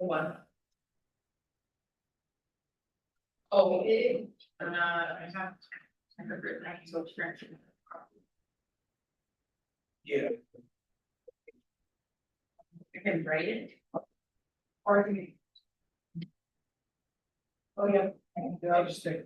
One. Oh, I have written, I can go to. Yeah. I can write it. Or I can. Oh, yeah. I'll just take.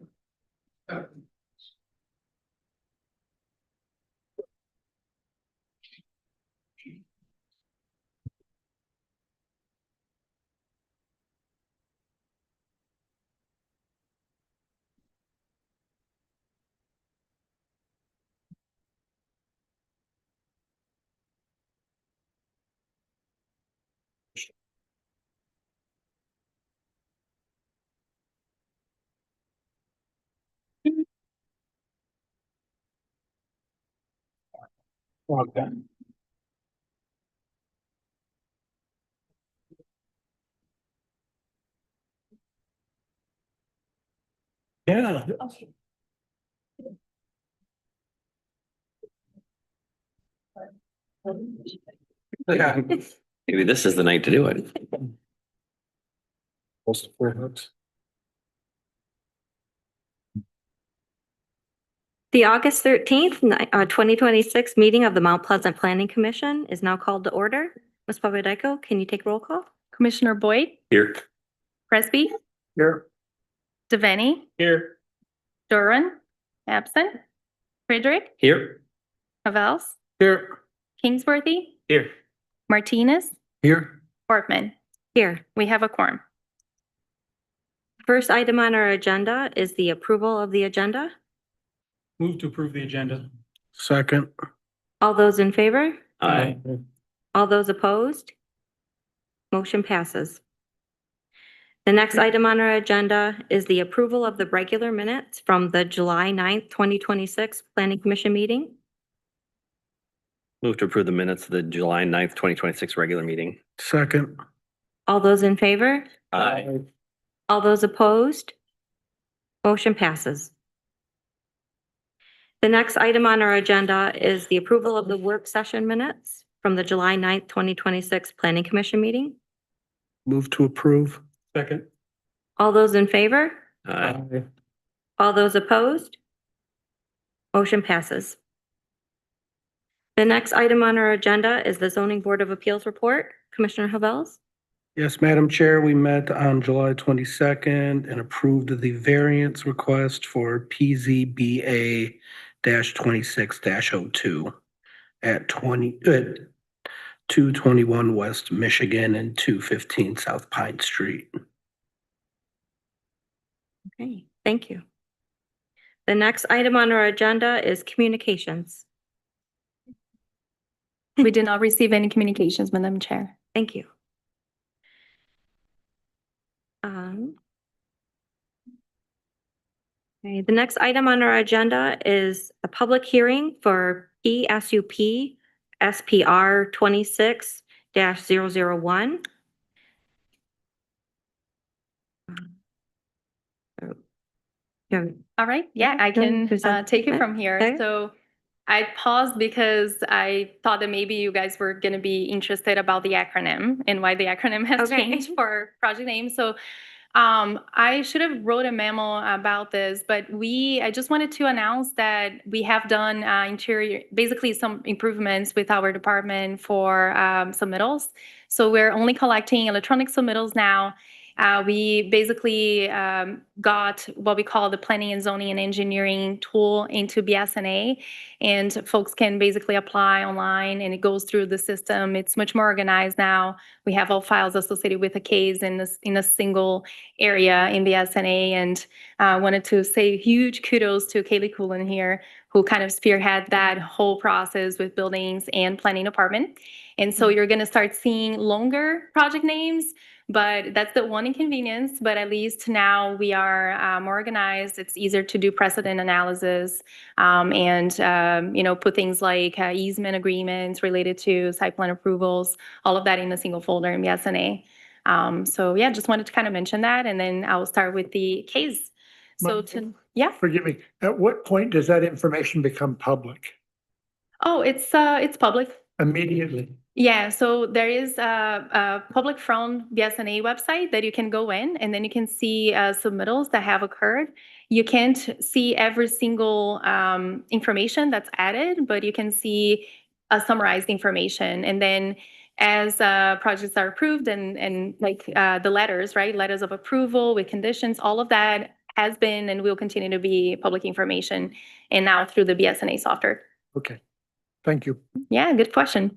Okay. Yeah. Yeah. Maybe this is the night to do it. The August 13th, 2026 meeting of the Mount Pleasant Planning Commission is now called to order. Ms. Papadyko, can you take roll call? Commissioner Boyd, Here. Presby, Here. Devaney, Here. Duran, absent, Friedrich, Here. Havels, Here. Kingsworthy, Here. Martinez, Here. Portman. Here. We have a quorum. First item on our agenda is the approval of the agenda. Move to approve the agenda. Second. All those in favor? Aye. All those opposed? Motion passes. The next item on our agenda is the approval of the regular minutes from the July 9th, 2026 Planning Commission meeting. Move to approve the minutes of the July 9th, 2026 regular meeting. Second. All those in favor? Aye. All those opposed? Motion passes. The next item on our agenda is the approval of the work session minutes from the July 9th, 2026 Planning Commission meeting. Move to approve. Second. All those in favor? Aye. All those opposed? Motion passes. The next item on our agenda is the Zoning Board of Appeals report. Commissioner Havels? Yes, Madam Chair, we met on July 22nd and approved the variance request for PZBA 26-02 at 221 West Michigan and 215 South Pine Street. Okay, thank you. The next item on our agenda is communications. We did not receive any communications, Madam Chair. Thank you. Okay, the next item on our agenda is a public hearing for PSUP SPR 26-001. All right. Yeah, I can take it from here. Okay. So I paused because I thought that maybe you guys were going to be interested about the acronym and why the acronym has Okay. changed for project name. So I should have wrote a memo about this, but I just wanted to announce that we have done basically some improvements with our department for submittals. So we're only collecting electronic submittals now. We basically got what we call the planning and zoning and engineering tool into BSNA, and folks can basically apply online and it goes through the system. It's much more organized now. We have all files associated with a case in a single area in BSNA, and I wanted to say huge kudos to Kaylee Coolin here, who kind of spearhead that whole process with buildings and planning department. And so you're going to start seeing longer project names, but that's the one inconvenience. But at least now we are more organized. It's easier to do precedent analysis and put things like easement agreements related to site plan approvals, all of that in a single folder in BSNA. So yeah, just wanted to kind of mention that, and then I'll start with the case. So yeah. Forgive me, at what point does that information become public? Oh, it's public. Immediately? Yeah, so there is a public front BSNA website that you can go in, and then you can see submittals that have occurred. You can't see every single information that's added, but you can see a summarized information. And then as projects are approved and like the letters, right? Letters of approval with conditions, all of that has been and will continue to be public information, and now through the BSNA software. Okay, thank you. Yeah, good question.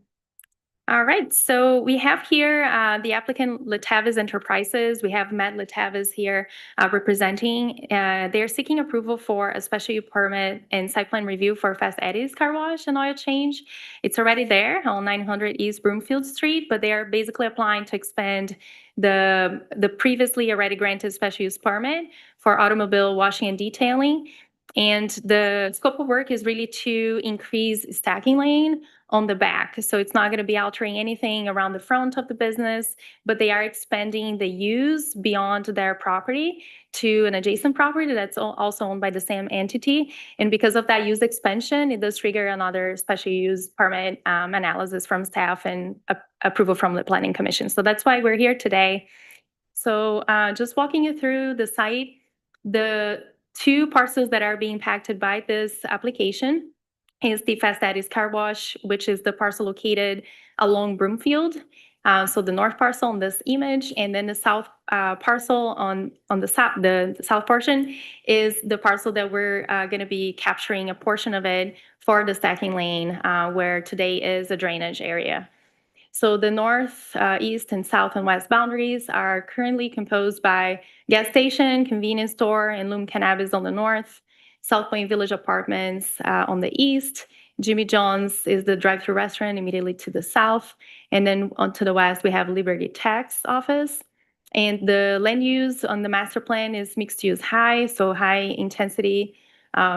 All right, so we have here the applicant Latavis Enterprises. We have Matt Latavis here representing. They're seeking approval for a special use permit and site plan review for Fast Eddie's Car Wash and Oil Change. It's already there on 900 East Broomfield Street, but they are basically applying to expand the previously already granted special use permit for automobile washing and detailing. And the scope of work is really to increase stacking lane on the back. So it's not going to be altering anything around the front of the business, but they are expanding the use beyond their property to an adjacent property that's also owned by the same entity. And because of that use expansion, it does trigger another special use permit analysis from staff and approval from the Planning Commission. So that's why we're here today. So just walking you through the site, the two parcels that are being impacted by this application is the Fast Eddie's Car Wash, which is the parcel located along Broomfield. So the north parcel on this image, and then the south parcel on the south portion is the parcel that we're going to be capturing a portion of it for the stacking lane, where today is a drainage area. So the north, east, and south and west boundaries are currently composed by gas station, convenience store, and Loom Cannabis on the north, South Point Village Apartments on the east. Jimmy John's is the drive-through restaurant immediately to the south. And then on to the west, we have Liberty Tax Office. And the land use on the master plan is mixed use high, so high intensity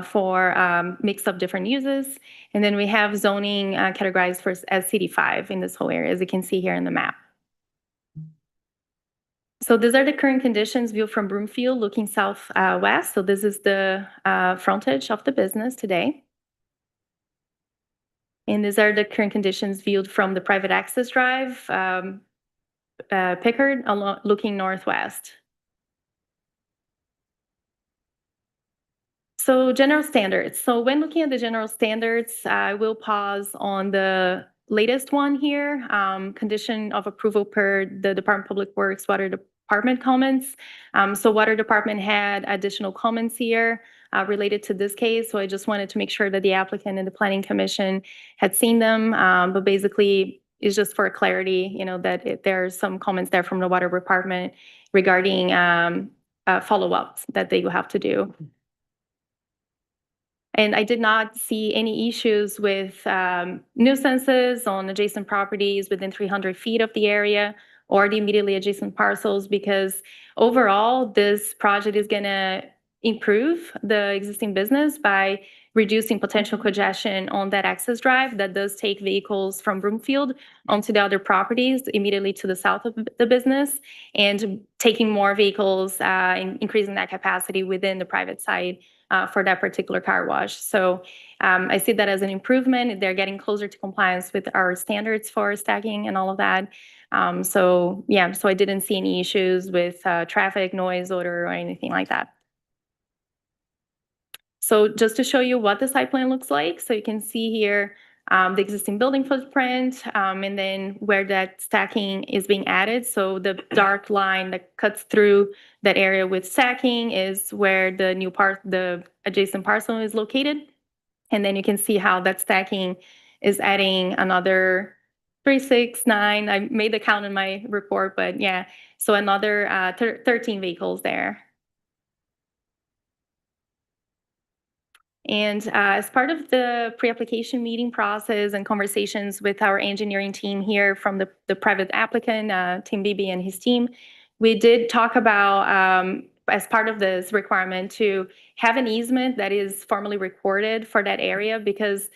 for mix of different uses. And then we have zoning categorized as CD5 in this whole area, as you can see here in the map. So these are the current conditions viewed from Broomfield looking southwest. So this is the frontage of the business today. And these are the current conditions viewed from the private access drive, Pickard, looking northwest. So general standards. So when looking at the general standards, I will pause on the latest one here, condition of approval per the Department of Public Works Water Department comments. So Water Department had additional comments here related to this case. So I just wanted to make sure that the applicant and the Planning Commission had seen them. But basically, it's just for clarity, you know, that there are some comments there from the Water Department regarding follow-ups that they will have to do. And I did not see any issues with nuisances on adjacent properties within 300 feet of the area or the immediately adjacent parcels, because overall, this project is going to improve the existing business by reducing potential congestion on that access drive that does take vehicles from Broomfield onto the other properties immediately to the south of the business, and taking more vehicles and increasing that capacity within the private side for that particular car wash. So I see that as an improvement. They're getting closer to compliance with our standards for stacking and all of that. So I didn't see any issues with traffic, noise, odor, or anything like that. So just to show you what the site plan looks like, so you can see here the existing building footprint, and then where that stacking is being added. So the dark line that cuts through that area with stacking is where the adjacent parcel is located. And then you can see how that stacking is adding another 3, 6, 9. I made the count in my report, but yeah, so another 13 vehicles there. And as part of the pre-application meeting process and conversations with our engineering team here from the private applicant, Tim Beebe and his team, we did talk about, as part of this requirement, to have an easement that is formally recorded for that area, because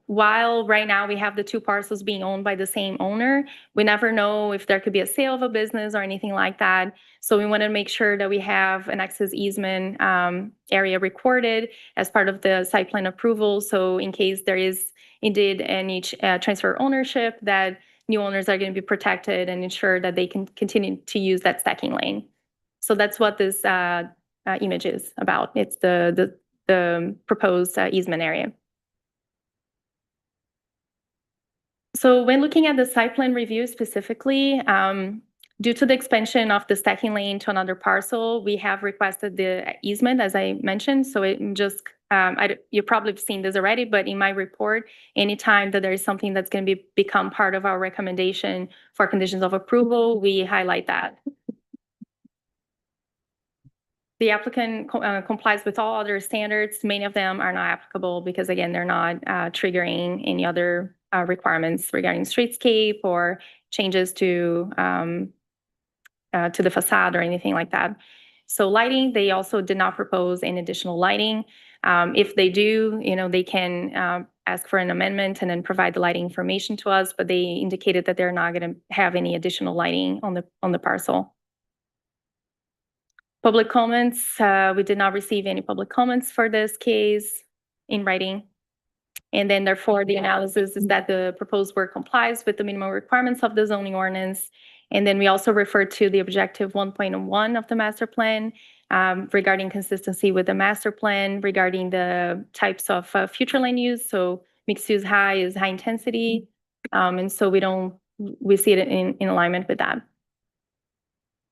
while right now we have the two parcels being owned by the same owner, we never know if there could be a sale of a business or anything like that. So we want to make sure that we have an access easement area recorded as part of the site plan approval. So in case there is indeed any transfer ownership, that new owners are going to be protected and ensure that they can continue to use that stacking lane. So that's what this image is about. It's the proposed easement area. So when looking at the site plan review specifically, due to the expansion of the stacking lane to another parcel, we have requested the easement, as I mentioned. So it just, you probably have seen this already, but in my report, anytime that there is something that's going to become part of our recommendation for conditions of approval, we highlight that. The applicant complies with all other standards. Many of them are not applicable because, again, they're not triggering any other requirements regarding streetscape or changes to the facade or anything like that. So lighting, they also did not propose any additional lighting. If they do, they can ask for an amendment and then provide the lighting information to us, but they indicated that they're not going to have any additional lighting on the parcel. Public comments, we did not receive any public comments for this case in writing. And then therefore the analysis is that the proposed work complies with the minimum requirements of the zoning ordinance. And then we also refer to the objective 1.1 of the master plan regarding consistency with the master plan, regarding the types of future land use. So mixed use high is high intensity. And so we see it in alignment with that.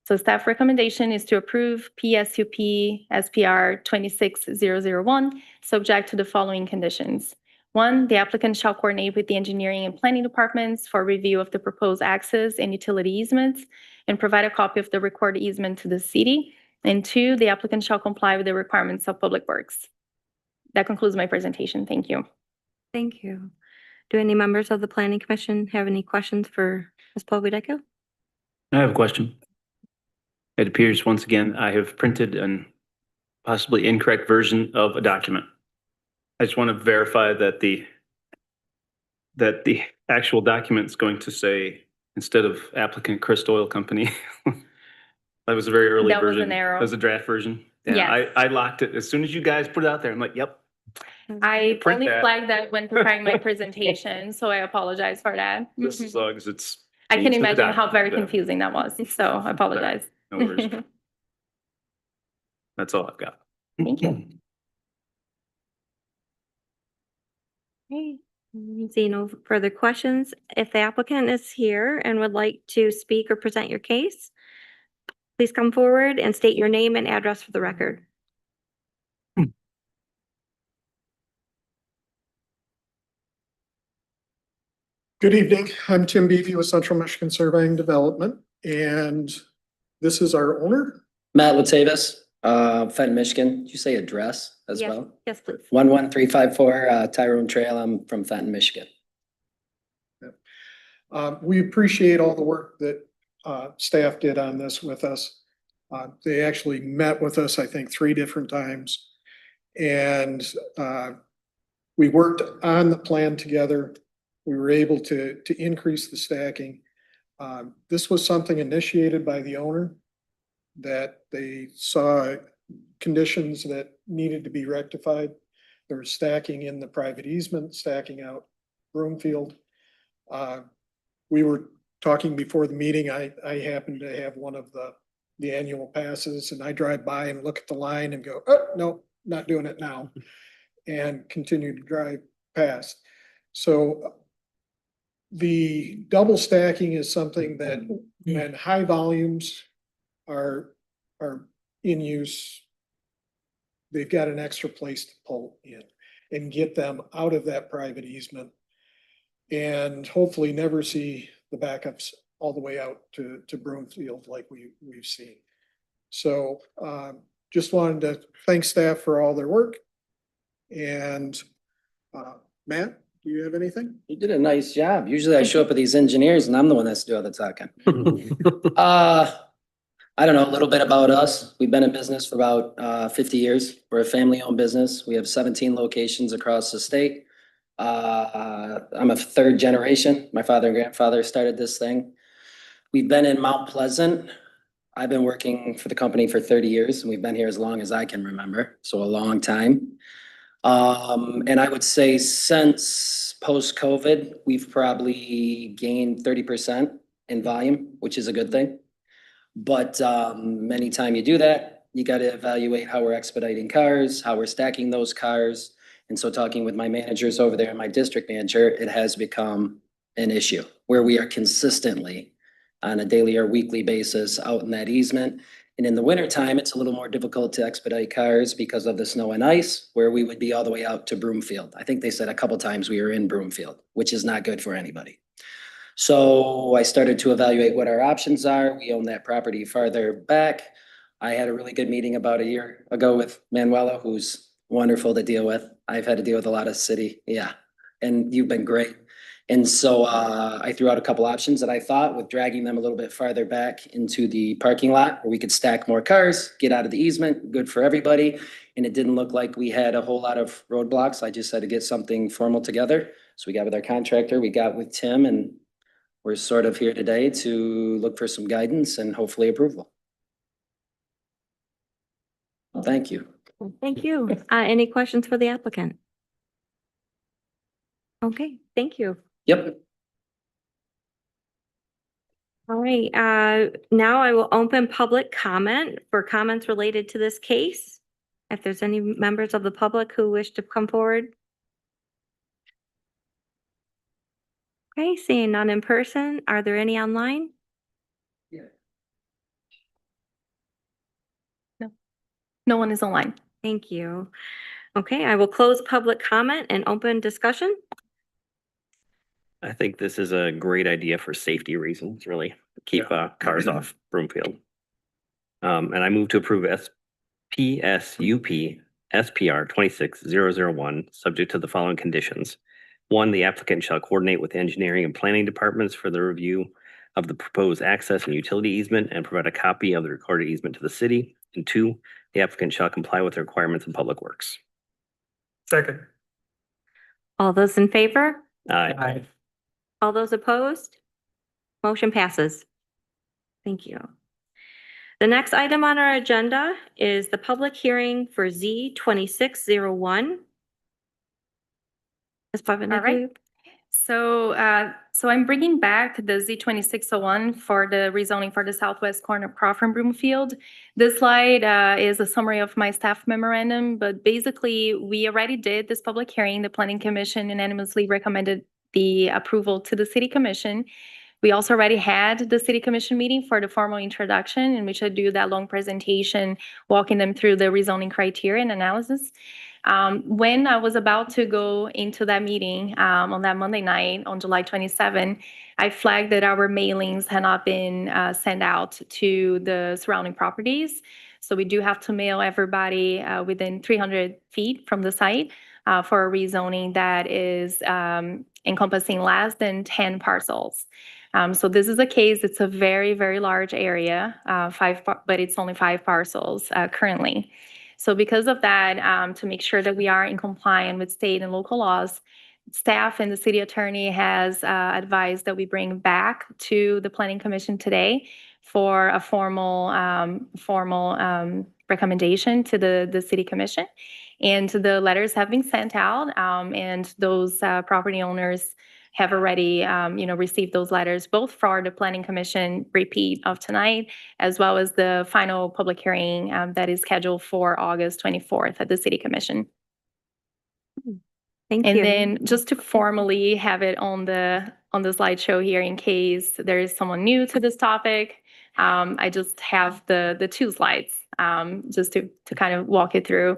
So staff recommendation is to approve PSUP SPR 26001, subject to the following conditions. 1, the applicant shall coordinate with the engineering and planning departments for review of the proposed access and utility easements and provide a copy of the recorded easement to the city. And 2, the applicant shall comply with the requirements of Public Works. That concludes my presentation. Thank you. Thank you. Do any members of the Planning Commission have any questions for Ms. Povideco? I have a question. It appears once again, I have printed an possibly incorrect version of a document. I just want to verify that the actual document is going to say, instead of applicant Crest Oil Company, that was a very early That was version. an error. That was a draft version. Yeah, Yes. I locked it. As soon as you guys put it out there, I'm like, yep. I Print only that. flagged that when preparing my presentation, so I apologize for that. This is as it's. I can changed to the imagine how very document. confusing that was, so I apologize. No worries. That's all I've got. Thank you. Okay, see no further questions. If the applicant is here and would like to speak or present your case, please come forward and state your name and address for the record. Good evening. I'm Tim Beebe with Central Michigan Surveying Development, and this is our owner. Matt Latavis, Fenton, Michigan. Did you say address as Yes, well? yes, please. 11354 Tyrone Trail. I'm from Fenton, Michigan. We appreciate all the work that staff did on this with us. They actually met with us, I think, 3 different times. And we worked on the plan together. We were able to increase the stacking. This was something initiated by the owner that they saw conditions that needed to be rectified. There was stacking in the private easement, stacking out Broomfield. We were talking before the meeting. I happened to have one of the annual passes, and I drive by and look at the line and go, oh, no, not doing it now, and continue to drive past. So the double stacking is something that when high volumes are in use, they've got an extra place to pull in and get them out of that private easement and hopefully never see the backups all the way out to Broomfield like we've seen. So just wanted to thank staff for all their work. And Matt, do you have anything? You did a nice job. Usually I show up with these engineers and I'm the one that's doing all the talking. I don't know, a little bit about us. We've been in business for about 50 years. We're a family-owned business. We have 17 locations across the state. I'm a 3rd generation. My father and grandfather started this thing. We've been in Mount Pleasant. I've been working for the company for 30 years, and we've been here as long as I can remember, so a long time. And I would say since post-COVID, we've probably gained 30% in volume, which is a good thing. But anytime you do that, you got to evaluate how we're expediting cars, how we're stacking those cars. And so talking with my managers over there and my district manager, it has become an issue where we are consistently on a daily or weekly basis out in that easement. And in the wintertime, it's a little more difficult to expedite cars because of the snow and ice, where we would be all the way out to Broomfield. I think they said a couple times we were in Broomfield, which is not good for anybody. So I started to evaluate what our options are. We own that property farther back. I had a really good meeting about a year ago with Manuela, who's wonderful to deal with. I've had to deal with a lot of city, yeah, and you've been great. And so I threw out a couple options that I thought, with dragging them a little bit farther back into the parking lot where we could stack more cars, get out of the easement, good for everybody. And it didn't look like we had a whole lot of roadblocks. I just had to get something formal together. So we got with our contractor, we got with Tim, and we're sort of here today to look for some guidance and hopefully approval. Thank you. Thank you. Any questions for the applicant? Okay, thank you. Yep. All right, now I will open public comment for comments related to this case. If there's any members of the public who wish to come forward. Okay, seeing none in person, are there any online? No one is online. Thank you. Okay, I will close public comment and open discussion. I think this is a great idea for safety reasons, really. Keep cars off Broomfield. And I move to approve PSUP SPR 26001, subject to the following conditions. 1, the applicant shall coordinate with engineering and planning departments for the review of the proposed access and utility easement and provide a copy of the recorded easement to the city. And 2, the applicant shall comply with the requirements of Public Works. Second. All those in favor? Aye. All those opposed? Motion passes. Thank you. The next item on our agenda is the public hearing for Z2601. Ms. Pavan, All right. So I'm bringing back the Z2601 for the rezoning for the southwest corner of Crawford Broomfield. This slide is a summary of my staff memorandum, but basically we already did this public hearing. The Planning Commission unanimously recommended the approval to the City Commission. We also already had the City Commission meeting for the formal introduction, in which I do that long presentation, walking them through the rezoning criteria and analysis. When I was about to go into that meeting on that Monday night on July 27, I flagged that our mailings had not been sent out to the surrounding properties. So we do have to mail everybody within 300 feet from the site for a rezoning that is encompassing less than 10 parcels. So this is a case, it's a very, very large area, but it's only 5 parcels currently. So because of that, to make sure that we are in compliance with state and local laws, staff and the city attorney has advised that we bring back to the Planning Commission today for a formal recommendation to the City Commission. And the letters have been sent out, and those property owners have already, received those letters, both for the Planning Commission repeat of tonight, as well as the final public hearing that is scheduled for August 24th at the City Commission. Thank you. And then just to formally have it on the slideshow here, in case there is someone new to this topic, I just have the 2 slides just to kind of walk it through.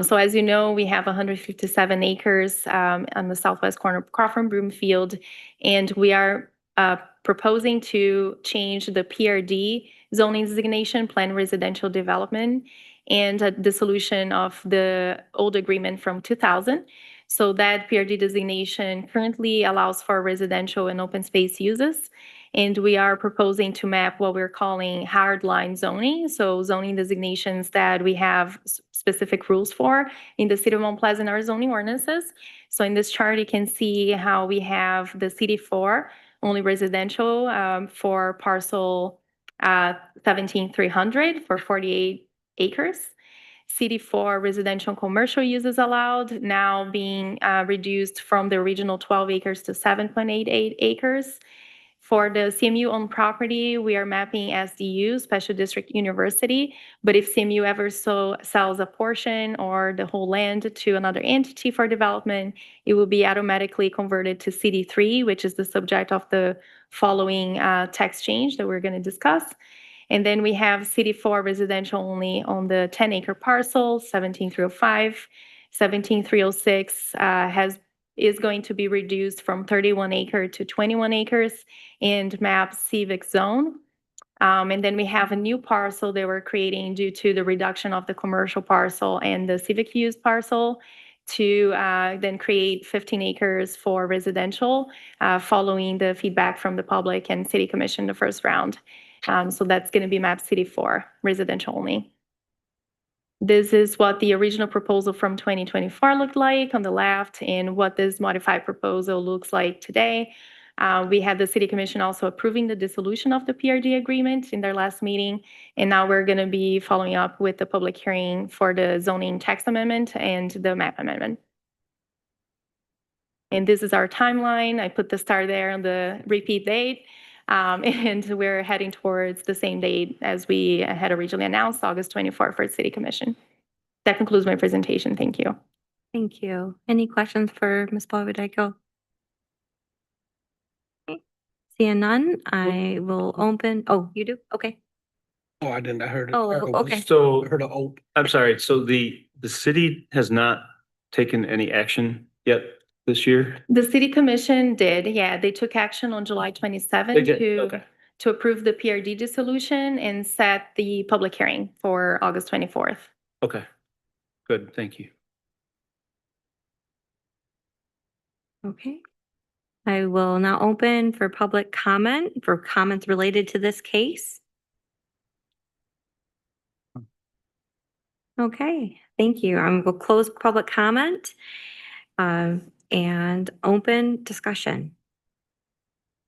So as you know, we have 157 acres on the southwest corner of Crawford Broomfield, and we are proposing to change the PRD zoning designation, planned residential development, and a dissolution of the old agreement from 2000. So that PRD designation currently allows for residential and open space uses. And we are proposing to map what we're calling hardline zoning. So zoning designations that we have specific rules for in the city of Mount Pleasant, our zoning ordinances. So in this chart, you can see how we have the CD4, only residential for parcel 17,300 for 48 acres. CD4 residential commercial uses allowed, now being reduced from the original 12 acres to 7.88 acres. For the CMU-owned property, we are mapping SDU, Special District University, but if CMU ever sells a portion or the whole land to another entity for development, it will be automatically converted to CD3, which is the subject of the following text change that we're going to discuss. And then we have CD4 residential only on the 10-acre parcel, 17305. 17306 is going to be reduced from 31 acre to 21 acres and map civic zone. And then we have a new parcel that we're creating due to the reduction of the commercial parcel and the civic use parcel to then create 15 acres for residential following the feedback from the public and city commission the first round. So that's going to be map CD4 residential only. This is what the original proposal from 2024 looked like on the left and what this modified proposal looks like today. We had the city commission also approving the dissolution of the PRD agreement in their last meeting. And now we're going to be following up with the public hearing for the zoning text amendment and the map amendment. And this is our timeline. I put the star there on the repeat date. And we're heading towards the same date as we had originally announced, August 24th for City Commission. That concludes my presentation. Thank you. Thank you. Any questions for Ms. Bovidenko? Seeing none, I will open. Oh, you do? Okay. Oh, I didn't. I heard it. Oh, I heard a okay. whistle. So I heard a oh. I'm sorry. So the city has not taken any action yet this year? The City Commission did, yeah. They took action on July 27th They did, okay. to approve the PRD dissolution and set the public hearing for August 24th. Okay, good, thank you. Okay. I will now open for public comment for comments related to this case. Okay, thank you. I'm going to close public comment and open discussion.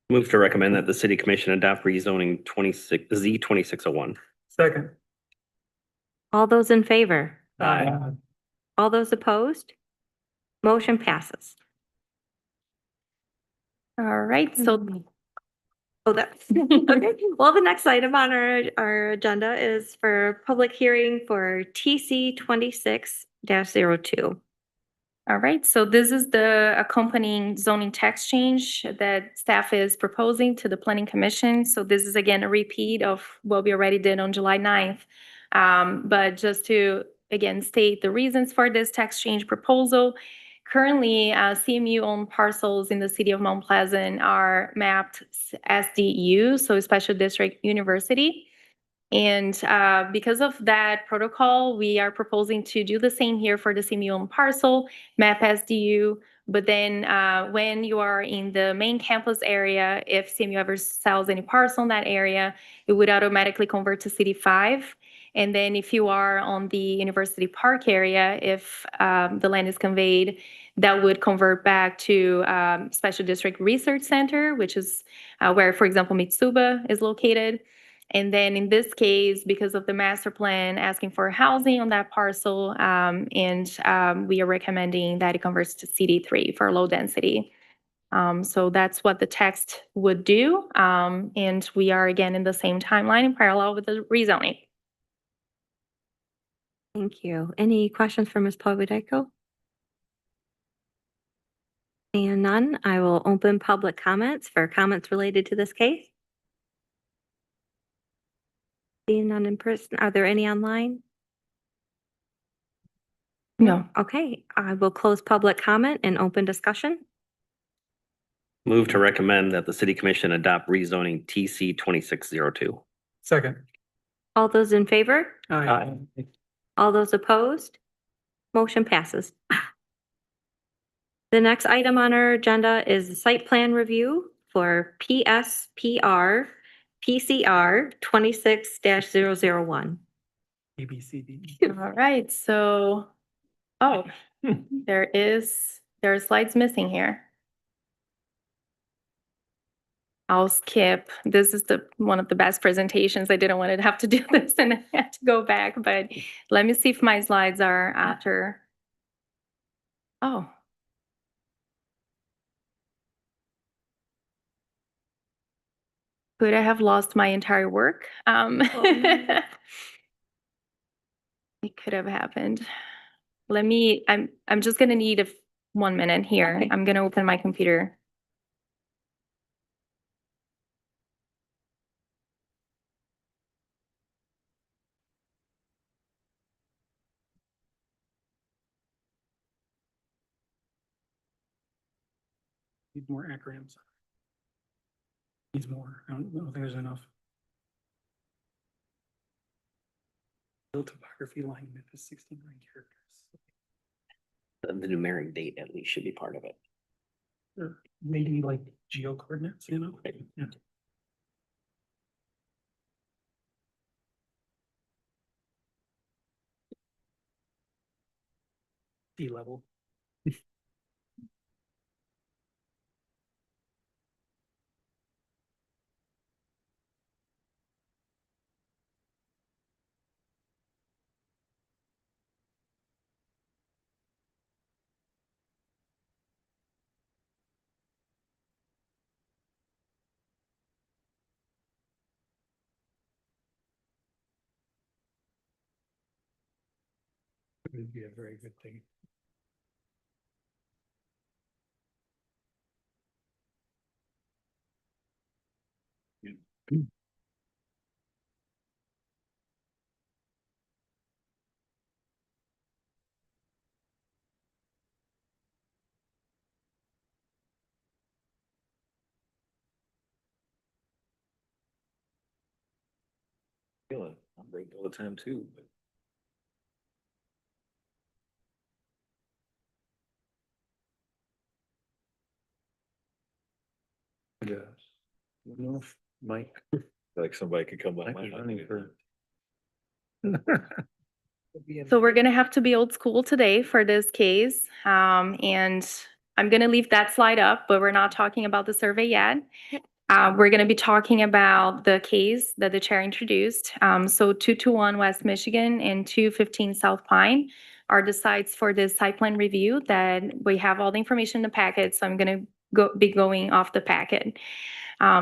Move to recommend that the city commission adopt rezoning Z2601. Second. All those in favor? Aye. All those opposed? Motion passes. All right, so Oh, that's okay. Well, the next item on our agenda is for public hearing for TC 26-02. all right, so this is the accompanying zoning text change that staff is proposing to the Planning Commission. So this is again a repeat of what we already did on July 9th. But just to again state the reasons for this text change proposal. Currently, CMU-owned parcels in the city of Mount Pleasant are mapped SDU, so Special District University. And because of that protocol, we are proposing to do the same here for the CMU-owned parcel, map SDU. But then when you are in the main campus area, if CMU ever sells any parcel in that area, it would automatically convert to CD5. And then if you are on the University Park area, if the land is conveyed, that would convert back to Special District Research Center, which is where, for example, Mitsuba is located. And then in this case, because of the master plan asking for housing on that parcel, we are recommending that it converts to CD3 for low density. So that's what the text would do. And we are again in the same timeline in parallel with the rezoning. Thank you. Any questions for Ms. Povidenko? And none, I will open public comments for comments related to this case. Seeing none in person, are there any online? No. Okay, I will close public comment and open discussion. Move to recommend that the city commission adopt rezoning TC 2602. Second. All those in favor? Aye. All those opposed? Motion passes. The next item on our agenda is the site plan review for PSPR PCR 26-001. ABCD. All right, so, there are slides missing here. I'll skip. This is one of the best presentations. I didn't want to have to do this and I had to go back, but let me see if my slides are after. Oh. Could I have lost my entire work? It could have happened. I'm just gonna need 1 minute here. Okay. I'm gonna open my computer. Need more acronyms. Needs more. I don't think there's enough. Build topography line myth is 69 characters. The numeric date at least should be part of it. Or maybe like geo coordinates, you know? Yeah. Sea level. It would be a very good thing. I'm breaking all the time too. Yeah. No, Mike. Like somebody could come up. So we're gonna have to be old school today for this case. And I'm gonna leave that slide up, but we're not talking about the survey yet. We're gonna be talking about the case that the chair introduced. So 221 West Michigan and 215 South Pine are the sites for this site plan review that we have all the information in the packet, so I'm gonna be going off the packet.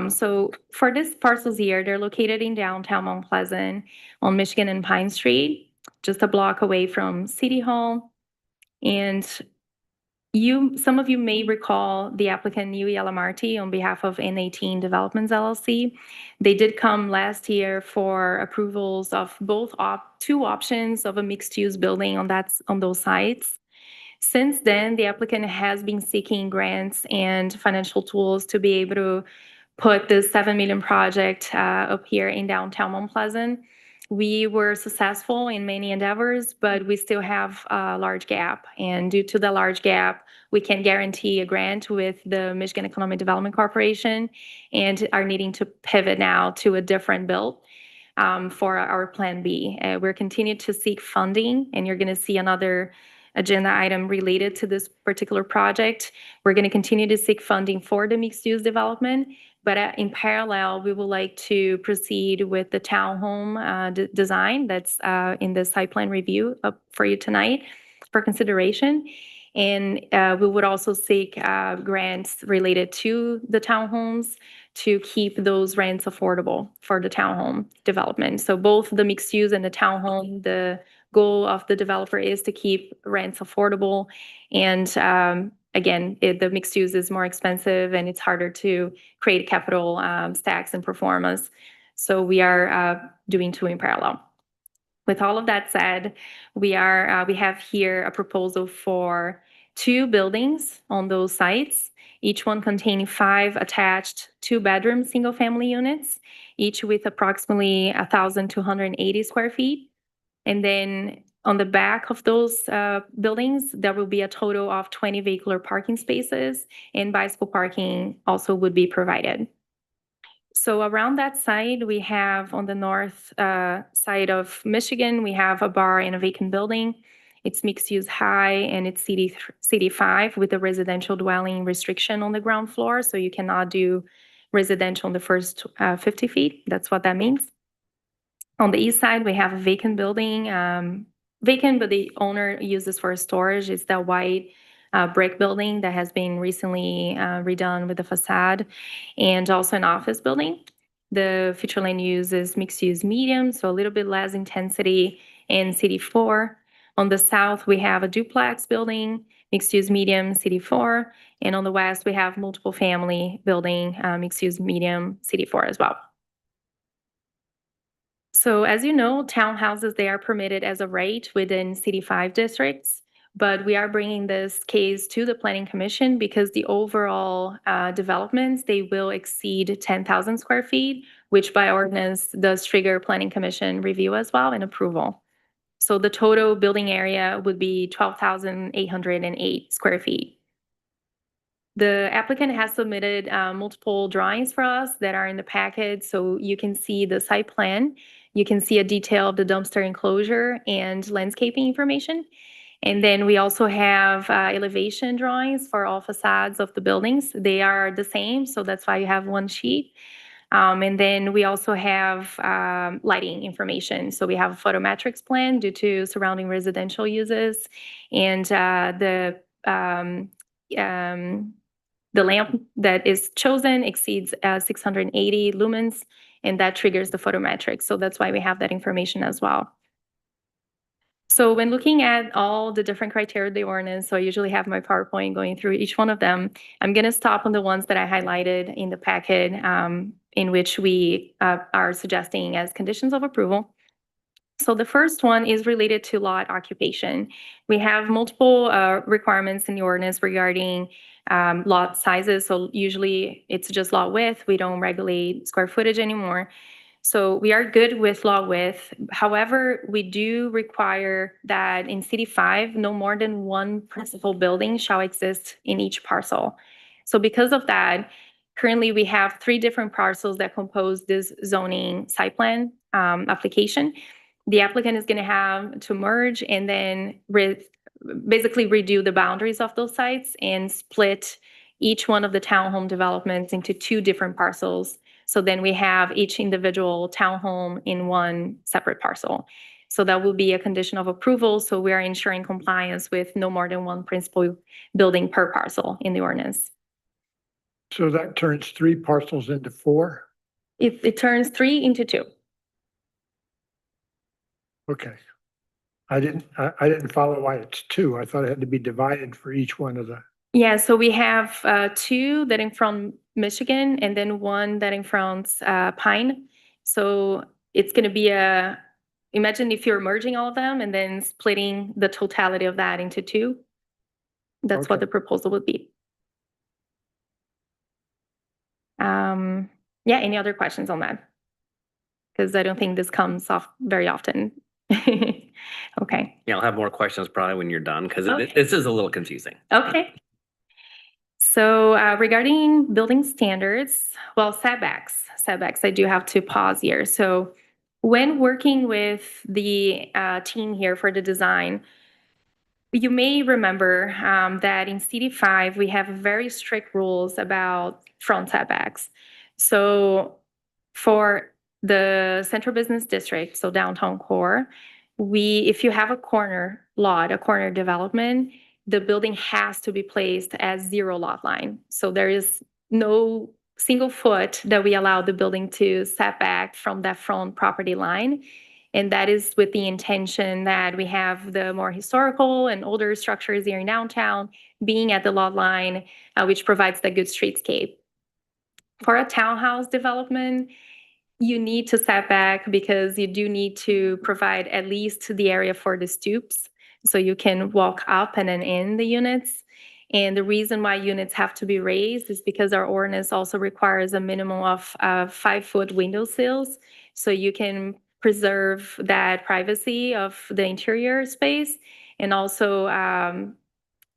So for this parcels here, they're located in downtown Mount Pleasant on Michigan and Pine Street, just a block away from City Hall. And some of you may recall the applicant Yui Yalamarty on behalf of N18 Developments LLC. They did come last year for approvals of both two options of a mixed-use building on those sites. Since then, the applicant has been seeking grants and financial tools to be able to put the 7 million project up here in downtown Mount Pleasant. We were successful in many endeavors, but we still have a large gap. And due to the large gap, we can guarantee a grant with the Michigan Economic Development Corporation and are needing to pivot now to a different build for our Plan B. We're continuing to seek funding, and you're going to see another agenda item related to this particular project. We're going to continue to seek funding for the mixed-use development, but in parallel, we would like to proceed with the townhome design that's in the site plan review up for you tonight for consideration. And we would also seek grants related to the townhomes to keep those rents affordable for the townhome development. So both the mixed use and the townhome, the goal of the developer is to keep rents affordable. And again, the mixed use is more expensive and it's harder to create capital stacks and performance. So we are doing two in parallel. With all of that said, we have here a proposal for 2 buildings on those sites, each one containing 5 attached 2-bedroom single-family units, each with approximately 1,280 square feet. And then on the back of those buildings, there will be a total of 20 vehicular parking spaces, and bicycle parking also would be provided. So around that side, we have on the north side of Michigan, we have a bar and a vacant building. It's mixed use high and it's CD5 with a residential dwelling restriction on the ground floor. So you cannot do residential in the first 50 feet. That's what that means. On the east side, we have a vacant building, vacant, but the owner uses for storage. It's that white brick building that has been recently redone with the facade, and also an office building. The future land use is mixed use medium, so a little bit less intensity in CD4. On the south, we have a duplex building, mixed use medium, CD4. And on the west, we have multiple family building, mixed use medium, CD4 as well. So as you know, townhouses, they are permitted as a right within CD5 districts, but we are bringing this case to the Planning Commission because the overall developments, they will exceed 10,000 square feet, which by ordinance does trigger Planning Commission review as well and approval. So the total building area would be 12,808 square feet. The applicant has submitted multiple drawings for us that are in the packet, so you can see the site plan. You can see a detail of the dumpster enclosure and landscaping information. And then we also have elevation drawings for all facades of the buildings. They are the same, so that's why you have one sheet. And then we also have lighting information. So we have a photometrics plan due to surrounding residential uses, and the lamp that is chosen exceeds 680 lumens, and that triggers the photometrics. So that's why we have that information as well. So when looking at all the different criteria of the ordinance, so I usually have my PowerPoint going through each one of them. I'm going to stop on the ones that I highlighted in the packet, in which we are suggesting as conditions of approval. So the first one is related to lot occupation. We have multiple requirements in the ordinance regarding lot sizes. So usually it's just lot width. We don't regulate square footage anymore. So we are good with lot width. However, we do require that in CD5, no more than one principal building shall exist in each parcel. So because of that, currently we have 3 different parcels that compose this zoning site plan application. The applicant is going to have to merge and then basically redo the boundaries of those sites and split each one of the townhome developments into 2 different parcels. So then we have each individual townhome in one separate parcel. So that will be a condition of approval. So we are ensuring compliance with no more than one principal building per parcel in the ordinance. So that turns 3 parcels into 4? It turns 3 into 2. Okay. I didn't follow why it's 2. I thought it had to be divided for each one of the. Yeah, so we have 2 that are from Michigan and then 1 that is from Pine. So it's going to be imagine if you're merging all of them and then splitting the totality of that into 2. That's what the proposal would be. Yeah, any other questions on that? Because I don't think this comes off very often. Okay. Yeah, I'll have more questions probably when you're done, because Okay. this is a little confusing. Okay. So regarding building standards, well, setbacks, I do have to pause here. So when working with the team here for the design, you may remember that in CD5, we have very strict rules about front setbacks. So for the central business district, so downtown core, if you have a corner lot, a corner development, the building has to be placed as 0 lot line. So there is no single foot that we allow the building to set back from that front property line. And that is with the intention that we have the more historical and older structures here in downtown being at the lot line, which provides that good streetscape. For a townhouse development, you need to set back because you do need to provide at least the area for the stoops so you can walk up and then in the units. And the reason why units have to be raised is because our ordinance also requires a minimum of 5-foot window sills, so you can preserve that privacy of the interior space. And also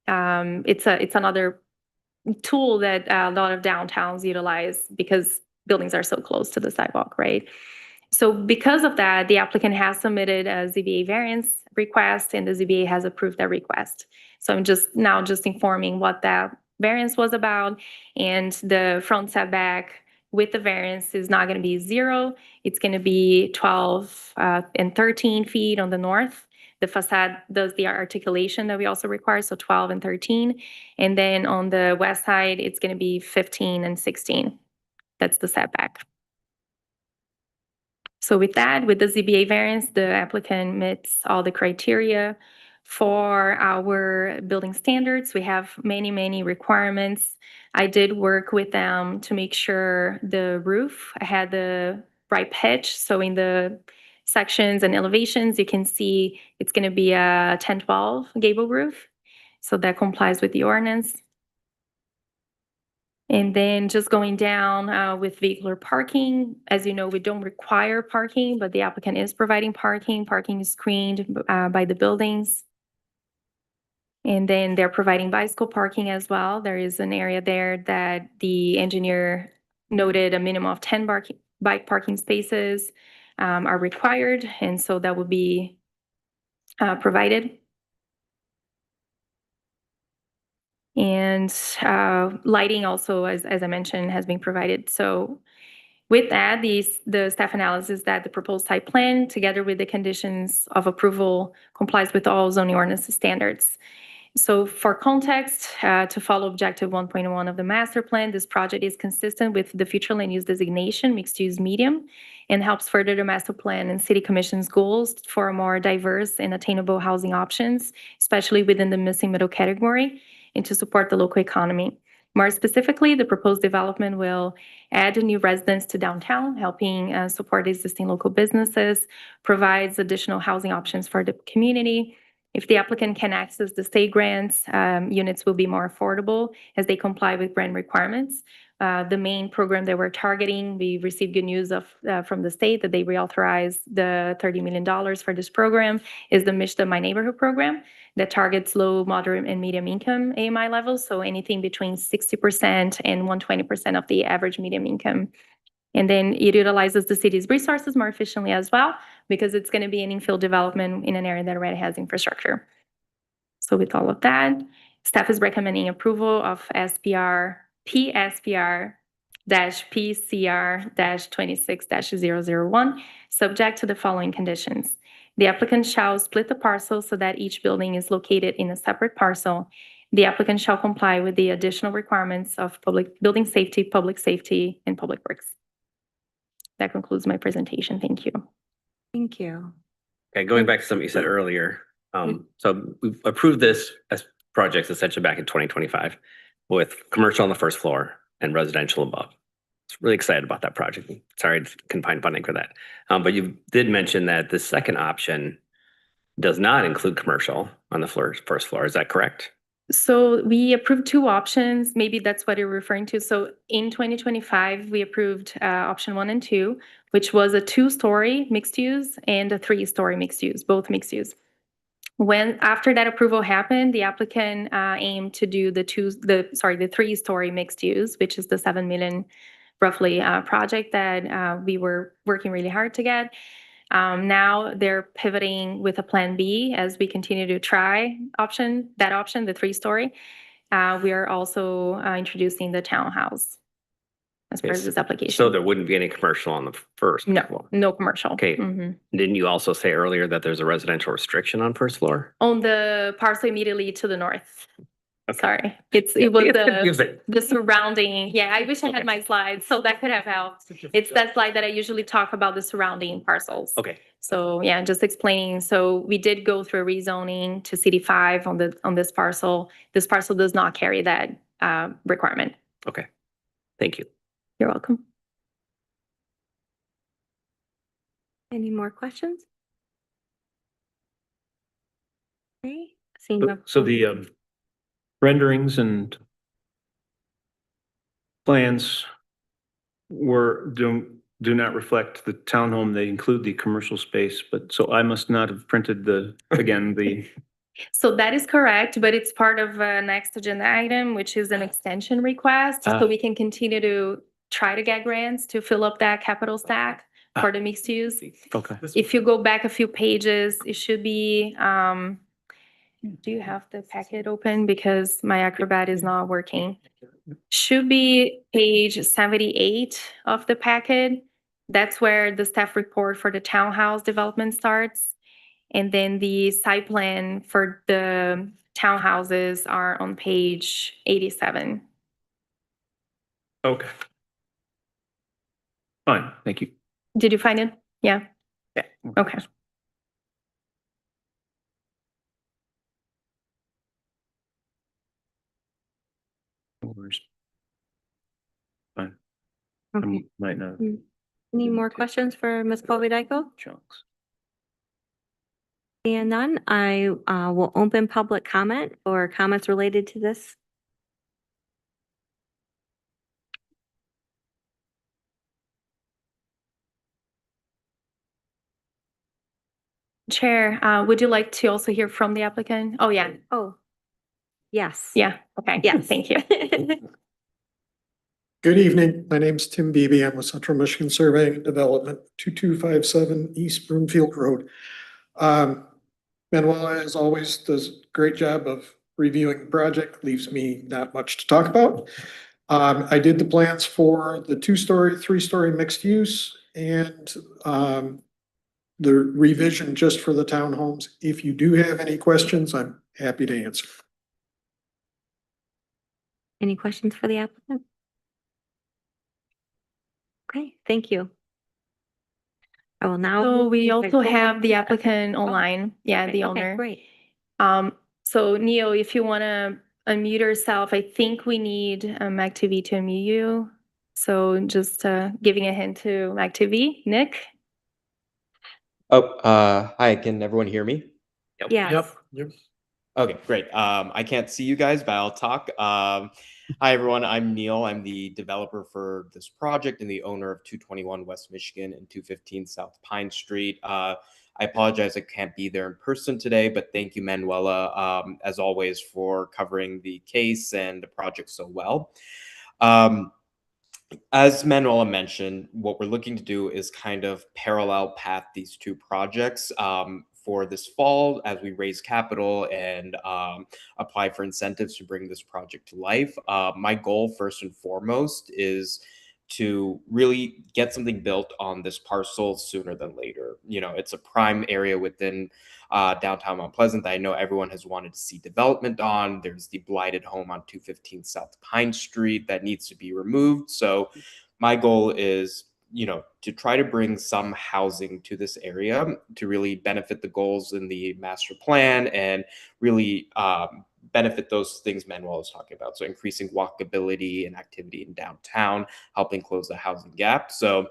it's another tool that a lot of downtowns utilize because buildings are so close to the sidewalk, right? So because of that, the applicant has submitted a ZBA variance request and the ZBA has approved that request. So I'm just informing what that variance was about, and the front setback with the variance is not going to be 0. It's going to be 12 and 13 feet on the north. The facade does the articulation that we also require, so 12 and 13. And then on the west side, it's going to be 15 and 16. That's the setback. So with that, with the ZBA variance, the applicant meets all the criteria for our building standards. We have many, many requirements. I did work with them to make sure the roof had the right pitch. So in the sections and elevations, you can see it's going to be a 10-12 gable roof. So that complies with the ordinance. And then just going down with vehicular parking, as you know, we don't require parking, but the applicant is providing parking. Parking is screened by the buildings. And then they're providing bicycle parking as well. There is an area there that the engineer noted a minimum of 10 bike parking spaces are required, and so that will be provided. And lighting also, as I mentioned, has been provided. So with that, the staff analysis that the proposed site plan, together with the conditions of approval, complies with all zoning ordinance standards. So for context, to follow objective 1.1 of the master plan, this project is consistent with the future land use designation, mixed use medium, and helps further the master plan and city commission's goals for more diverse and attainable housing options, especially within the missing middle category, and to support the local economy. More specifically, the proposed development will add new residents to downtown, helping support existing local businesses, provides additional housing options for the community. If the applicant can access the state grants, units will be more affordable as they comply with grant requirements. The main program that we're targeting, we received good news from the state that they reauthorized the $30 million for this program, is the Mishta My Neighborhood program that targets low, moderate, and medium income AMI levels. So anything between 60% and 120% of the average medium income. And then it utilizes the city's resources more efficiently as well, because it's going to be an infill development in an area that already has infrastructure. So with all of that, staff is recommending approval of PSPR-PCR-PCR-26-001, subject to the following conditions. The applicant shall split the parcel so that each building is located in a separate parcel. The applicant shall comply with the additional requirements of public building safety, and public works. That concludes my presentation. Thank you. Thank you. Okay, going back to something you said earlier. So we've approved this as projects essentially back in 2025 with commercial on the first floor and residential above. It's really excited about that project. Sorry, I couldn't find funding for that. But you did mention that the second option does not include commercial on the first floor. Is that correct? So we approved 2 options. Maybe that's what you're referring to. So in 2025, we approved option 1 and 2, which was a 2-story mixed use and a 3-story mixed use, both mixed use. After that approval happened, the applicant aimed to do the 3-story mixed use, which is the $7 million roughly project that we were working really hard to get. Now they're pivoting with a plan B as we continue to try the 3-story. We are also introducing the townhouse as part of this application. So there wouldn't be any commercial on the first floor? No commercial. Okay. Didn't you also say earlier that there's a residential restriction on first floor? On the parcel immediately to the north. Okay. Sorry, it was confusing. the surrounding. Yeah, I wish I had my slides, so that could have helped. It's that slide that I usually talk about the surrounding parcels. Okay. So yeah, just explaining. So we did go through a rezoning to CD5 on this parcel. This parcel does not carry that requirement. Okay. Thank you. You're welcome. Any more questions? Okay. So the renderings and plans do not reflect the townhome. They include the commercial space, but so I must not have printed the So that is correct, but it's part of next agenda item, which is an extension request. So we can continue to try to get grants to fill up that capital stack for the mixed use. Okay. If you go back a few pages, it should be, do you have the packet open? Because my Acrobat is not working. should be page 78 of the packet. That's where the staff report for the townhouse development starts. And then the site plan for the townhouses are on page 87. Okay. Fine, thank you. Did you find it? Yeah. Yeah. Okay. No worries. Fine. Okay. Might not. Any more questions for Ms. Povidico? Chunks. And none, I will open public comment or comments related to this. Chair, would you like to also hear from the applicant? Oh, yeah. Oh, yes. Yeah. Okay. Yes. Thank you. Good evening. My name's Tim Beebe. I'm with Central Michigan Surveying and Development, 2257 East Broomfield Road. Manuela, as always, does a great job of reviewing the project, leaves me not much to talk about. I did the plans for the 2-story, 3-story mixed use and the revision just for the townhomes. If you do have any questions, I'm happy to answer. Any questions for the applicant? Okay, thank you. I will now. So we Okay, also go have ahead. the applicant online. Yeah, the Okay, owner. great. So Neo, if you want to unmute yourself, I think we need MacTV to unmute you. So just giving a hint to MacTV. Nick? Oh, hi, can everyone hear me? Yes. Yep. Okay, great. I can't see you guys, but I'll talk. Hi, everyone. I'm Neil. I'm the developer for this project and the owner of 221 West Michigan and 215 South Pine Street. I apologize I can't be there in person today, but thank you, Manuela, as always, for covering the case and the project so well. As Manuela mentioned, what we're looking to do is kind of parallel path these two projects for this fall as we raise capital and apply for incentives to bring this project to life. My goal, first and foremost, is to really get something built on this parcel sooner than later. You know, it's a prime area within downtown Mount Pleasant that I know everyone has wanted to see development on. There's the blighted home on 215 South Pine Street that needs to be removed. So my goal is, you know, to try to bring some housing to this area to really benefit the goals in the master plan and really benefit those things Manuel was talking about. So increasing walkability and activity in downtown, helping close the housing gap. So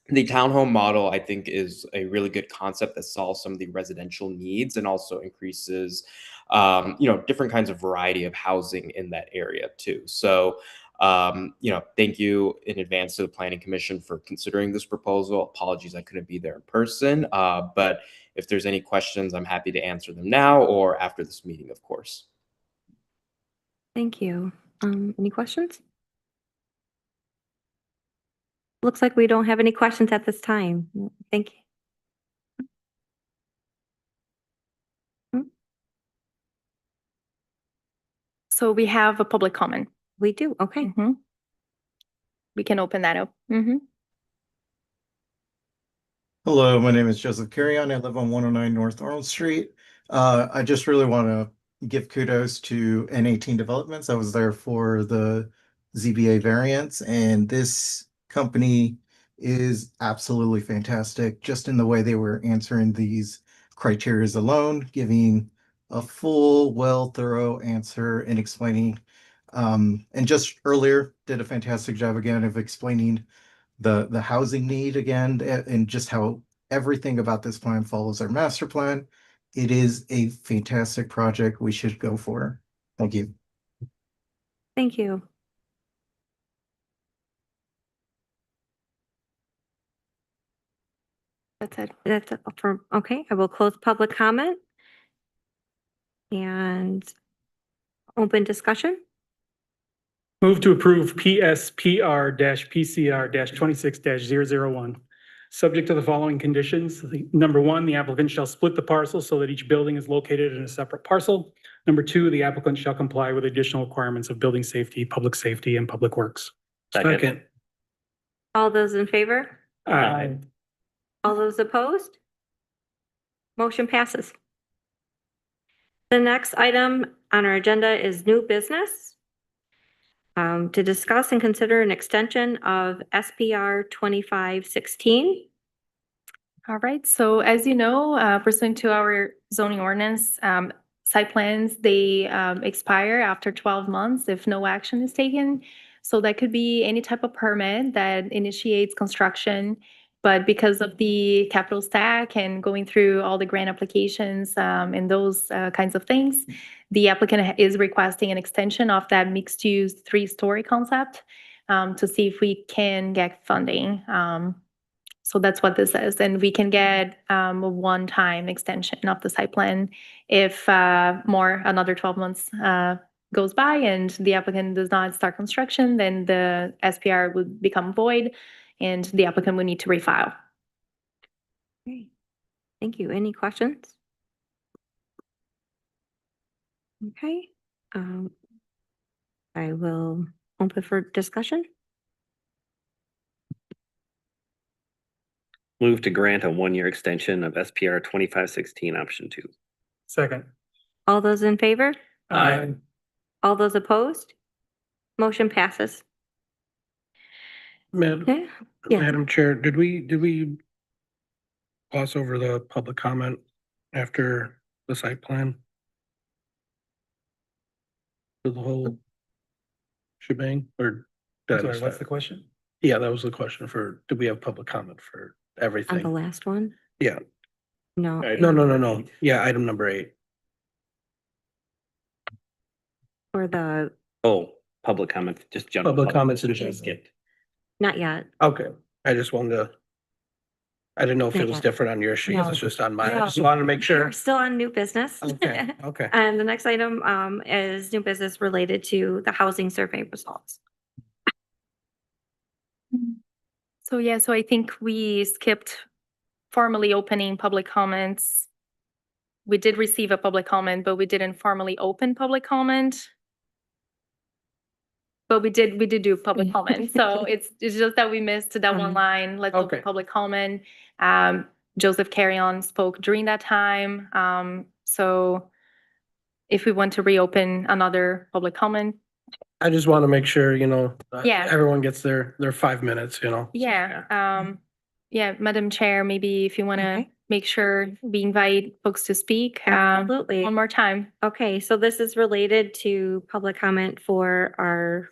the townhome model, I think, is a really good concept that solves some of the residential needs and also increases, you know, different kinds of variety of housing in that area too. So, you know, thank you in advance to the Planning Commission for considering this proposal. Apologies I couldn't be there in person, but if there's any questions, I'm happy to answer them now or after this meeting, of course. Thank you. Any questions? Looks like we don't have any questions at this time. Thank you. So we have a public comment. We do, okay. We can open that up. Hello, my name is Joseph Carrion. I live on 109 North Arnold Street. I just really want to give kudos to N18 Developments. I was there for the ZBA variance, and this company is absolutely fantastic, just in the way they were answering these criteria alone, giving a full, thorough answer and explaining. And just earlier did a fantastic job again of explaining the housing need again and just how everything about this plan follows our master plan. It is a fantastic project we should go for. Thank you. Thank you. That's it. That's for, okay, I will close public comment and open discussion. Move to approve PSPR-PCR-26-001. subject to the following conditions. Number one, the applicant shall split the parcel so that each building is located in a separate parcel. Number two, the applicant shall comply with additional requirements of building safety, and public works. Second. All those in favor? Aye. All those opposed? Motion passes. The next item on our agenda is new business. To discuss and consider an extension of SPR 2516. All right, so as you know, pursuant to our zoning ordinance, site plans, they expire after 12 months if no action is taken. So that could be any type of permit that initiates construction. But because of the capital stack and going through all the grant applications and those kinds of things, the applicant is requesting an extension of that mixed-use 3-story concept to see if we can get funding. So that's what this is. And we can get a one-time extension of the site plan if another 12 months goes by and the applicant does not start construction, then the SPR would become void and the applicant would need to refile. Okay. Thank you. Any questions? Okay. I will open for discussion. Move to grant a 1-year extension of SPR 2516 option 2. Second. All those in favor? Aye. All those opposed? Motion passes. Okay. Yeah. Madam Chair, did we gloss over the public comment after the site plan? For the whole shebang, or? did I Sorry, miss what's that? the question? Yeah, that was the question for, did we have public comment for On the everything? last one? Yeah, No. no. Yeah, item number 8. For the, Oh, public comment, just general. Public comments in Just general. skipped. not yet. Okay, I just wanted to, I didn't know if it Not was yet. different on your sheet, No. it's just on mine, I No. just wanted to make We're sure. still on new business. Okay, okay. And the next item is new business related to the housing survey results. So yeah, so I think we skipped formally opening public comments. We did receive a public comment, but we didn't formally open public comment. But we did do public comment. So it's just that we missed that one line. Let's open Okay. public comment. Joseph Carrion spoke during that time. So if we want to reopen another public comment, I just want to make sure, Yeah. everyone gets their 5 minutes, yeah. Yeah, Madam Chair, maybe if you want to Okay. make sure we invite folks to speak Absolutely. one more time. Okay, so this is related to public comment for our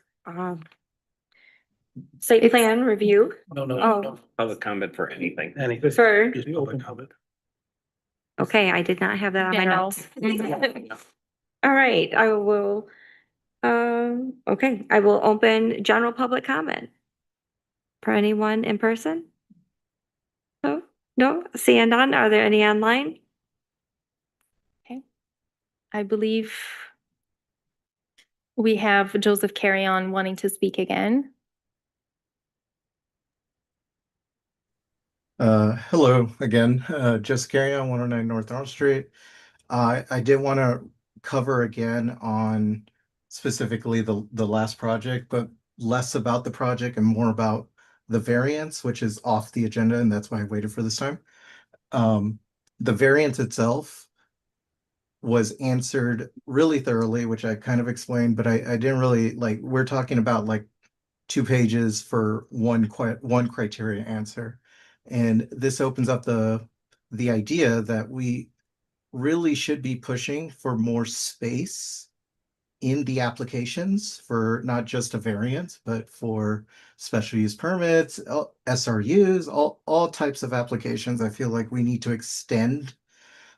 site It's- plan review. No, Oh. Public comment for anything. anything. For, Just open comment. okay, I did not have that on my General. notes. All right, I will, okay, I will open general public comment. For anyone in person? No, seeing none, are there any online? I believe we have Joseph Carrion wanting to speak again. Hello again, just carry on 109 North Arnold Street. I did want to cover again on specifically the last project, but less about the project and more about the variance, which is off the agenda, and that's why I waited for this time. The variance itself was answered really thoroughly, which I kind of explained, but I didn't really we're talking about 2 pages for one criteria answer. And this opens up the idea that we really should be pushing for more space in the applications for not just a variance, but for special use permits, SRUs, all types of applications. I feel like we need to extend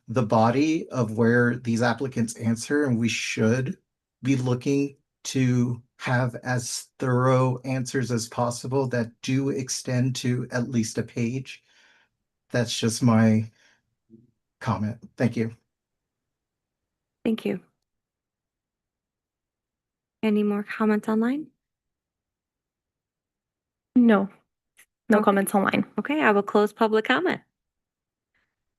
the body of where these applicants answer, and we should be looking to have as thorough answers as possible that do extend to at least a page. That's just my comment. Thank you. Thank you. Any more comments online? No. No Okay. comments online. Okay, I will close public comment.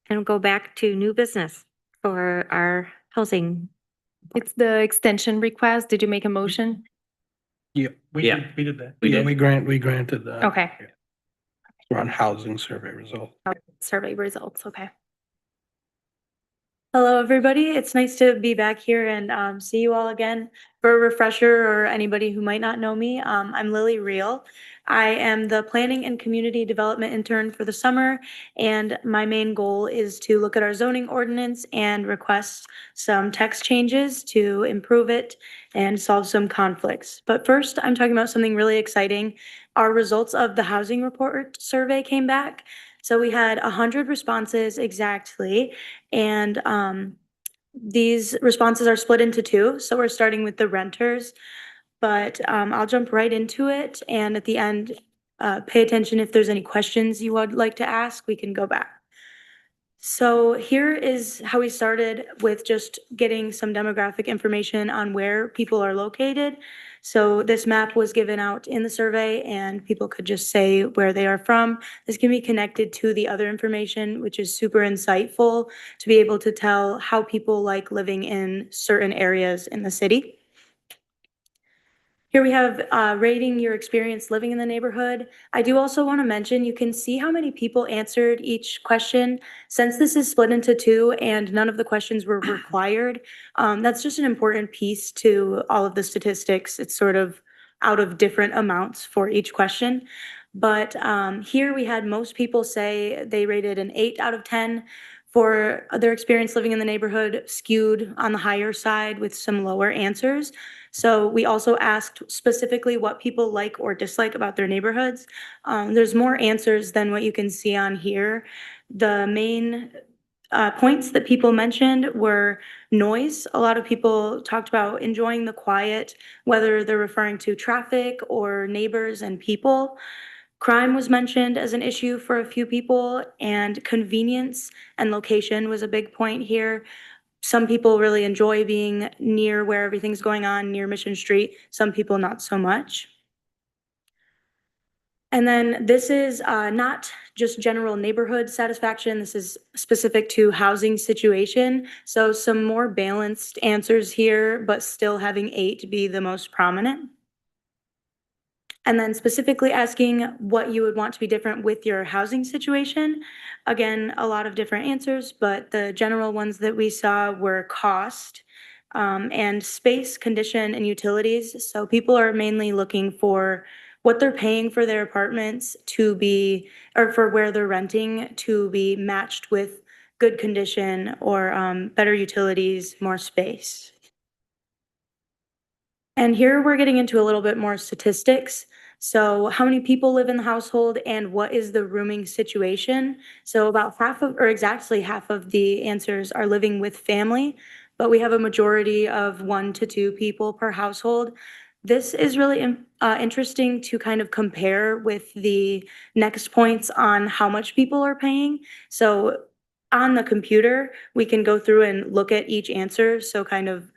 And go back to new business for our housing. It's the extension request. Did you make a motion? Yeah, We Yeah. did, we did that. We yeah, did. we granted that. Okay. We're on housing survey result. Survey results, okay. Hello, everybody. It's nice to be back here and see you all again. For a refresher or anybody who might not know me, I'm Lily Reel. I am the Planning and Community Development Intern for the summer, and my main goal is to look at our zoning ordinance and request some text changes to improve it and solve some conflicts. But first, I'm talking about something really exciting. Our results of the housing report survey came back. So we had 100 responses exactly, and these responses are split into two. So we're starting with the renters, but I'll jump right into it. And at the end, pay attention if there's any questions you would like to ask, we can go back. So here is how we started with just getting some demographic information on where people are located. So this map was given out in the survey and people could just say where they are from. This can be connected to the other information, which is super insightful to be able to tell how people like living in certain areas in the city. Here we have rating your experience living in the neighborhood. I do also want to mention, you can see how many people answered each question. Since this is split into two and none of the questions were required, that's just an important piece to all of the statistics. It's sort of out of different amounts for each question. But here we had most people say they rated an 8 out of 10 for their experience living in the neighborhood, skewed on the higher side with some lower answers. So we also asked specifically what people like or dislike about their neighborhoods. There's more answers than what you can see on here. The main points that people mentioned were noise. A lot of people talked about enjoying the quiet, whether they're referring to traffic or neighbors and people. Crime was mentioned as an issue for a few people, and convenience and location was a big point here. Some people really enjoy being near where everything's going on, near Mission Street. Some people not so much. And then this is not just general neighborhood satisfaction. This is specific to housing situation. So some more balanced answers here, but still having 8 be the most prominent. And then specifically asking what you would want to be different with your housing situation. Again, a lot of different answers, but the general ones that we saw were cost and space, condition, and utilities. So people are mainly looking for what they're paying for their apartments to be, or for where they're renting to be matched with good condition or better utilities, more space. And here we're getting into a little bit more statistics. So how many people live in the household and what is the rooming situation? So about half of, or exactly half of the answers are living with family, but we have a majority of 1 to 2 people per household. This is really interesting to kind of compare with the next points on how much people are paying. So on the computer, we can go through and look at each answer. So kind of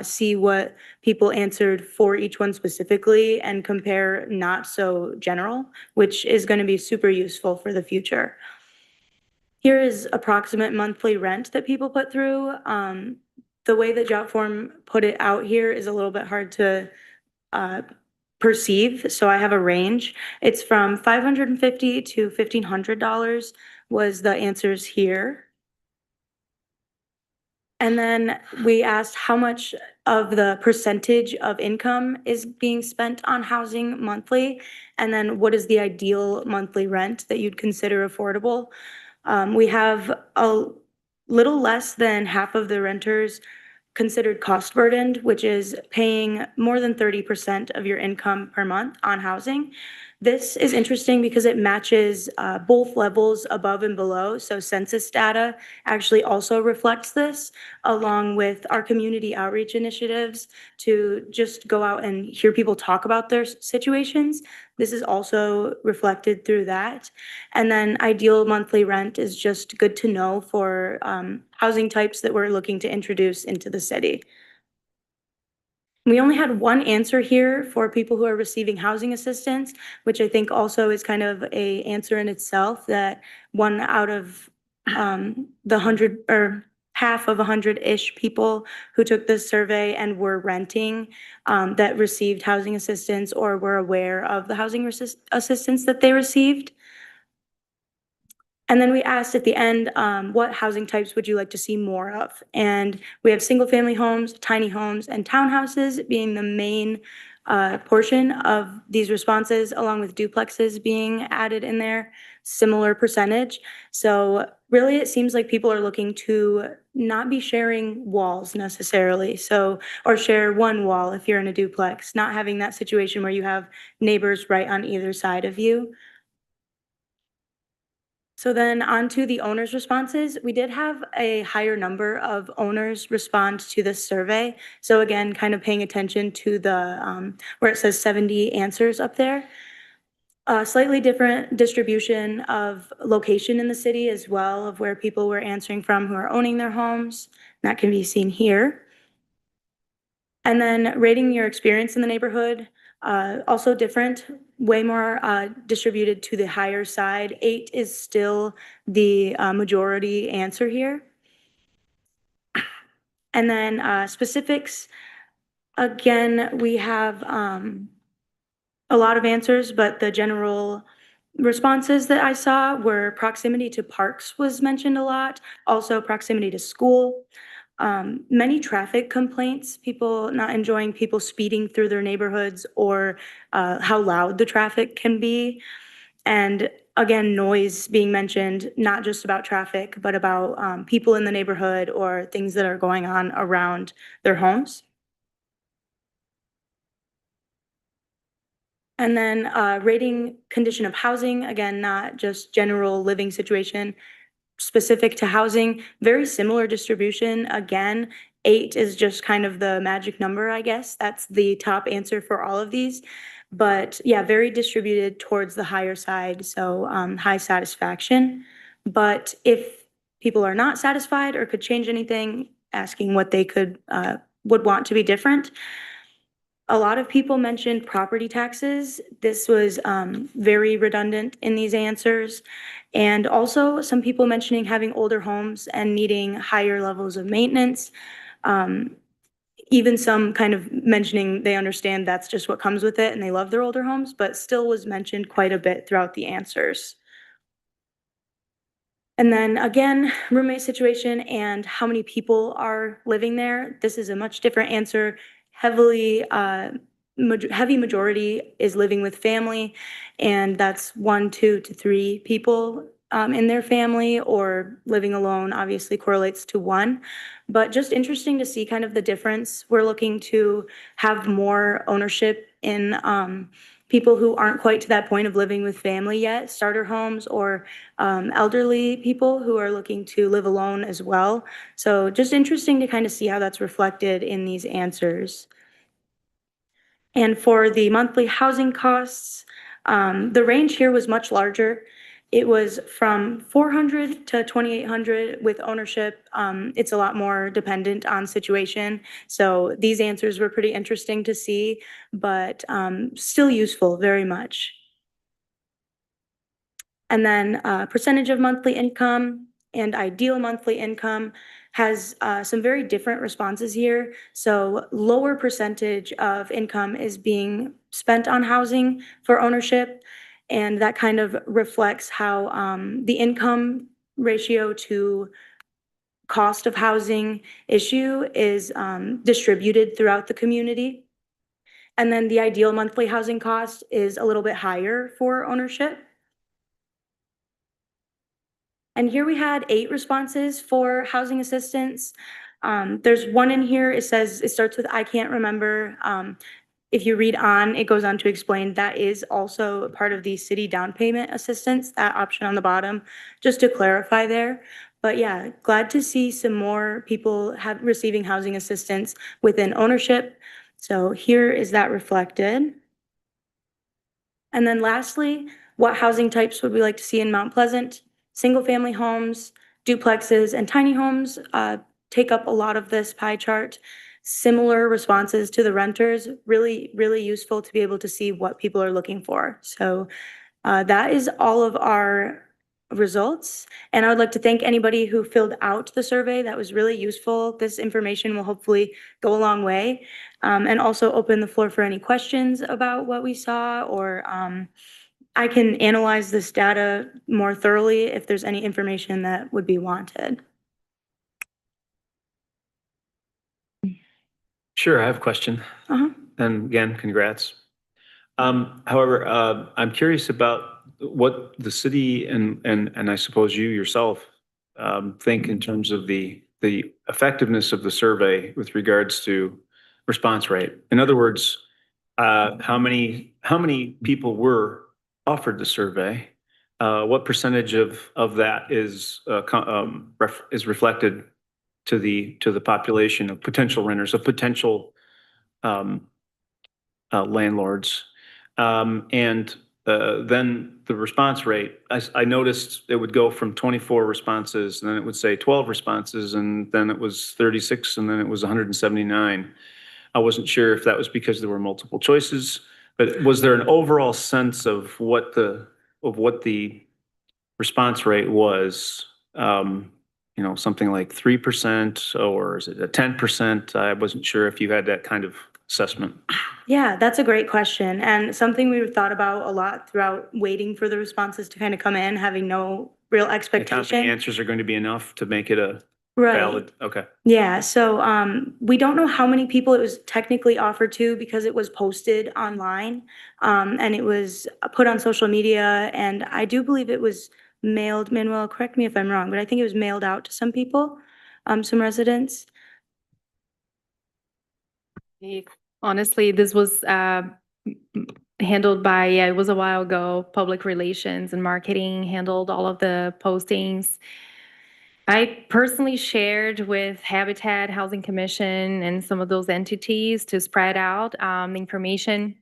see what people answered for each one specifically and compare not so general, which is going to be super useful for the future. Here is approximate monthly rent that people put through. The way that JotForm put it out here is a little bit hard to perceive, so I have a range. It's from $550 to $1,500 was the answers here. And then we asked how much of the percentage of income is being spent on housing monthly, and then what is the ideal monthly rent that you'd consider affordable. We have a little less than half of the renters considered cost burdened, which is paying more than 30% of your income per month on housing. This is interesting because it matches both levels above and below. So census data actually also reflects this, along with our community outreach initiatives to just go out and hear people talk about their situations. This is also reflected through that. And then ideal monthly rent is just good to know for housing types that we're looking to introduce into the city. We only had one answer here for people who are receiving housing assistance, which I think also is kind of a answer in itself, that one out of the 100 or half of 100-ish people who took this survey and were renting that received housing assistance or were aware of the housing assistance that they received. And then we asked at the end, what housing types would you like to see more of? And we have single-family homes, tiny homes, and townhouses being the main portion of these responses, along with duplexes being added in there, similar percentage. So really, it seems like people are looking to not be sharing walls necessarily. So, or share one wall if you're in a duplex, not having that situation where you have neighbors right on either side of you. So then on to the owners' responses. We did have a higher number of owners respond to this survey. So again, kind of paying attention to the, where it says 70 answers up there. A slightly different distribution of location in the city as well, of where people were answering from who are owning their homes. That can be seen here. And then rating your experience in the neighborhood, also different, way more distributed to the higher side. 8 is still the majority answer here. And then specifics, again, we have a lot of answers, but the general responses that I saw were proximity to parks was mentioned a lot, also proximity to school. Many traffic complaints, people not enjoying people speeding through their neighborhoods or how loud the traffic can be. And again, noise being mentioned, not just about traffic, but about people in the neighborhood or things that are going on around their homes. And then rating condition of housing, again, not just general living situation, specific to housing, very similar distribution. Again, 8 is just kind of the magic number, I guess. That's the top answer for all of these. But yeah, very distributed towards the higher side, so high satisfaction. But if people are not satisfied or could change anything, asking what they could would want to be different. A lot of people mentioned property taxes. This was very redundant in these answers. And also some people mentioning having older homes and needing higher levels of maintenance. Even some kind of mentioning they understand that's just what comes with it and they love their older homes, but still was mentioned quite a bit throughout the answers. And then again, roommate situation and how many people are living there. This is a much different answer. Heavy majority is living with family, and that's 1, 2 to 3 people in their family, or living alone obviously correlates to 1. But just interesting to see kind of the difference. We're looking to have more ownership in people who aren't quite to that point of living with family yet, starter homes, or elderly people who are looking to live alone as well. So just interesting to kind of see how that's reflected in these answers. And for the monthly housing costs, the range here was much larger. It was from 400 to 2,800 with ownership. It's a lot more dependent on situation. So these answers were pretty interesting to see, but still useful very much. And then percentage of monthly income and ideal monthly income has some very different responses here. So lower percentage of income is being spent on housing for ownership. And that kind of reflects how the income ratio to cost of housing issue is distributed throughout the community. And then the ideal monthly housing cost is a little bit higher for ownership. And here we had 8 responses for housing assistance. There's one in here, it says, it starts with, I can't remember. If you read on, it goes on to explain that is also part of the city down payment assistance, that option on the bottom, just to clarify there. But yeah, glad to see some more people receiving housing assistance within ownership. So here is that reflected. And then lastly, what housing types would we like to see in Mount Pleasant? Single-family homes, duplexes, and tiny homes take up a lot of this pie chart. similar responses to the renters, really, really useful to be able to see what people are looking for. So that is all of our results. And I would like to thank anybody who filled out the survey. That was really useful. This information will hopefully go a long way. And also open the floor for any questions about what we saw, or I can analyze this data more thoroughly if there's any information that would be wanted. Sure, I have a question. And again, congrats. However, I'm curious about what the city and I suppose you yourself think in terms of the effectiveness of the survey with regards to response rate. In other words, how many people were offered the survey? What percentage of that is reflected to the population of potential renters, of potential landlords? And then the response rate, I noticed it would go from 24 responses, and then it would say 12 responses, and then it was 36, and then it was 179. I wasn't sure if that was because there were multiple choices, but was there an overall sense of what the response rate was? Something like 3%, or is it a 10%? I wasn't sure if you had that kind of assessment. Yeah, that's a great question, and something we've thought about a lot throughout waiting for the responses to kind of come in, having no real The expectation. answers are going to be enough to make it a Right. valid, okay. Yeah, so we don't know how many people it was technically offered to, because it was posted online, and it was put on social media, and I do believe it was mailed. Manuel, correct me if I'm wrong, but I think it was mailed out to some people, some residents. Honestly, this was handled by, it was a while ago, public relations and marketing handled all of the postings. I personally shared with Habitat, Housing Commission, and some of those entities to spread out the information.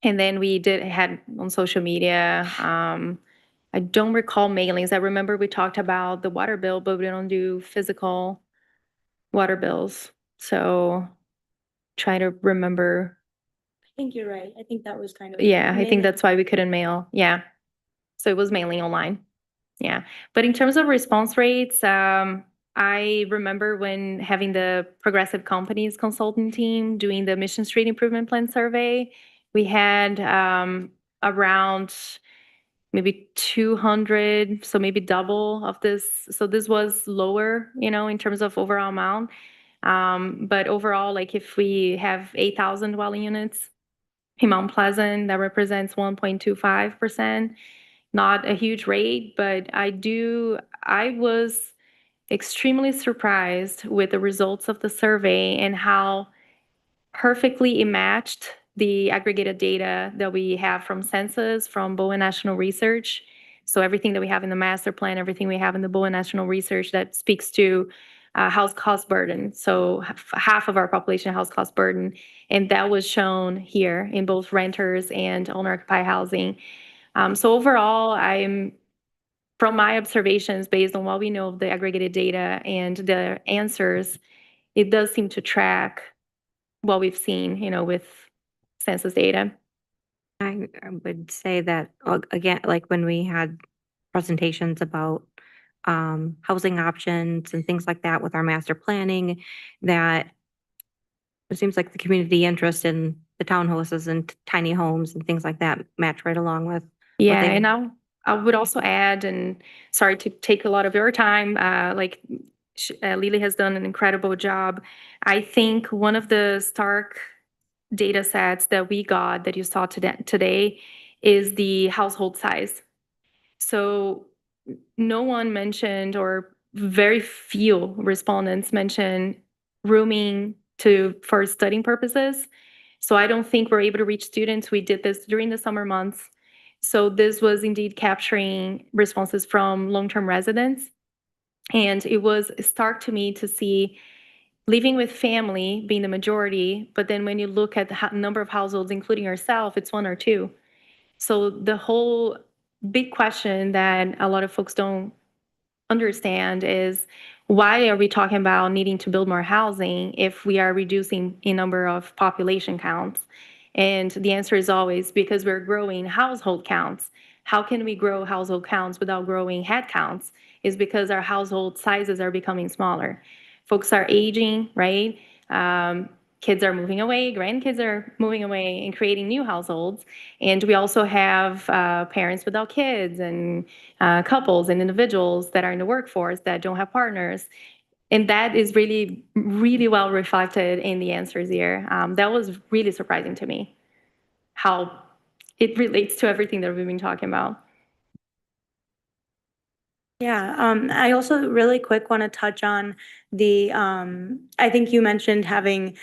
And then we had on social media. I don't recall mailings. I remember we talked about the water bill, but we don't do physical water bills. So try to remember. I think you're right. I think that was kind of. Yeah, I think that's why we couldn't mail. Yeah. So it was mailing online. Yeah. But in terms of response rates, I remember when having the Progressive Companies consultant team doing the Mission Street Improvement Plan survey, we had around maybe 200, so maybe double of this. So this was lower, in terms of overall amount. But overall, like if we have 8,000 dwelling units in Mount Pleasant, that represents 1.25%. Not a huge rate, but I was extremely surprised with the results of the survey and how perfectly it matched the aggregated data that we have from census, from Bowen National Research. So everything that we have in the master plan, everything we have in the Bowen National Research that speaks to house cost burden. So half of our population house cost burden. And that was shown here in both renters and owner-occupied housing. So overall, from my observations, based on what we know of the aggregated data and the answers, it does seem to track what we've seen, with census data. I would say that, again, like when we had presentations about housing options and things like that with our master planning, that it seems like the community interest in the townhouses and tiny homes and things like that match right along with. Yeah, and I would also add, and sorry to take a lot of your time, Lily has done an incredible job. I think one of the stark data sets that we got that you saw today is the household size. So no one mentioned, or very few respondents mentioned, rooming for studying purposes. So I don't think we're able to reach students. We did this during the summer months. So this was indeed capturing responses from long-term residents. And it was stark to me to see living with family being the majority, but then when you look at the number of households, including yourself, it's 1 or 2. So the whole big question that a lot of folks don't understand is why are we talking about needing to build more housing if we are reducing a number of population counts? And the answer is always because we're growing household counts. How can we grow household counts without growing head counts? Is because our household sizes are becoming smaller. Folks are aging, right? Kids are moving away, grandkids are moving away and creating new households. And we also have parents without kids and couples and individuals that are in the workforce that don't have partners. And that is really, really well reflected in the answers here. That was really surprising to me, how it relates to everything that we've been talking about. Yeah, I also really quick want to touch on the, I think you mentioned having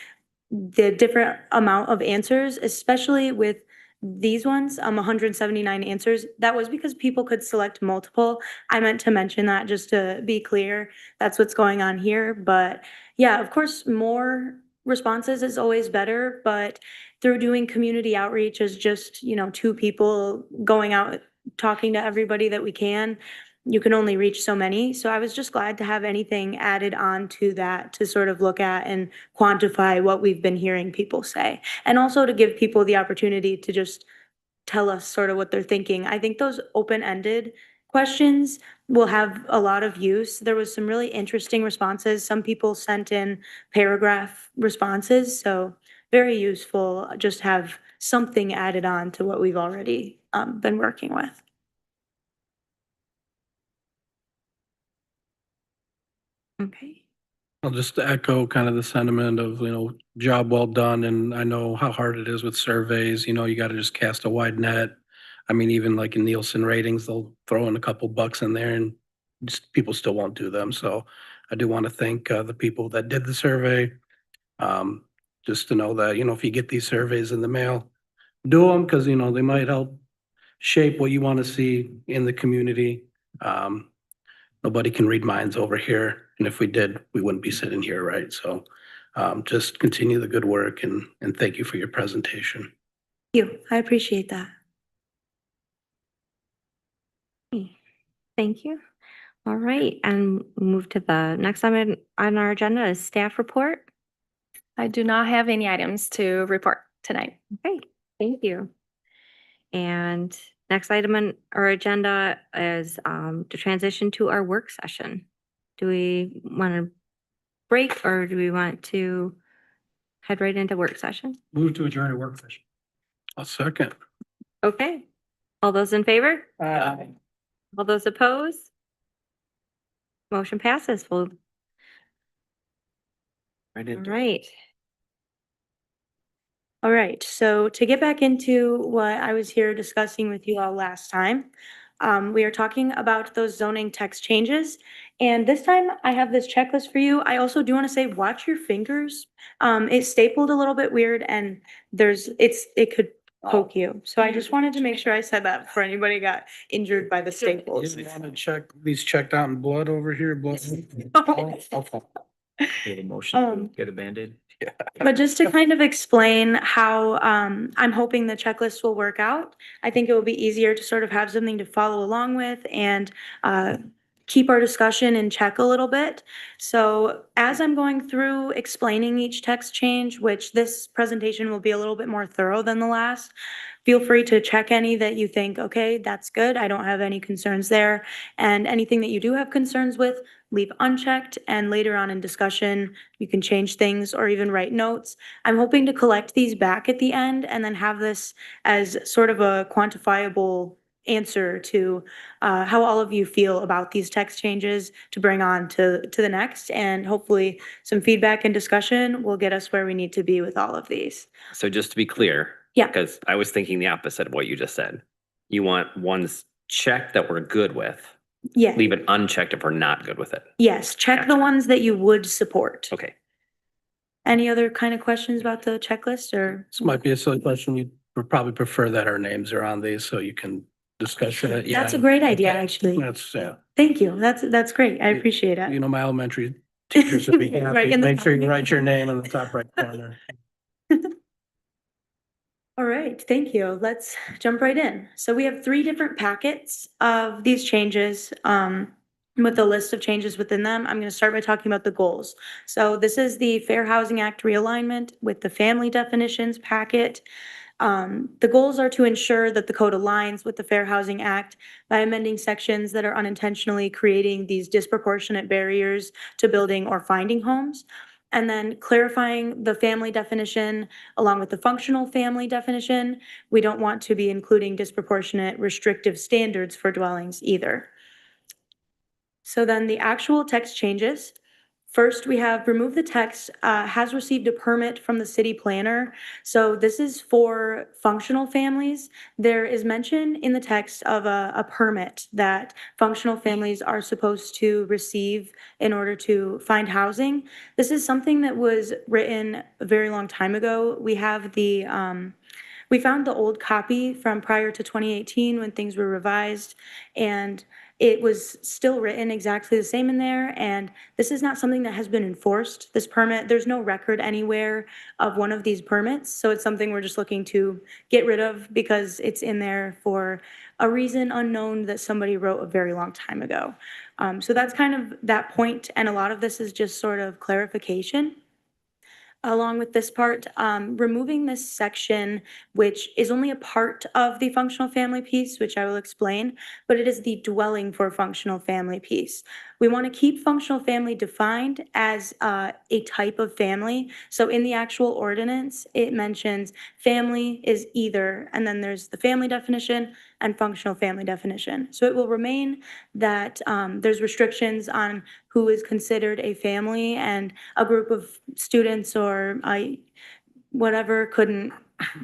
the different amount of answers, especially with these ones, 179 answers. That was because people could select multiple. I meant to mention that just to be clear. That's what's going on here. But yeah, of course, more responses is always better, but through doing community outreach as just, you know, 2 people going out, talking to everybody that we can, you can only reach so many. So I was just glad to have anything added on to that to sort of look at and quantify what we've been hearing people say. And also to give people the opportunity to just tell us sort of what they're thinking. I think those open-ended questions will have a lot of use. There was some really interesting responses. Some people sent in paragraph responses, so very useful. Just have something added on to what we've already been working with. Okay. I'll just echo kind of the sentiment of, job well done. And I know how hard it is with surveys, you got to just cast a wide net. I mean, even like in Nielsen ratings, they'll throw in a couple bucks in there and just people still won't do them. So I do want to thank the people that did the survey. Just to know that, if you get these surveys in the mail, do them because, they might help shape what you want to see in the community. Nobody can read minds over here. And if we did, we wouldn't be sitting here, right? So just continue the good work and thank you for your presentation. Thank you. I appreciate that. Thank you. All right, and move to the next item on our agenda is staff report. I do not have any items to report tonight. Okay, thank you. And next item on our agenda is to transition to our work session. Do we want to break or do we want to head right into work session? Move to adjourn a work session. I'll second. Okay. All those in favor? Aye. All those opposed? Motion passes. Well, Right all into right. All right, so to get back into what I was here discussing with you all last time, we are talking about those zoning text changes. And this time I have this checklist for you. I also do want to say, watch your fingers. It's stapled a little bit weird and it could poke you. So I just wanted to make sure I said that before anybody got injured by the staples. You want to check these checked out in blood over here? Blood. Okay. Get a motion, get a Band-Aid. But just to kind of explain how I'm hoping the checklist will work out, I think it will be easier to sort of have something to follow along with and keep our discussion in check a little bit. So as I'm going through explaining each text change, which this presentation will be a little bit more thorough than the last, feel free to check any that you think, okay, that's good. I don't have any concerns there. And anything that you do have concerns with, leave unchecked. And later on in discussion, you can change things or even write notes. I'm hoping to collect these back at the end and then have this as sort of a quantifiable answer to how all of you feel about these text changes to bring on to the next. And hopefully some feedback and discussion will get us where we need to be with all of these. So just to be clear. Yeah. Because I was thinking the opposite of what you just said. You want ones checked that we're good with. Yeah. Leave it unchecked if we're not good with it. Yes, check the Gotcha. ones that you would support. Okay. Any other kind of questions about the checklist or? This might be a silly question. You would probably prefer that our names are on these so you can discuss it. Yeah. That's a great idea, actually. That's, yeah. Thank you. That's great. I appreciate it. My elementary teachers would be Right happy. in the Make sure you top. write your name in the top right corner. All right, thank you. Let's jump right in. So we have 3 different packets of these changes. with the list of changes within them. I'm going to start by talking about the goals. So this is the Fair Housing Act realignment with the family definitions packet. The goals are to ensure that the code aligns with the Fair Housing Act by amending sections that are unintentionally creating these disproportionate barriers to building or finding homes. And then clarifying the family definition along with the functional family definition. We don't want to be including disproportionate restrictive standards for dwellings either. So then the actual text changes. First, we have remove the text, has received a permit from the city planner. So this is for functional families. There is mention in the text of a permit that functional families are supposed to receive in order to find housing. This is something that was written a very long time ago. We have we found the old copy from prior to 2018 when things were revised, and it was still written exactly the same in there, and this is not something that has been enforced. This permit, there's no record anywhere of one of these permits, so it's something we're just looking to get rid of because it's in there for a reason unknown that somebody wrote a very long time ago. So that's kind of that point, and a lot of this is just sort of clarification. Along with this part, removing this section, which is only a part of the functional family piece, which I will explain, but it is the dwelling for functional family piece. We want to keep functional family defined as a type of family. So in the actual ordinance, it mentions family is either, and then there's the family definition and functional family definition. So it will remain that there's restrictions on who is considered a family, and a group of students or whatever couldn't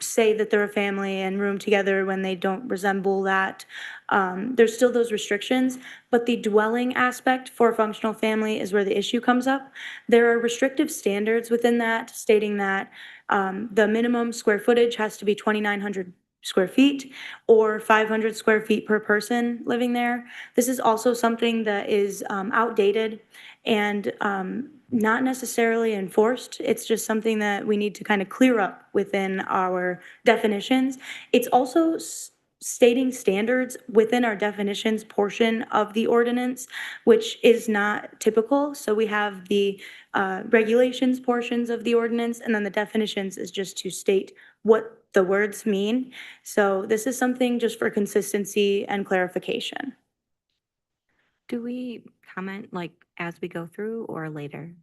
say that they're a family and room together when they don't resemble that. There's still those restrictions, but the dwelling aspect for functional family is where the issue comes up. There are restrictive standards within that stating that the minimum square footage has to be 2,900 square feet or 500 square feet per person living there. This is also something that is outdated and not necessarily enforced. It's just something that we need to kind of clear up within our definitions. It's also stating standards within our definitions portion of the ordinance, which is not typical. So we have the regulations portions of the ordinance, and then the definitions is just to state what the words mean. So this is something just for consistency and clarification. Do we comment like as we go through or later?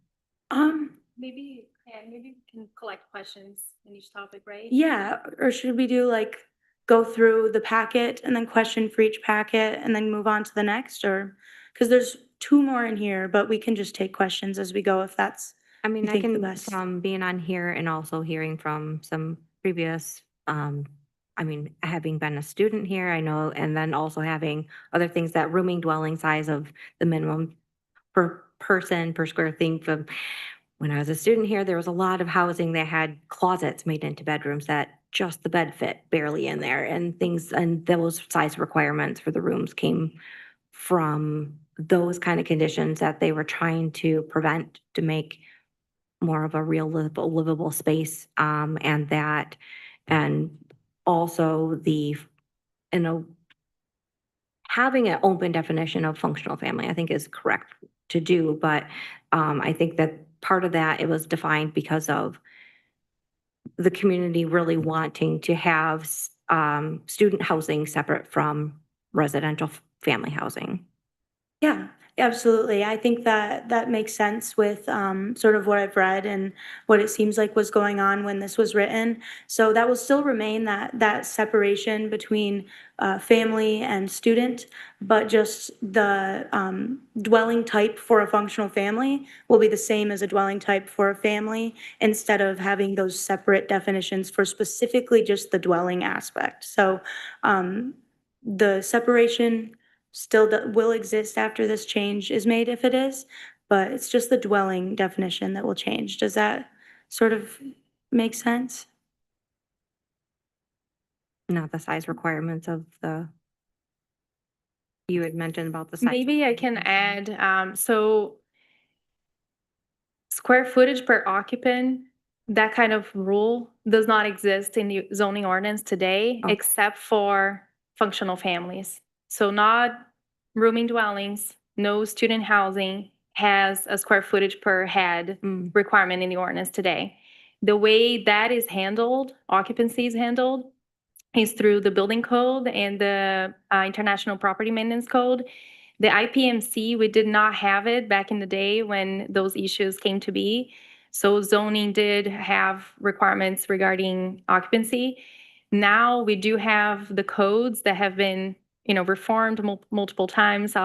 Maybe we can collect questions in each topic, right? Yeah, or should we do like go through the packet and then question for each packet and then move on to the next, or because there's two more in here, but we can just take questions as we go if that's. I mean, I I think the can, best. from being on here and also hearing from some previous, I mean, having been a student here, I know, and then also having other things, that rooming dwelling size of the minimum per person per square thing. From when I was a student here, there was a lot of housing that had closets made into bedrooms that just the bed fit barely in there, and things, and those size requirements for the rooms came from those kind of conditions that they were trying to prevent, to make more of a real livable space. And also having an open definition of functional family, I think is correct to do, but I think that part of that, it was defined because of the community really wanting to have student housing separate from residential family housing. Yeah, absolutely. I think that that makes sense with sort of what I've read and what it seems like was going on when this was written. So that will still remain that separation between family and student, but just the dwelling type for a functional family will be the same as a dwelling type for a family, instead of having those separate definitions for specifically just the dwelling aspect. So the separation still will exist after this change is made, if it is, but it's just the dwelling definition that will change. Does that sort of make sense? Not the size requirements of you had mentioned about the size. Maybe I can add, so square footage per occupant, that kind of rule does not exist in the zoning ordinance today, except for functional families. So not rooming dwellings, no student housing has a square footage per head requirement in the ordinance today. The way that is handled, occupancy is handled, is through the building code and the International Property Maintenance Code. The IPMC, we did not have it back in the day when those issues came to be. So zoning did have requirements regarding occupancy. Now we do have the codes that have been, reformed multiple times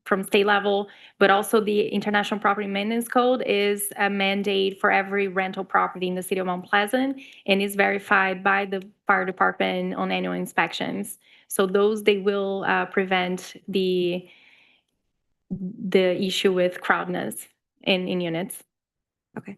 from state level, but also the International Property Maintenance Code is a mandate for every rental property in the city of Mount Pleasant and is verified by the fire department on annual inspections. So they will prevent the issue with crowdness in units. Okay.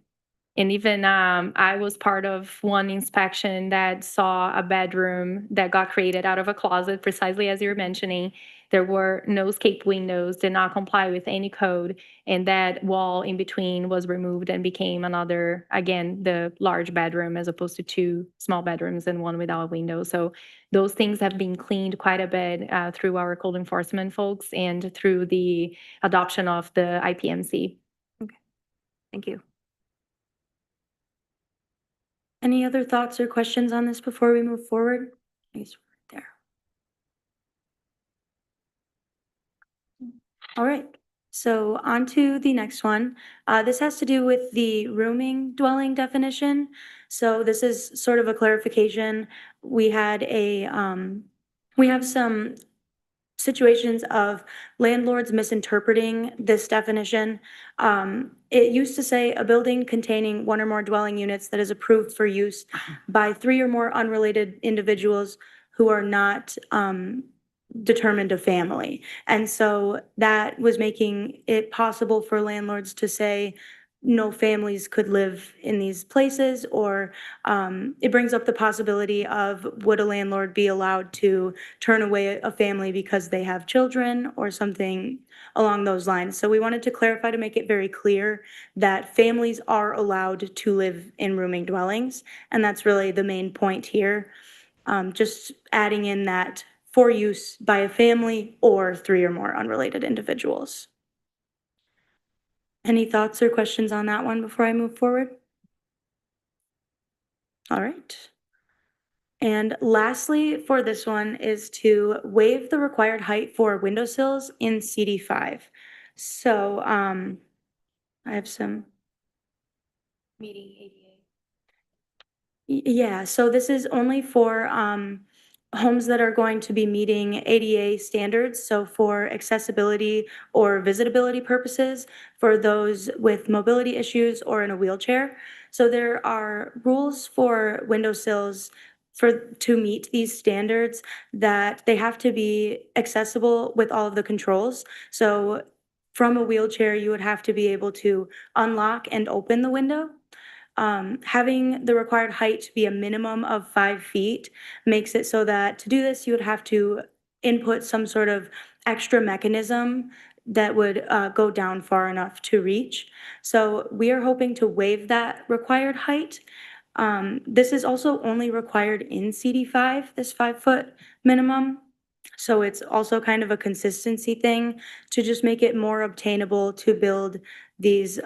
And even I was part of one inspection that saw a bedroom that got created out of a closet, precisely as you were mentioning. There were no escape windows, did not comply with any code, and that wall in between was removed and became another, again, the large bedroom as opposed to two small bedrooms and one without a window. So those things have been cleaned quite a bit through our code enforcement folks and through the adoption of the IPMC. Okay, thank you. Any other thoughts or questions on this before we move forward? Right there. All right, so on to the next one. This has to do with the rooming dwelling definition. So this is sort of a clarification. We have some situations of landlords misinterpreting this definition. It used to say a building containing one or more dwelling units that is approved for use by 3 or more unrelated individuals who are not determined a family. And so that was making it possible for landlords to say no families could live in these places, or it brings up the possibility of, would a landlord be allowed to turn away a family because they have children or something along those lines. So we wanted to clarify to make it very clear that families are allowed to live in rooming dwellings, and that's really the main point here. Just adding in that for use by a family or 3 or more unrelated individuals. Any thoughts or questions on that one before I move forward? All right. And lastly, for this one is to waive the required height for windowsills in CD5. So I have some meeting ADA. Yeah, so this is only for homes that are going to be meeting ADA standards. So for accessibility or visibility purposes, for those with mobility issues or in a wheelchair. So there are rules for windowsills to meet these standards, that they have to be accessible with all of the controls. So from a wheelchair, you would have to be able to unlock and open the window. Having the required height be a minimum of 5 feet makes it so that to do this, you would have to input some sort of extra mechanism that would go down far enough to reach. So we are hoping to waive that required height. This is also only required in CD5, this 5-foot minimum. So it's also kind of a consistency thing to just make it more obtainable to build these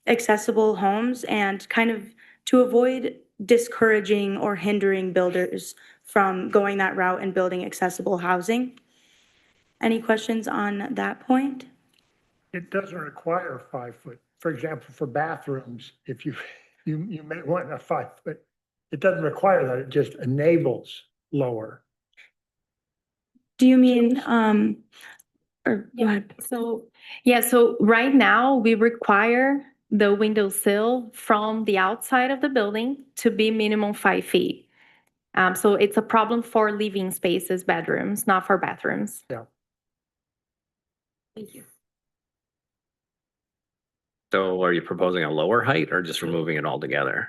accessible homes, and kind of to avoid discouraging or hindering builders from going that route and building accessible housing. Any questions on that point? It doesn't require 5 foot. For example, for bathrooms, if you may want a 5 foot, it doesn't require that. It just enables lower. Do you mean, or go ahead. So right now we require the windowsill from the outside of the building to be minimum 5 feet. So it's a problem for living spaces, bedrooms, not for bathrooms. Yeah. Thank you. So are you proposing a lower height or just removing it altogether?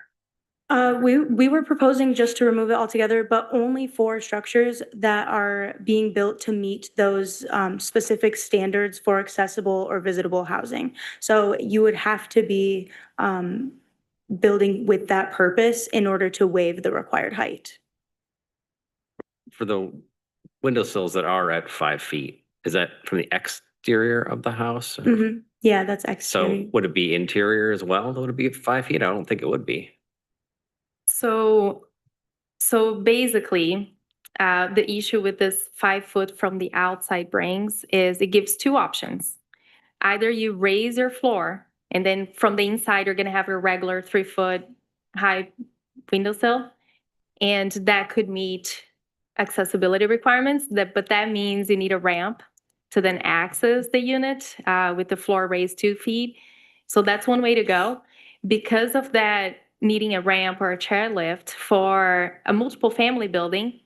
We were proposing just to remove it altogether, but only for structures that are being built to meet those specific standards for accessible or visitable housing. So you would have to be building with that purpose in order to waive the required height. For the windowsills that are at 5 feet, is that from the exterior of the house? or- Mhm. Yeah, that's So exterior. would it be interior as well? Would it be 5 feet? I don't think it would be. So, so basically, the issue with this 5 foot from the outside brings is it gives two options. Either you raise your floor and then from the inside, you're gonna have your regular 3 foot high windowsill. And that could meet accessibility requirements, but that means you need a ramp to then access the unit with the floor raised 2 feet. So that's one way to go. Because of that, needing a ramp or a chairlift for a multiple family building,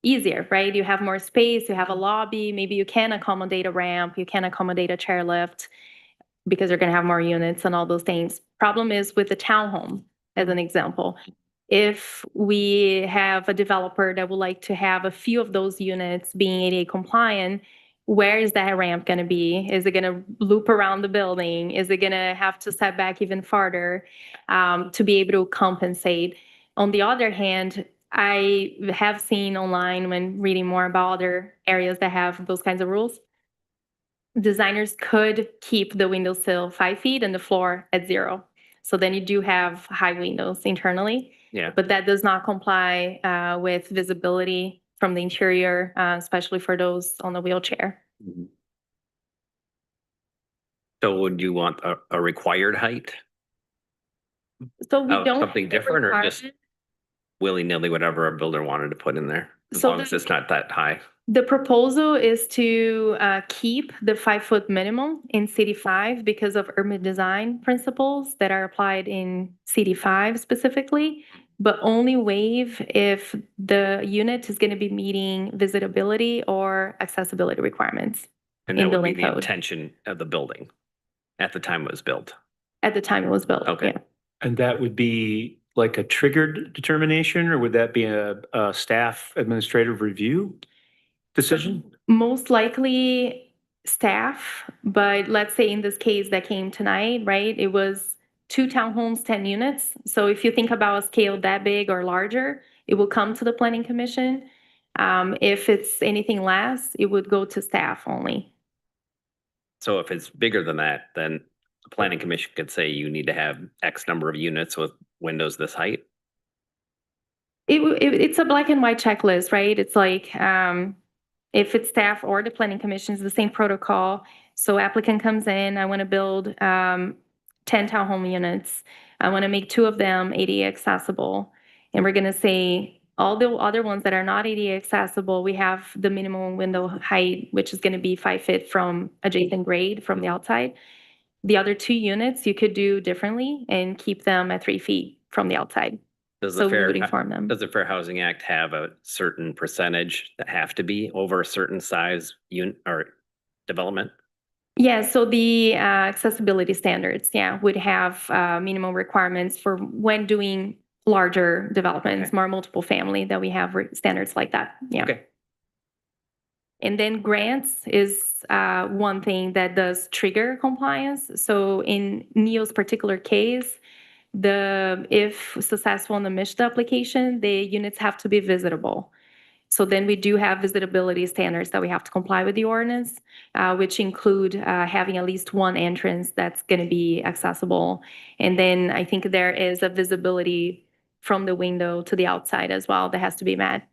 easier, right? You have more space, you have a lobby, maybe you can accommodate a ramp, you can accommodate a chairlift because you're going to have more units and all those things. Problem is with the townhome, as an example. If we have a developer that would like to have a few of those units being ADA compliant, where is that ramp going to be? Is it going to loop around the building? Is it going to have to step back even farther to be able to compensate? On the other hand, I have seen online when reading more about other areas that have those kinds of rules, designers could keep the windowsill 5 feet and the floor at 0. So then you do have high windows internally. Yeah. But that does not comply with visibility from the interior, especially for those on the wheelchair. Mhm. So would you want a required height So we of don't. something have a different or just requirement. willy-nilly, whatever a builder wanted to put in there? As So long as it's not that high. The proposal is to keep the 5 foot minimum in CD5 because of urban design principles that are applied in CD5 specifically, but only waive if the unit is going to be meeting visitability or accessibility requirements And in that would be building the code intention of the building at the time it was built. at the time it was built. Okay. Yeah. And that would be like a triggered determination, or would that be a staff administrative review decision? Most likely staff, but let's say in this case that came tonight, right? It was 2 townhomes, 10 units. So if you think about a scale that big or larger, it will come to the planning commission. If it's anything less, it would go to staff only. So if it's bigger than that, then the planning commission could say you need to have X number of units with windows this height. It's a black and white checklist, right? It's like, if it's staff or the planning commission, it's the same protocol. So applicant comes in, I want to build 10 townhome units. I want to make 2 of them ADA accessible. And we're going to say all the other ones that are not ADA accessible, we have the minimum window height, which is going to be 5 feet from adjacent grade from the outside. The other 2 units you could do differently and keep them at 3 feet from the outside. Does So the we Fair, would inform them. does the Fair Housing Act have a certain percentage that have to be over a certain size unit or development? Yeah, so the accessibility standards, would have minimum requirements for when doing larger developments, Okay. more multiple family, that we have standards like that, yeah. Okay. And then grants is one thing that does trigger compliance. So in Neo's particular case, if successful in the MISHDA application, the units have to be visitable. So then we do have visitability standards that we have to comply with the ordinance, which include having at least one entrance that's going to be accessible. And then I think there is a visibility from the window to the outside as well that has to be met.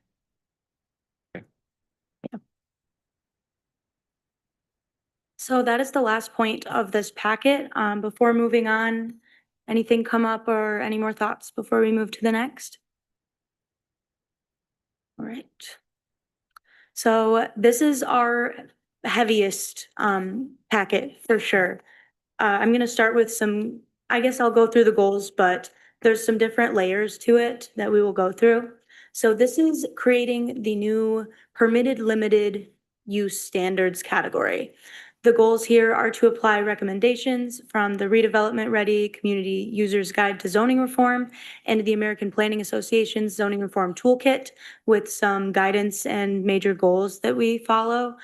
So that is the last point of this packet. Before moving on, anything come up or any more thoughts before we move to the next? All right. So this is our heaviest packet for sure. I'm going to start with some, I guess I'll go through the goals, but there's some different layers to it that we will go through. So this is creating the new permitted limited use standards category. The goals here are to apply recommendations from the Redevelopment Ready Community Users Guide to Zoning Reform and the American Planning Association's Zoning Reform Toolkit with some guidance and major goals that we follow,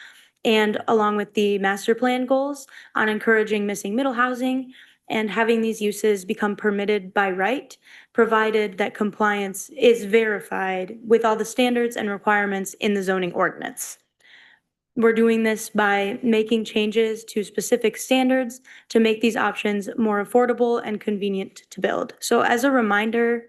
and along with the master plan goals on encouraging missing middle housing and having these uses become permitted by right, provided that compliance is verified with all the standards and requirements in the zoning ordinance. we're doing this by making changes to specific standards to make these options more affordable and convenient to build. So as a reminder,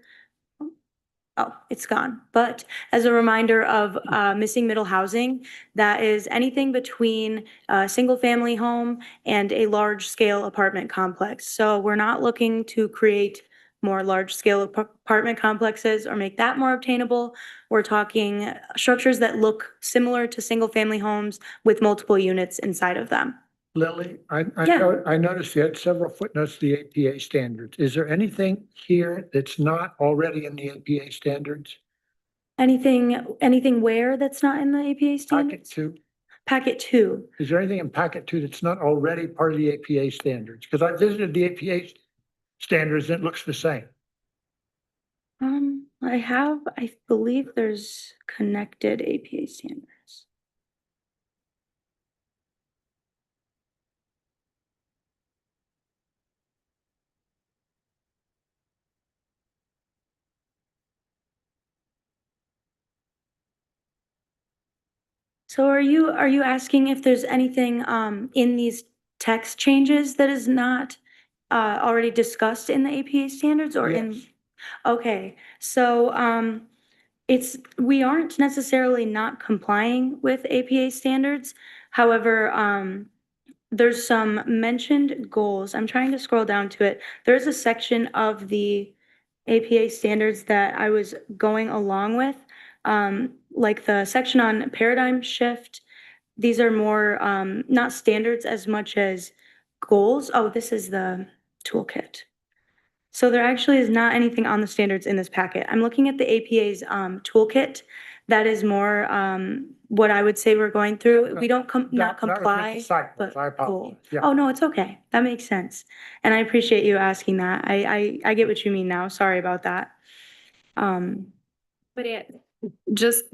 oh, it's gone. But as a reminder of missing middle housing, that is anything between a single-family home and a large-scale apartment complex. So we're not looking to create more large-scale apartment complexes or make that more obtainable. We're talking structures that look similar to single-family homes with multiple units inside of them. Lily, Yeah. I noticed you had several footnotes to the APA standards. Is there anything here that's not already in the APA standards? Anything where that's not in the APA Packet standards? 2. Packet 2. Is there anything in packet 2 that's not already part of the APA standards? Because I visited the APA standards and it looks the same. I believe there's connected APA standards. So are you asking if there's anything in these text changes that is not already discussed in the APA standards or in? Yes. Okay, so we aren't necessarily not complying with APA standards. However, there's some mentioned goals. I'm trying to scroll down to it. There's a section of the APA standards that I was going along with, like the section on paradigm shift. These are more not standards as much as goals. Oh, this is the toolkit. So there actually is not anything on the standards in this packet. I'm looking at the APA's toolkit. That is more what I would say we're going through. We don't not That was meant to comply, cycles. but I goal. apologize. Yeah. Oh, no, it's okay. That makes sense. And I appreciate you asking that. I get what you mean now. Sorry about that. But just,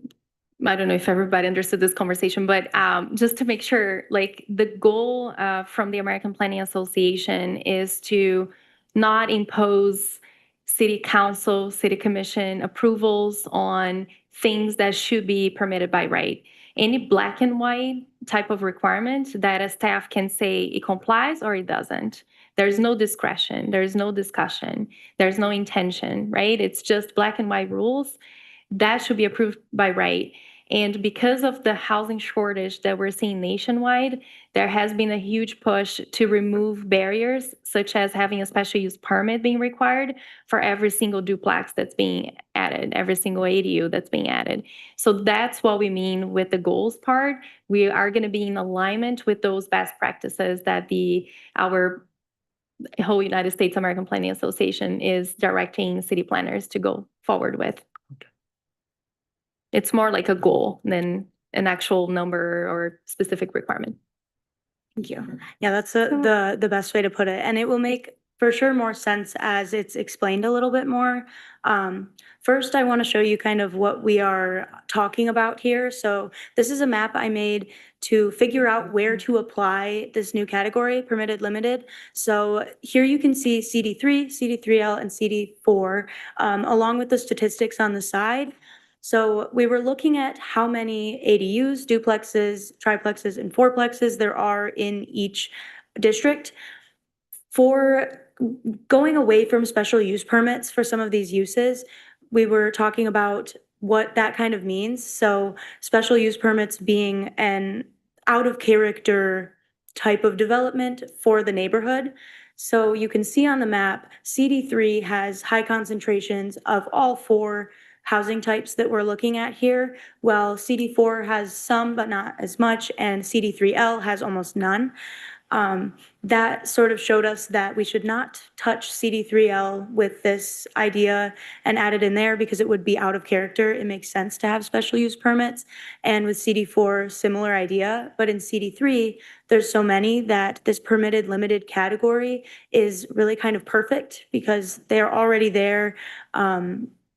I don't know if everybody understood this conversation, but just to make sure, like the goal from the American Planning Association is to not impose city council, city commission approvals on things that should be permitted by right. Any black and white type of requirement that a staff can say it complies or it doesn't. There's no discretion, there's no discussion, there's no intention, right? It's just black and white rules that should be approved by right. And because of the housing shortage that we're seeing nationwide, there has been a huge push to remove barriers, such as having a special use permit being required for every single duplex that's being added, every single ADU that's being added. So that's what we mean with the goals part. We are going to be in alignment with those best practices that our whole United States American Planning Association is directing city planners to go forward with. It's more like a goal than an actual number or specific requirement. Thank you. Yeah, that's the best way to put it. And it will make for sure more sense as it's explained a little bit more. First, I want to show you kind of what we are talking about here. So this is a map I made to figure out where to apply this new category, permitted limited. So here you can see CD3, CD3L, and CD4, along with the statistics on the side. So we were looking at how many ADUs, duplexes, triplexes, and fourplexes there are in each district. For going away from special use permits for some of these uses, we were talking about what that kind of means. So special use permits being an out of character type of development for the neighborhood. So you can see on the map, CD3 has high concentrations of all four housing types that we're looking at here, while CD4 has some but not as much, and CD3L has almost none. That sort of showed us that we should not touch CD3L with this idea and add it in there because it would be out of character. It makes sense to have special use permits. And with CD4, similar idea. But in CD3, there's so many that this permitted limited category is really kind of perfect because they're already there.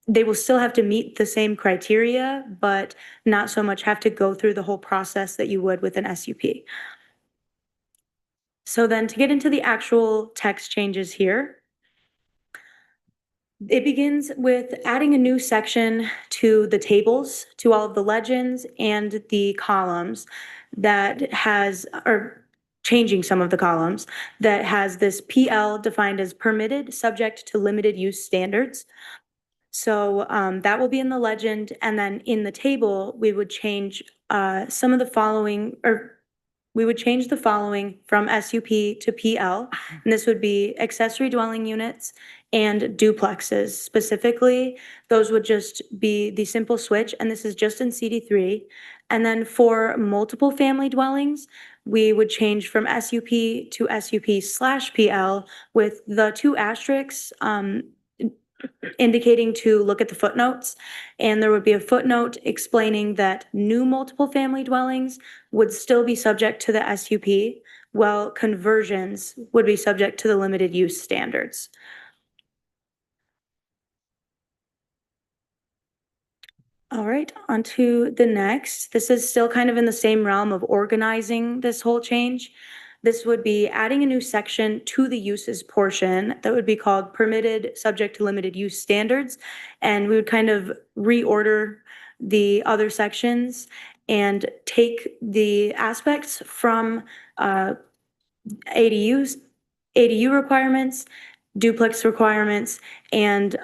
They will still have to meet the same criteria, but not so much have to go through the whole process that you would with an SUP. So then to get into the actual text changes here, It begins with adding a new section to the tables, to all of the legends and the columns that has, or changing some of the columns, that has this PL defined as permitted, subject to limited use standards. So that will be in the legend, and then in the table, we would change some of the following, or we would change the following from SUP to PL, and this would be accessory dwelling units and duplexes. Specifically, those would just be the simple switch, and this is just in CD3. And then for multiple family dwellings, we would change from SUP to SUP/PL with the 2 asterisks indicating to look at the footnotes. And there would be a footnote explaining that new multiple family dwellings would still be subject to the SUP, while conversions would be subject to the limited use standards. All right, on to the next. This is still kind of in the same realm of organizing this whole change. This would be adding a new section to the uses portion that would be called permitted subject to limited use standards. And we would kind of reorder the other sections and take the aspects from ADU requirements, duplex requirements, and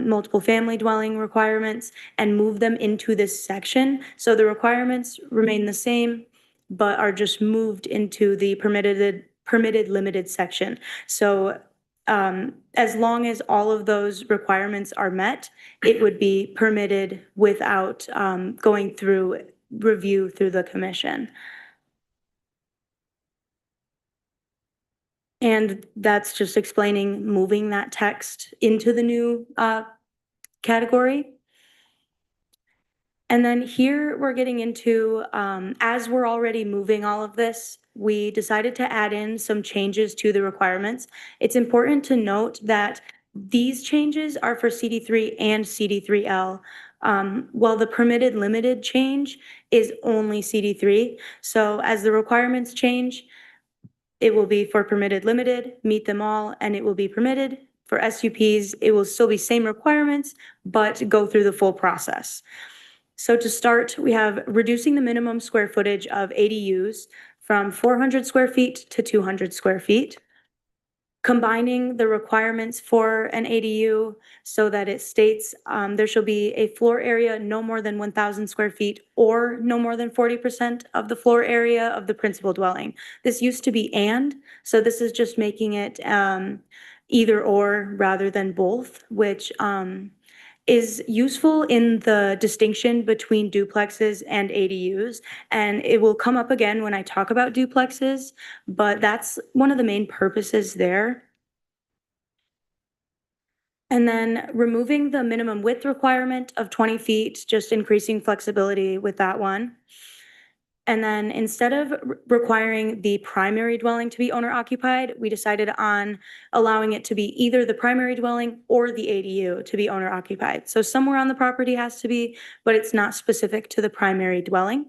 multiple family dwelling requirements, and move them into this section. So the requirements remain the same, but are just moved into the permitted limited section. So as long as all of those requirements are met, it would be permitted without going through review through the commission. And that's just explaining moving that text into the new category. And then here we're getting into, as we're already moving all of this, we decided to add in some changes to the requirements. It's important to note that these changes are for CD3 and CD3L, while the permitted limited change is only CD3. So as the requirements change, it will be for permitted limited, meet them all, and it will be permitted. For SUPs, it will still be same requirements, but go through the full process. So to start, we have reducing the minimum square footage of ADUs from 400 square feet to 200 square feet. Combining the requirements for an ADU so that it states there shall be a floor area no more than 1,000 square feet or no more than 40% of the floor area of the principal dwelling. This used to be and, so this is just making it either or rather than both, which is useful in the distinction between duplexes and ADUs. And it will come up again when I talk about duplexes, but that's one of the main purposes there. And then removing the minimum width requirement of 20 feet, just increasing flexibility with that one. And then instead of requiring the primary dwelling to be owner occupied, we decided on allowing it to be either the primary dwelling or the ADU to be owner occupied. So somewhere on the property has to be, but it's not specific to the primary dwelling.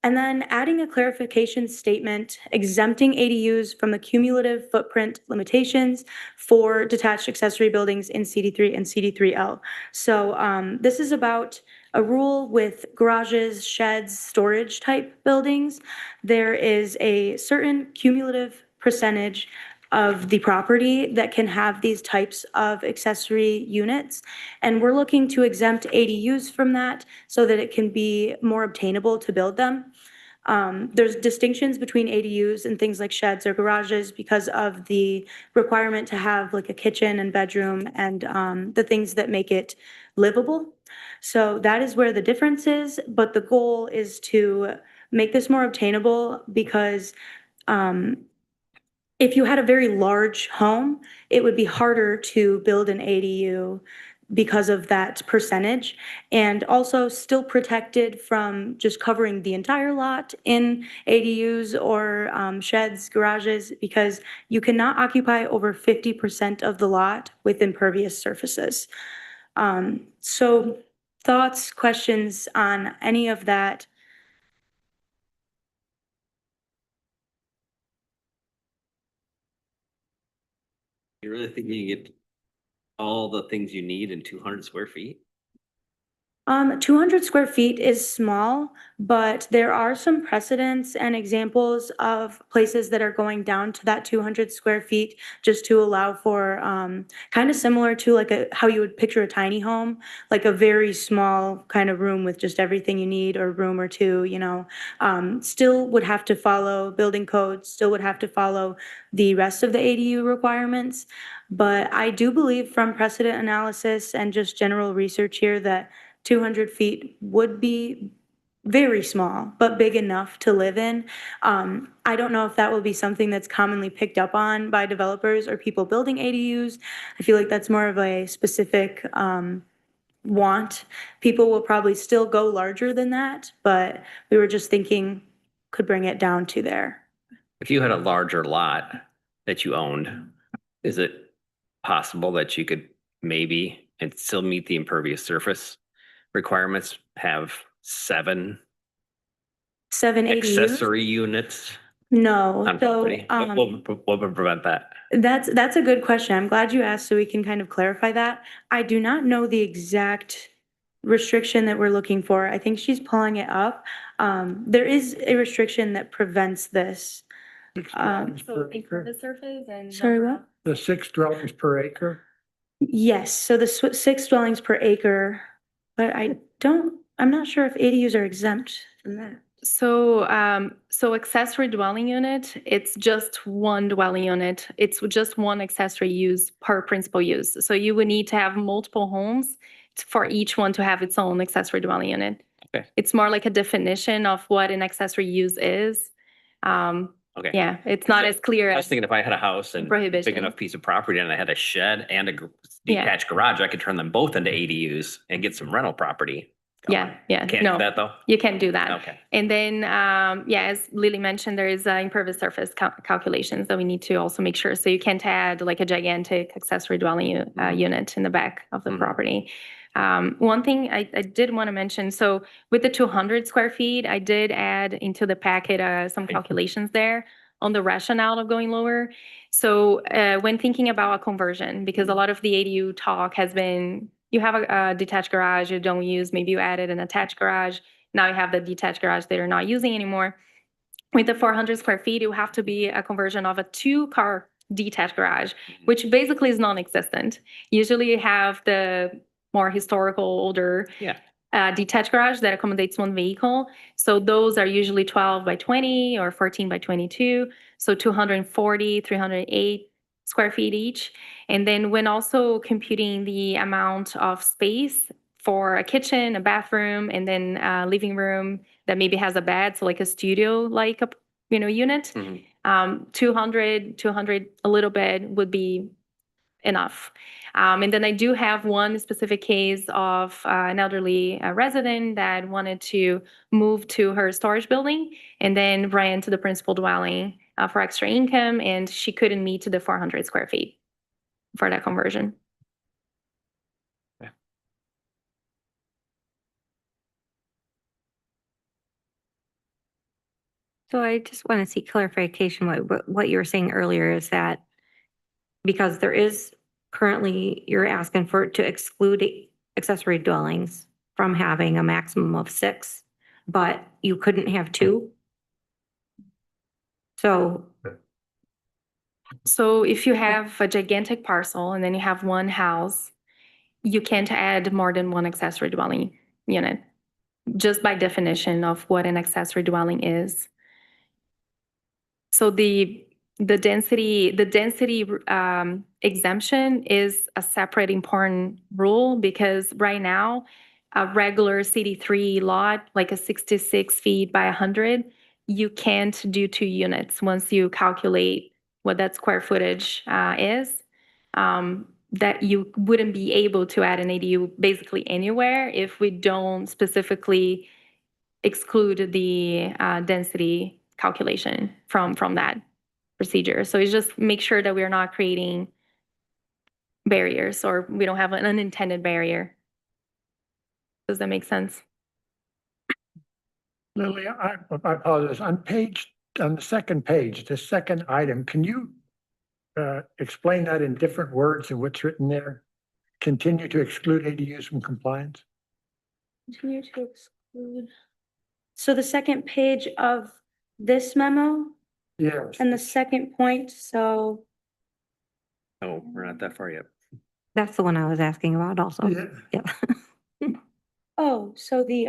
And then adding a clarification statement exempting ADUs from the cumulative footprint limitations for detached accessory buildings in CD3 and CD3L. So this is about a rule with garages, sheds, storage type buildings. There is a certain cumulative percentage of the property that can have these types of accessory units. And we're looking to exempt ADUs from that so that it can be more obtainable to build them. There's distinctions between ADUs and things like sheds or garages because of the requirement to have like a kitchen and bedroom and the things that make it livable. So that is where the difference is, but the goal is to make this more obtainable because if you had a very large home, it would be harder to build an ADU because of that percentage, and also still protected from just covering the entire lot in ADUs or sheds, garages, because you cannot occupy over 50% of the lot with impervious surfaces. So thoughts, questions on any of that? You really think you can get all the things you need in 200 square feet? 200 square feet is small, but there are some precedents and examples of places that are going down to that 200 square feet just to allow for, kind of similar to like how you would picture a tiny home, like a very small kind of room with just everything you need, or room or two, you know. Still would have to follow building codes, still would have to follow the rest of the ADU requirements. But I do believe from precedent analysis and just general research here that 200 feet would be very small, but big enough to live in. I don't know if that will be something that's commonly picked up on by developers or people building ADUs. I feel like that's more of a specific want. People will probably still go larger than that, but we were just thinking could bring it down to there. If you had a larger lot that you owned, is it possible that you could maybe, and still meet the impervious surface requirements, have 7 7 ADUs? accessory units No, on so, property? What would prevent that? that's a good question. I'm glad you asked so we can kind of clarify that. I do not know the exact restriction that we're looking for. I think she's pulling it up. There is a restriction that prevents this. 6 dwellings So per acre. impervious surface and. Sorry, number what? The 6 dwellings per acre. Yes, so the 6 dwellings per acre, but I'm not sure if ADUs are exempt from that. So, so accessory dwelling unit, it's just one dwelling unit. It's just one accessory use per principal use. So you would need to have multiple homes for each one to have its own accessory dwelling unit. Okay. It's more like a definition of what an accessory use is. Okay. Yeah, it's not as clear I was as, thinking if I had a house and Prohibition. big enough piece of property and I had a shed and a Yeah. detached garage, I could turn them both into ADUs and get some rental property. yeah, Can't no, do that though? you can't do that. Okay. And then, yeah, as Lily mentioned, there is impervious surface calculations that we need to also make sure. So you can't add like a gigantic accessory dwelling unit in the back of the Mhm. property. One thing I did want to mention, so with the 200 square feet, I did add into the packet some calculations there on the rationale of going lower. So when thinking about a conversion, because a lot of the ADU talk has been, you have a detached garage you don't use, maybe you added an attached garage, now you have the detached garage that you're not using anymore. With the 400 square feet, it will have to be a conversion of a 2-car detached garage, which basically is non-existent. Usually you have the more historical, older Yeah. Detached garage that accommodates one vehicle. So those are usually 12 by 20 or 14 by 22. So 240, 308 square feet each. And then when also computing the amount of space for a kitchen, a bathroom, and then a living room that maybe has a bed, so like a studio, like a unit, Mhm. 200, a little bit would be enough. And then I do have one specific case of an elderly resident that wanted to move to her storage building and then rent the principal dwelling for extra income, and she couldn't meet the 400 square feet for that conversion. So I just want to see clarification. What you were saying earlier is that because there is currently, you're asking for to exclude accessory dwellings from having a maximum of 6, but you couldn't have 2. So So if you have a gigantic parcel and then you have one house, you can't add more than one accessory dwelling unit, just by definition of what an accessory dwelling is. So the density exemption is a separate important rule, because right now, a regular CD3 lot, like a 66 feet by 100, you can't do 2 units once you calculate what that square footage is. That you wouldn't be able to add an ADU basically anywhere if we don't specifically exclude the density calculation from that procedure. So it's just make sure that we're not creating barriers, or we don't have an unintended barrier. Does that make sense? Lily, I apologize. On the second page, the second item, can you explain that in different words and what's written there? continue to exclude ADUs from compliance? Continue to exclude. So the second page of this memo Yes. and the second point, so Oh, we're not that far yet. That's the one I was asking about also. Yeah. Yeah. oh, so the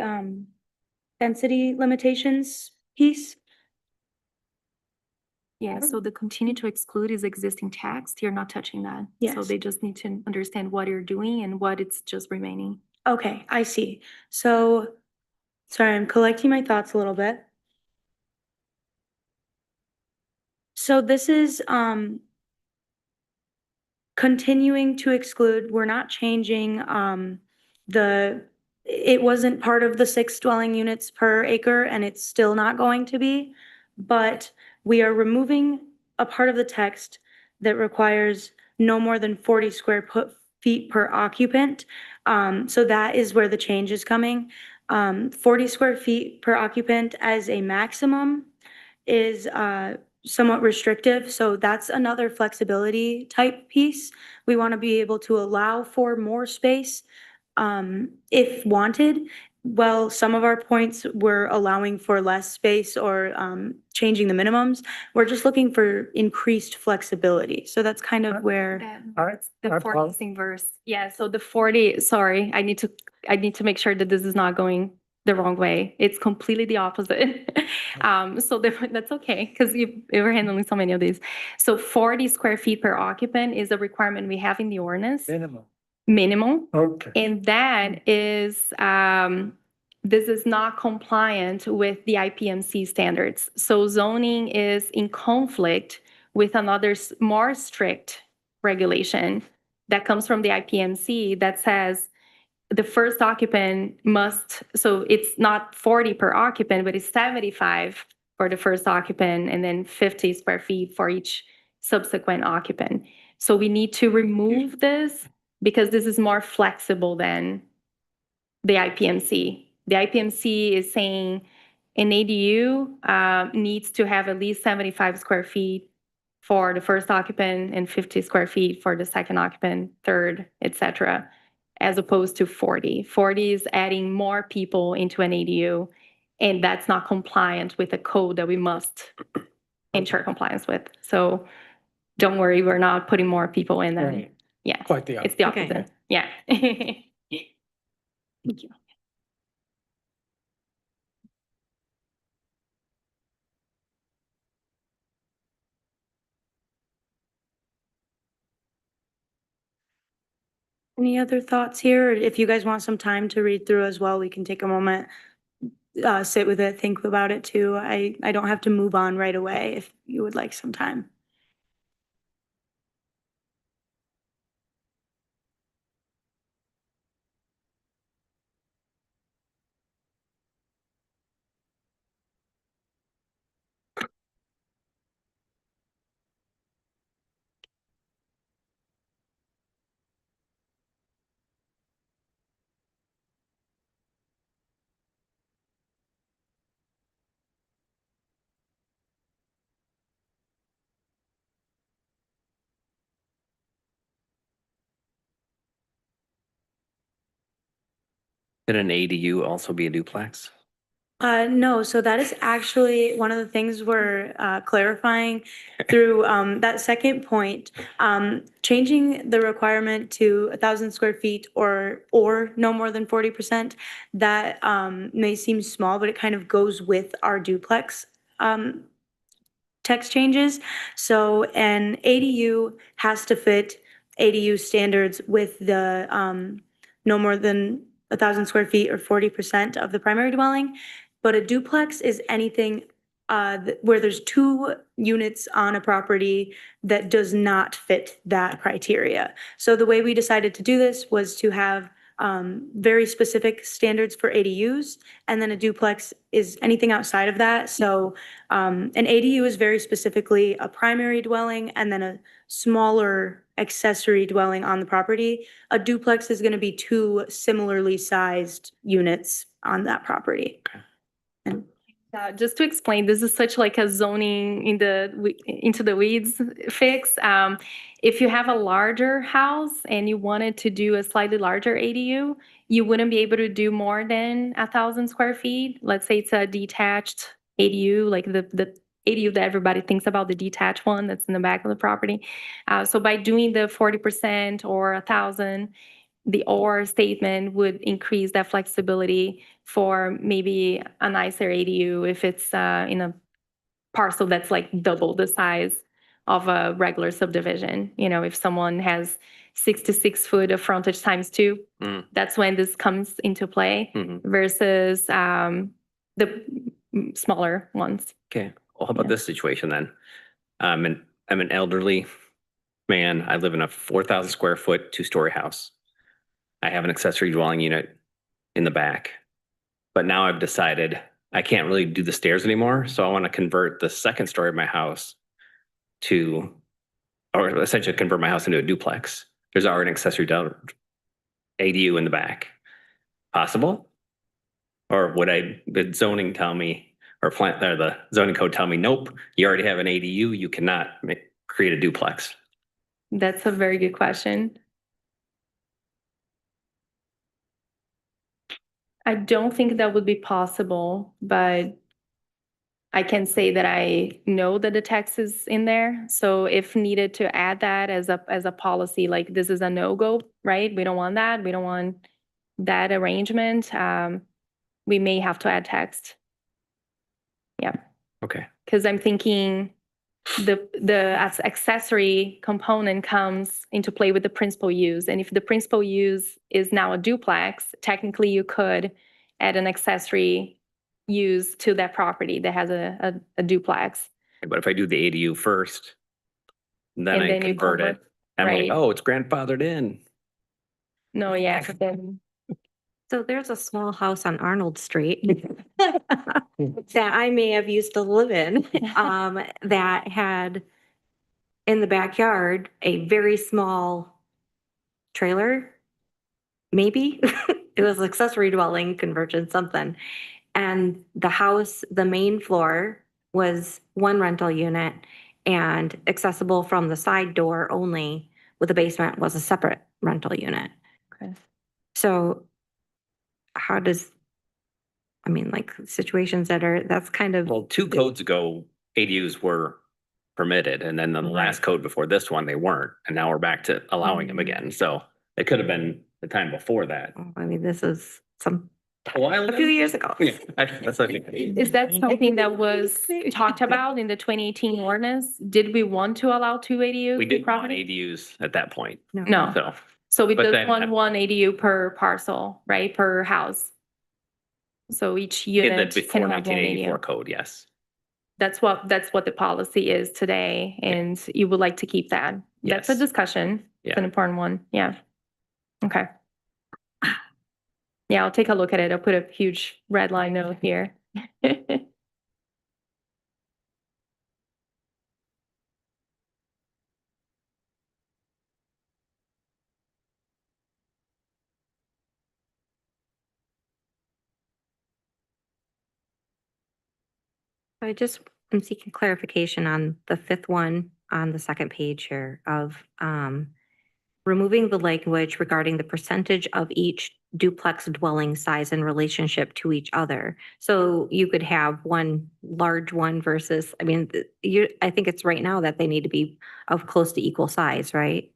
density limitations piece. Yeah, so the continue to exclude is existing text. You're not touching that. So Yes. they just need to understand what you're doing and what it's just remaining. Okay, I see. So, sorry, I'm collecting my thoughts a little bit. So this is continuing to exclude, we're not changing it wasn't part of the 6 dwelling units per acre and it's still not going to be, but we are removing a part of the text that requires no more than 40 feet per occupant. So that is where the change is coming. 40 square feet per occupant as a maximum is somewhat restrictive. So that's another flexibility type piece. We want to be able to allow for more space if wanted. Well, some of our points were allowing for less space or changing the minimums. We're just looking for increased flexibility. So that's kind of where. That's the 40 missing verse. Yeah, so the 40, sorry, I need to make sure that this is not going the wrong way. It's completely the opposite. So that's okay, because we're handling so many of these. So 40 square feet per occupant is a requirement we have in the ordinance. Minimum. Okay. And that is, this is not compliant with the IPMC standards. So zoning is in conflict with another more strict regulation that comes from the IPMC that says the first occupant must, so it's not 40 per occupant, but it's 75 for the first occupant and then 50 square feet for each subsequent occupant. So we need to remove this because this is more flexible than the IPMC. The IPMC is saying an ADU needs to have at least 75 square feet for the first occupant and 50 square feet for the second occupant, third, etc., as opposed to 40. 40 is adding more people into an ADU, and that's not compliant with the code that we must ensure compliance with. So don't worry, we're not putting more people in there. Right. Yeah, Quite the it's the Okay. opposite. Yeah. Thank you. Any other thoughts here? If you guys want some time to read through as well, we can take a moment, sit with it, think about it too. I don't have to move on right away if you would like some time. Could an ADU also be a duplex? No, so that is actually one of the things we're clarifying through that second point. Changing the requirement to 1,000 square feet or no more than 40%. That may seem small, but it kind of goes with our duplex text changes. So an ADU has to fit ADU standards with the no more than 1,000 square feet or 40% of the primary dwelling. But a duplex is anything where there's 2 units on a property that does not fit that criteria. So the way we decided to do this was to have very specific standards for ADUs, and then a duplex is anything outside of that. So an ADU is very specifically a primary dwelling and then a smaller accessory dwelling on the property. A duplex is going to be 2 similarly sized units on that property. And Just to explain, this is such like a zoning into the weeds fix. If you have a larger house and you wanted to do a slightly larger ADU, you wouldn't be able to do more than 1,000 square feet. Let's say it's a detached ADU, like the ADU that everybody thinks about, the detached one that's in the back of the property. So by doing the 40% or 1,000, the or statement would increase that flexibility for maybe a nicer ADU if it's in a parcel that's like double the size of a regular subdivision. You know, if someone has 66 foot of frontage times 2, that's when this comes into play versus the smaller ones. Okay. Well, how about this situation then? I'm an elderly man. I live in a 4,000 square foot, 2-story house. I have an accessory dwelling unit in the back, but now I've decided I can't really do the stairs anymore. So I want to convert the second story of my house or essentially convert my house into a duplex. There's already an accessory ADU in the back. Possible? Or would the zoning tell me, or the zoning code tell me, nope, you already have an ADU, you cannot create a duplex? That's a very good question. I don't think that would be possible, but I can say that I know that the text is in there. So if needed to add that as a policy, like this is a no-go, right? We don't want that. We don't want that arrangement. We may have to add text. Yeah. Okay. Because I'm thinking the accessory component comes into play with the principal use. And if the principal use is now a duplex, technically you could add an accessory use to that property that has a duplex. But if I do the ADU first, then And I then you convert it. convert, I'm like, right. oh, it's grandfathered in. No, yeah, but then So there's a small house on Arnold Street that I may have used to live in, that had in the backyard a very small trailer, maybe. It was accessory dwelling conversion, something. And the house, the main floor was one rental unit and accessible from the side door only, with the basement was a separate rental unit. Okay. So how does, I mean, like situations that's kind of. Well, 2 codes ago, ADUs were permitted, and then the last code before this one, they weren't. And now we're back to allowing them again. So it could have been the time before that. I mean, this is A few years ago. Yeah, that's what I think. is that something that was talked about in the 2018 ordinance? Did we want to allow 2 ADUs? We per didn't want property? ADUs at that point. No. So we But just then- want one ADU per parcel, right, per house. So each In the unit before can have one 1984 ADU. code, yes. That's what the policy is today, and you would like to keep that. That's a Yes. discussion. It's an Yeah. important one. Yeah. Okay. Yeah, I'll take a look at it. I'll put a huge red line note here. I just am seeking clarification on the 5th one on the 2nd page here of removing the language regarding the percentage of each duplex dwelling size in relationship to each other. So you could have one large one versus, I mean, I think it's right now that they need to be of close to equal size, right?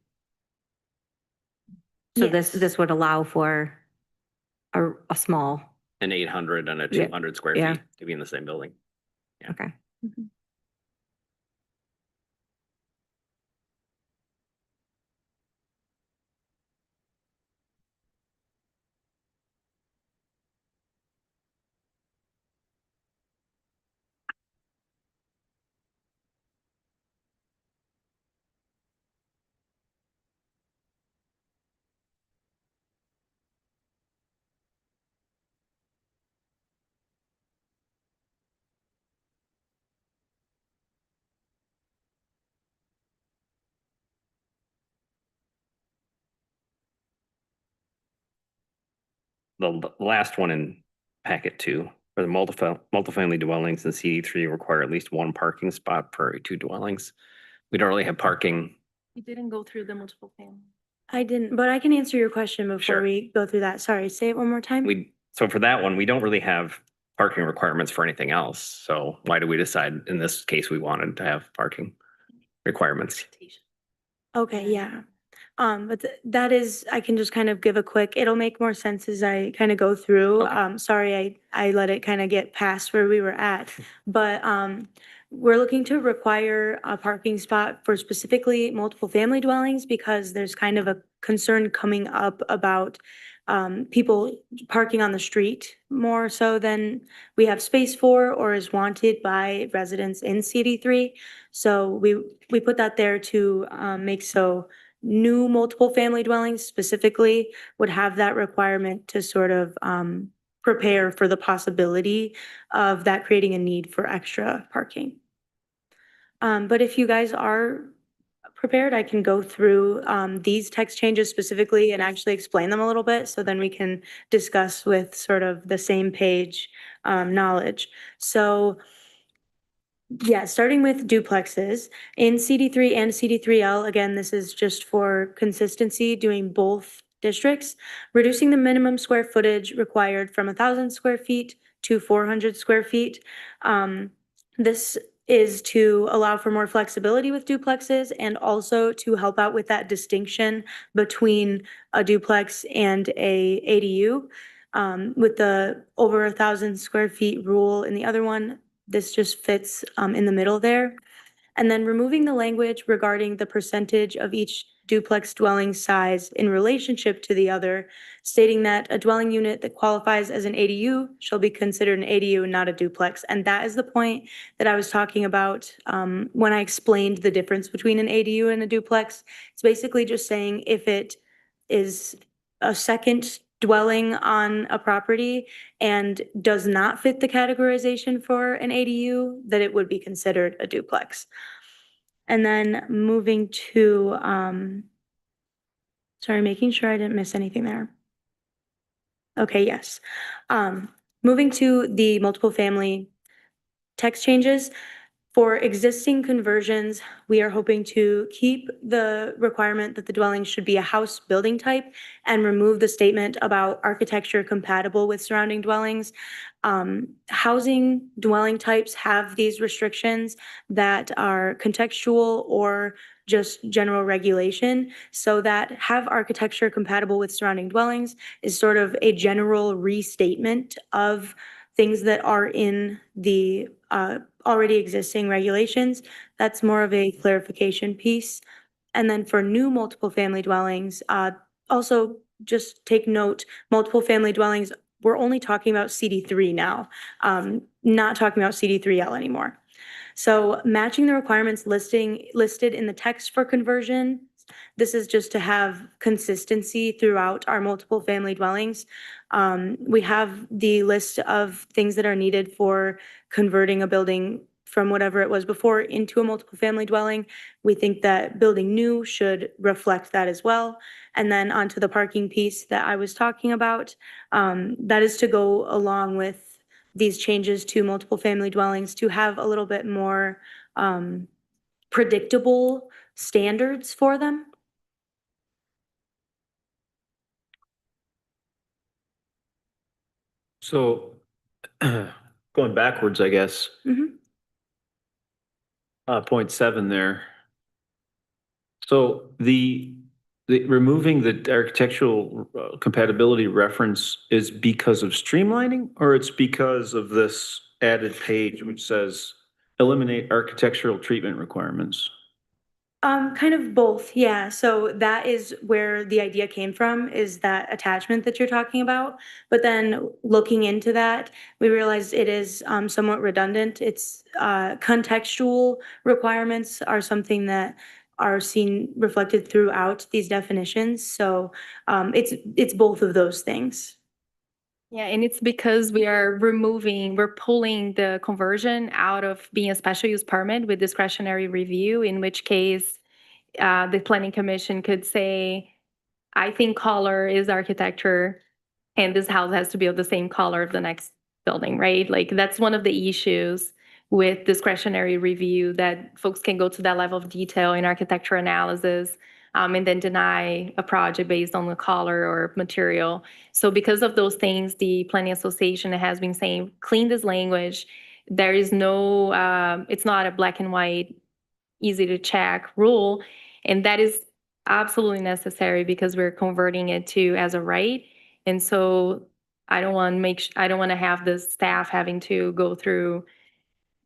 So Yes. this would allow for a small, An 800 and a Yeah. 200 square Yeah. feet to be in the same building. Yeah. okay. The last one in packet 2 For the multifamily dwellings in CD3 require at least one parking spot per 2 dwellings. We don't really have parking. We didn't go through the multiple family. I didn't, but I can answer your question before Sure. we go through that. Sorry, say it one more time. So for that one, we don't really have parking requirements for anything else. So why do we decide in this case we wanted to have parking requirements? Okay, yeah. But that is, I can just kind of give a quick, it'll make more sense as I kind of go through. Okay. Sorry, I let it kind of get past where we were at. But we're looking to require a parking spot for specifically multiple family dwellings because there's kind of a concern coming up about people parking on the street more so than we have space for or is wanted by residents in CD3. So we put that there to make so new multiple family dwellings specifically would have that requirement to sort of prepare for the possibility of that creating a need for extra parking. But if you guys are prepared, I can go through these text changes specifically and actually explain them a little bit so then we can discuss with sort of the same page knowledge. So yeah, starting with duplexes in CD3 and CD3L, again, this is just for consistency, doing both districts, reducing the minimum square footage required from 1,000 square feet to 400 square feet. This is to allow for more flexibility with duplexes and also to help out with that distinction between a duplex and a ADU. With the over 1,000 square feet rule in the other one, this just fits in the middle there. And then removing the language regarding the percentage of each duplex dwelling size in relationship to the other, stating that a dwelling unit that qualifies as an ADU shall be considered an ADU and not a duplex. And that is the point that I was talking about when I explained the difference between an ADU and a duplex. It's basically just saying if it is a second dwelling on a property and does not fit the categorization for an ADU, that it would be considered a duplex. And then moving to, sorry, making sure I didn't miss anything there. Okay, yes. Moving to the multiple family text changes. For existing conversions, we are hoping to keep the requirement that the dwelling should be a house building type and remove the statement about architecture compatible with surrounding dwellings. Housing dwelling types have these restrictions that are contextual or just general regulation, so that have architecture compatible with surrounding dwellings is sort of a general restatement of things that are in the already existing regulations. That's more of a clarification piece. And then for new multiple family dwellings, also just take note, multiple family dwellings, we're only talking about CD3 now, not talking about CD3L anymore. So matching the requirements listed in the text for conversion, this is just to have consistency throughout our multiple family dwellings. We have the list of things that are needed for converting a building from whatever it was before into a multiple family dwelling. We think that building new should reflect that as well. And then onto the parking piece that I was talking about, that is to go along with these changes to multiple family dwellings to have a little bit more predictable standards for them. So going backwards, I guess. Point 7 there. So the removing the architectural compatibility reference is because of streamlining, or it's because of this added page which says eliminate architectural treatment requirements? Kind of both, yeah. So that is where the idea came from, is that attachment that you're talking about. But then looking into that, we realized it is somewhat redundant. It's contextual requirements are something that are seen reflected throughout these definitions. So it's both of those things. Yeah, and it's because we're pulling the conversion out of being a special use permit with discretionary review, in which case the planning commission could say, I think color is architecture, and this house has to be of the same color of the next building, right? Like that's one of the issues with discretionary review, that folks can go to that level of detail in architecture analysis and then deny a project based on the color or material. So because of those things, the Planning Association has been saying, clean this language. There is no, it's not a black and white, easy to check rule. And that is absolutely necessary because we're converting it to as a right. And so I don't want to have the staff having to go through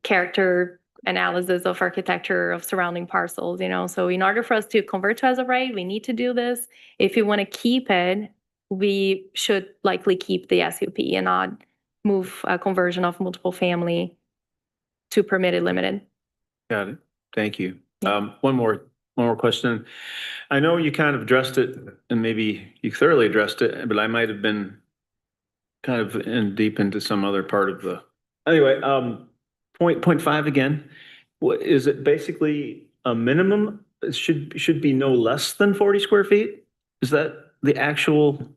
character analysis of architecture of surrounding parcels, So in order for us to convert to as a right, we need to do this. If we want to keep it, we should likely keep the SUP and not move a conversion of multiple family to permitted limited. Got it. Thank you. One more question. I know you kind of addressed it and maybe you thoroughly addressed it, but I might have been kind of in deep into some other part of the, anyway, point 5 again. What is it, basically a minimum? It should be no less than 40 square feet? Is that the actual?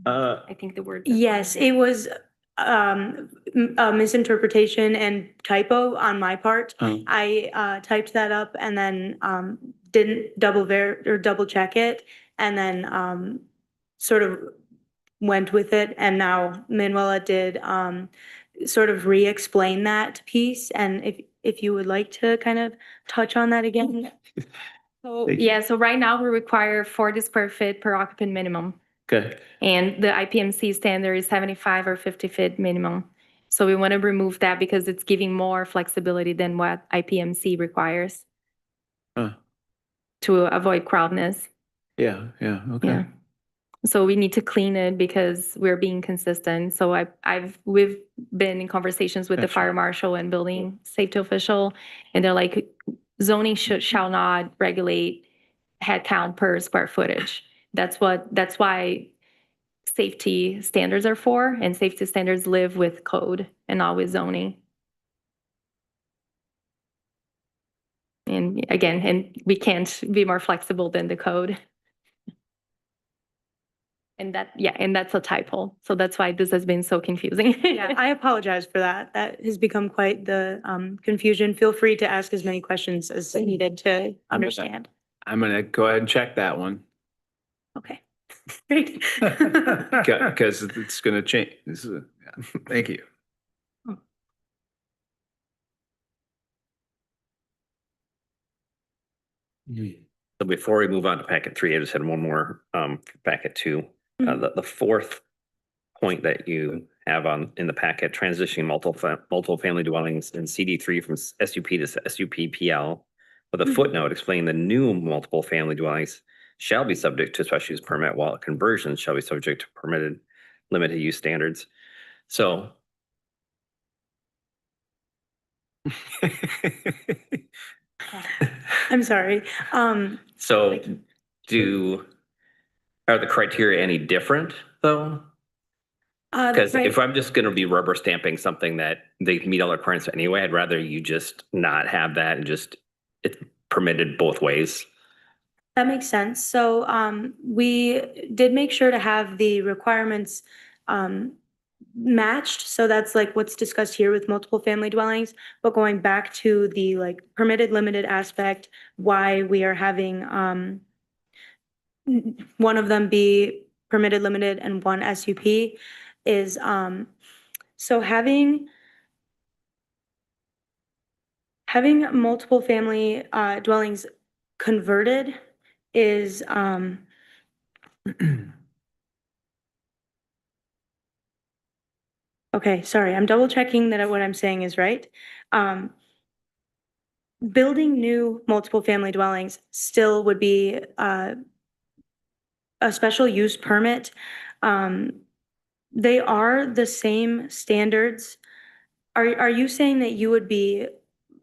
I think the word. Yes, it was a misinterpretation and typo on my part. Oh. I typed that up and then didn't double check it, and then sort of went with it. And now Manuela did sort of re-explain that piece. And if you would like to kind of touch on that again. So right now we require 40 square feet per occupant minimum. Okay. And the IPMC standard is 75 or 50 feet minimum. So we want to remove that because it's giving more flexibility than what IPMC requires to avoid crowdedness. Yeah. Okay. Yeah. So we need to clean it because we're being consistent. So we've been in conversations with the fire marshal and building safety official, and they're like, zoning shall not regulate head count per square footage. That's why safety standards are for, and safety standards live with code and not with zoning. And again, we can't be more flexible than the code. And that's a typo. So that's why this has been so confusing. Yeah, I apologize for that. That has become quite the confusion. Feel free to ask as many questions as needed to understand. I'm gonna go ahead and check that one. Okay, great. Because it's gonna change. Thank you. So before we move on to packet 3, I just had one more packet 2. The fourth point that you have in the packet, transitioning multiple family dwellings in CD3 from SUP to SUPPL, with a footnote explaining the new multiple family dwellings shall be subject to special use permit, while conversions shall be subject to permitted limited use standards. So I'm sorry. So are the criteria any different though? Because if I'm just going to be rubber stamping something that they meet all the requirements anyway, I'd rather you just not have that and just it's permitted both ways. That makes sense. So we did make sure to have the requirements matched. So that's like what's discussed here with multiple family dwellings, but going back to the like permitted limited aspect, why we are having one of them be permitted limited and one SUP is so having multiple family dwellings converted is okay, sorry, I'm double checking that what I'm saying is right. Building new multiple family dwellings still would be a special use permit. They are the same standards. Are you saying that you would be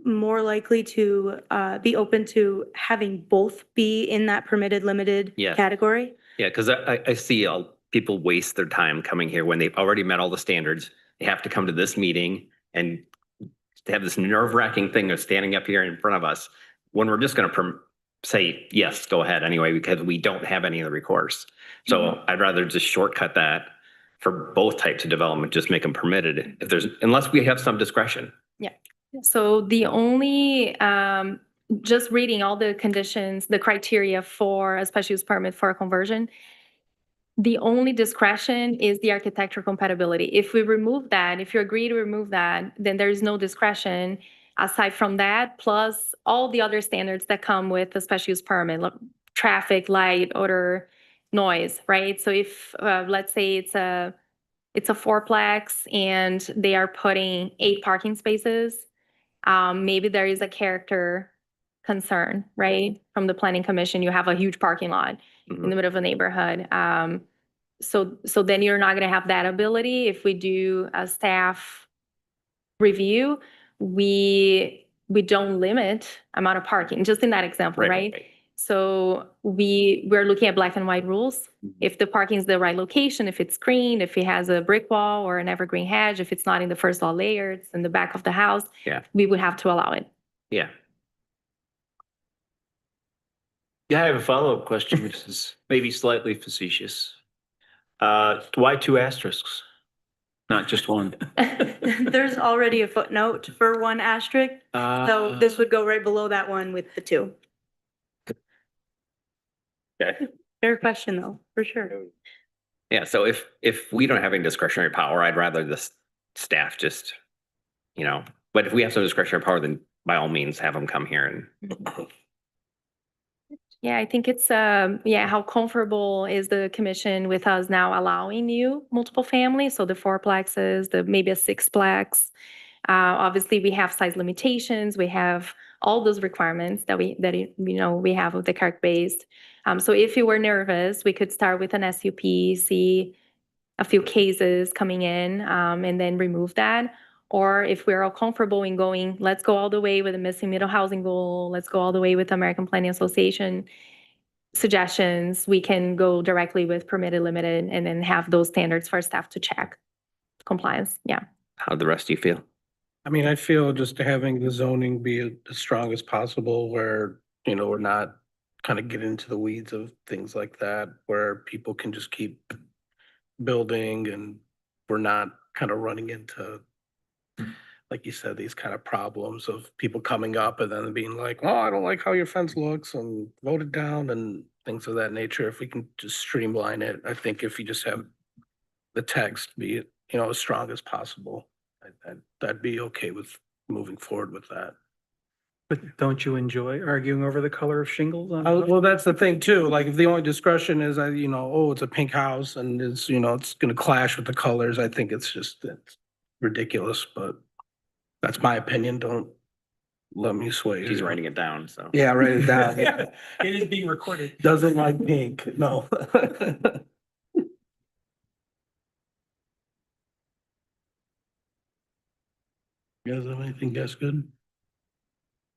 more likely to be open to having both be in that permitted limited category? Yeah, because I see people waste their time coming here when they've already met all the standards. They have to come to this meeting and have this nerve-wracking thing of standing up here in front of us when we're just going to say, yes, go ahead anyway, because we don't have any other recourse. So I'd rather just shortcut that for both types of development, just make them permitted if there's, unless we have some discretion. So the only, just reading all the conditions, the criteria for a special use permit for a conversion, the only discretion is the architectural compatibility. If we remove that, if you agree to remove that, then there is no discretion aside from that, plus all the other standards that come with a special use permit, like traffic, light, odor, noise, right? So if, let's say it's a fourplex and they are putting 8 parking spaces, maybe there is a character concern, right? From the planning commission, you have a huge parking lot in the middle of a neighborhood. So then you're not gonna have that ability. If we do a staff review, we don't limit amount of parking, just in that example, right? So we're looking at black and white rules. If the parking is the right location, if it's screened, if it has a brick wall or an evergreen hedge, if it's not in the first law layer, it's in the back of the house, we would have to allow it. Yeah. Yeah, I have a follow-up question, which is maybe slightly facetious. Why 2 asterisks? Not just 1? There's already a footnote for 1 asterisk, so this would go right below that one with the 2. Okay. Fair question though, for sure. Yeah, so if we don't have any discretionary power, I'd rather the staff just, but if we have some discretionary power, then by all means, have them come here and. Yeah, I think it's, how comfortable is the commission with us now allowing new multiple families? So the 4plexes, maybe a 6plex. Obviously, we have size limitations. We have all those requirements that we have with the CARC-based. So if you were nervous, we could start with an SUP, see a few cases coming in, and then remove that. Or if we're all comfortable in going, let's go all the way with the missing middle housing goal, let's go all the way with American Planning Association suggestions, we can go directly with permitted, limited, and then have those standards for staff to check compliance. Yeah. How do the rest of you feel? I mean, I feel just having the zoning be as strong as possible where, we're not kind of getting into the weeds of things like that, where people can just keep building and we're not kind of running into, like you said, these kind of problems of people coming up and then being like, oh, I don't like how your fence looks and vote it down and things of that nature. If we can just streamline it, I think if you just have the text be, as strong as possible, I'd be okay with moving forward with that. But don't you enjoy arguing over the color of shingles on? Well, that's the thing too. Like if the only discretion is, it's a pink house and it's, it's going to clash with the colors. I think it's ridiculous, but that's my opinion. Don't let me sway. He's writing it down, so. Yeah, write it down. It is being recorded. Doesn't like pink. No. You guys have anything guess good?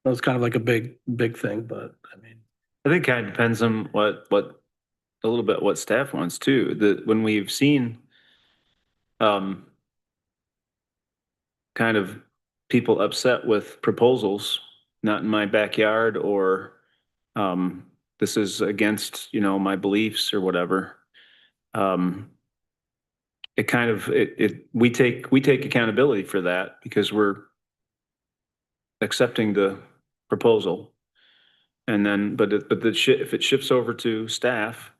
That was kind of like a big thing, but I mean. I think it kind of depends on what a little bit what staff wants too. When we've seen kind of people upset with proposals, not in my backyard, or this is against, my beliefs or whatever. It kind of, we take accountability for that because we're accepting the proposal. And then, if it shifts over to staff,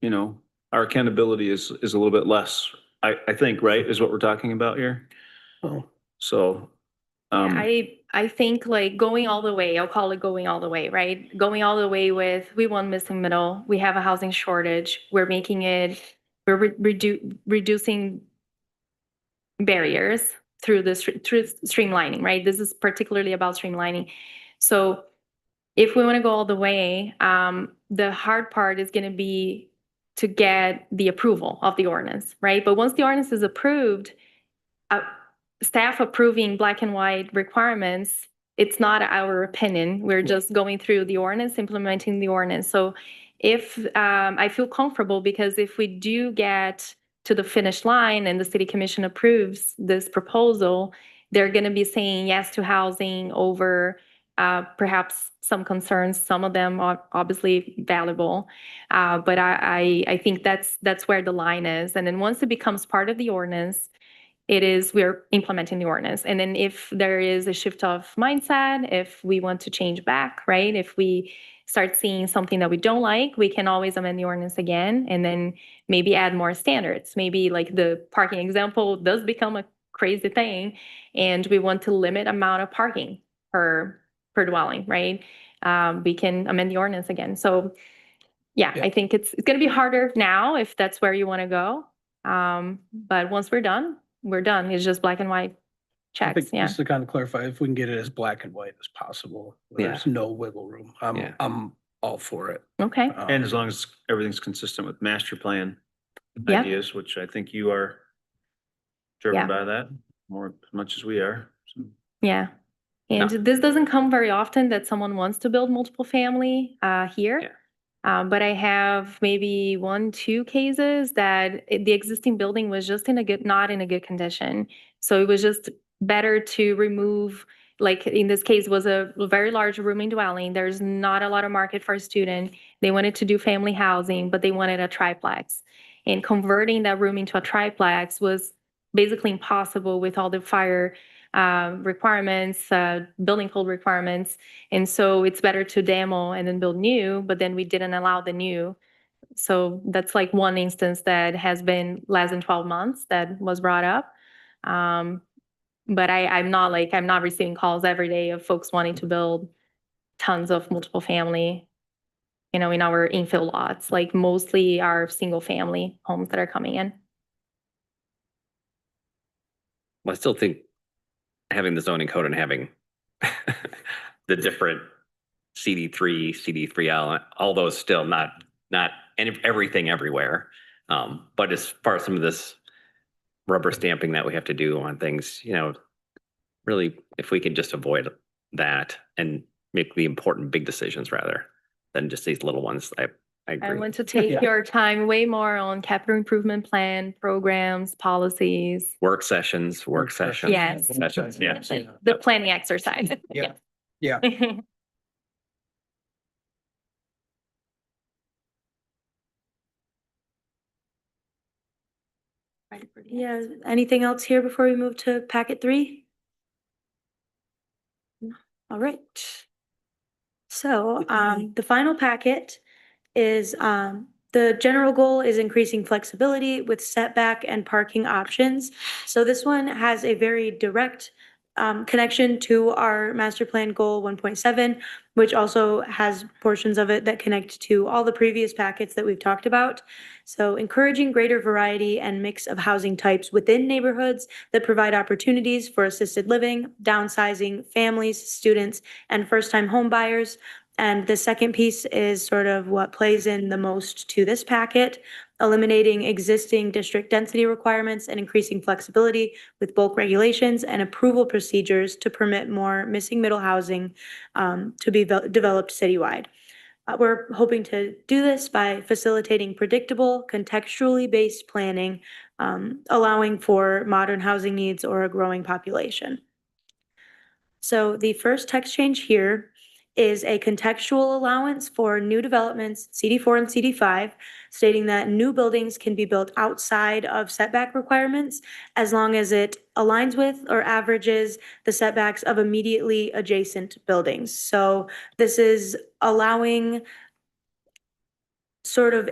our accountability is a little bit less, I think, right, is what we're talking about here. Oh. So. I think like going all the way, I'll call it going all the way, right? Going all the way with, we want missing middle, we have a housing shortage, we're reducing barriers through streamlining, right? This is particularly about streamlining. So if we want to go all the way, the hard part is going to be to get the approval of the ordinance, right? But once the ordinance is approved, staff approving black and white requirements, it's not our opinion. We're just going through the ordinance, implementing the ordinance. So if I feel comfortable, because if we do get to the finish line and the city commission approves this proposal, they're going to be saying yes to housing over perhaps some concerns, some of them are obviously valuable. But I think that's where the line is. And then once it becomes part of the ordinance, we're implementing the ordinance. And then if there is a shift of mindset, if we want to change back, right? If we start seeing something that we don't like, we can always amend the ordinance again and then maybe add more standards. Maybe like the parking example does become a crazy thing and we want to limit amount of parking per dwelling, right? We can amend the ordinance again. So yeah, I think it's going to be harder now if that's where you want to go. But once we're done, we're done. It's just black and white I think checks. Yeah. just to kind of clarify, if we can get it as black and white as possible, there's no wiggle room. I'm all for it. Okay. And as long as everything's consistent with master plan Yeah. ideas, which I think you are driven by that more as much as we are. So. Yeah. And this doesn't come very often that someone wants to build multiple family here. But I have maybe 1-2 cases that the existing building was just not in a good condition. So it was just better to remove, like in this case was a very large rooming dwelling. There's not a lot of market for a student. They wanted to do family housing, but they wanted a triplex. And converting that room into a triplex was basically impossible with all the fire requirements, building code requirements. And so it's better to demo and then build new, but then we didn't allow the new. So that's like one instance that has been less than 12 months that was brought up. But I'm not receiving calls every day of folks wanting to build tons of multiple family, in our infill lots, like mostly our single family homes that are coming in. Well, I still think having the zoning code and having the different CD3, CD3L, all those still not everything everywhere. But as far as some of this rubber stamping that we have to do on things, really, if we can just avoid that and make the important big decisions rather than just these little ones, I agree. I want to take your time way more on capital improvement plan, programs, policies. Work sessions. Yes. Sessions, yeah. The planning exercise. Yeah. Yeah, anything else here before we move to packet 3? All right. So, the final packet is, the general goal is increasing flexibility with setback and parking options. So this one has a very direct connection to our master plan goal 1.7, which also has portions of it that connect to all the previous packets that we've talked about. So encouraging greater variety and mix of housing types within neighborhoods that provide opportunities for assisted living, downsizing, families, students, and first-time home buyers. And the second piece is sort of what plays in the most to this packet, eliminating existing district density requirements and increasing flexibility with bulk regulations and approval procedures to permit more missing middle housing to be developed citywide. We're hoping to do this by facilitating predictable, contextually based planning, allowing for modern housing needs or a growing population. So the first text change here is a contextual allowance for new developments, CD4 and CD5, stating that new buildings can be built outside of setback requirements as long as it aligns with or averages the setbacks of immediately adjacent buildings. So this is allowing sort of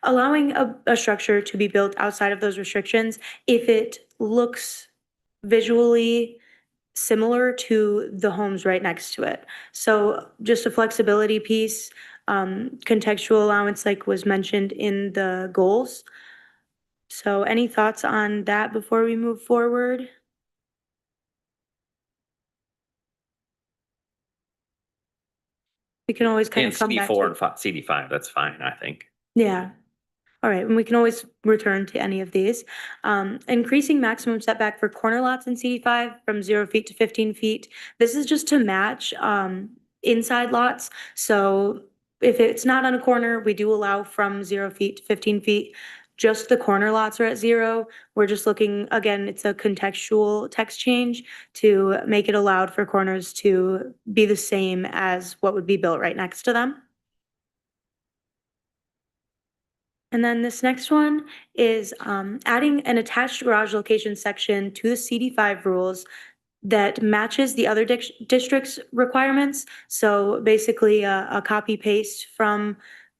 allowing a structure to be built outside of those restrictions if it looks visually similar to the homes right next to it. So just a flexibility piece, contextual allowance like was mentioned in the goals. So any thoughts on that before we move forward? We can always kind And of come back CD4 to. and CD5, that's fine, I think. Yeah. All right, and we can always return to any of these. Increasing maximum setback for corner lots in CD5 from 0 feet to 15 feet. This is just to match inside lots. So if it's not on a corner, we do allow from 0 feet to 15 feet. just the corner lots are at 0. We're just looking, again, it's a contextual text change to make it allowed for corners to be the same as what would be built right next to them. And then this next one is adding an attached garage location section to the CD5 rules that matches the other district's requirements. So basically a copy paste from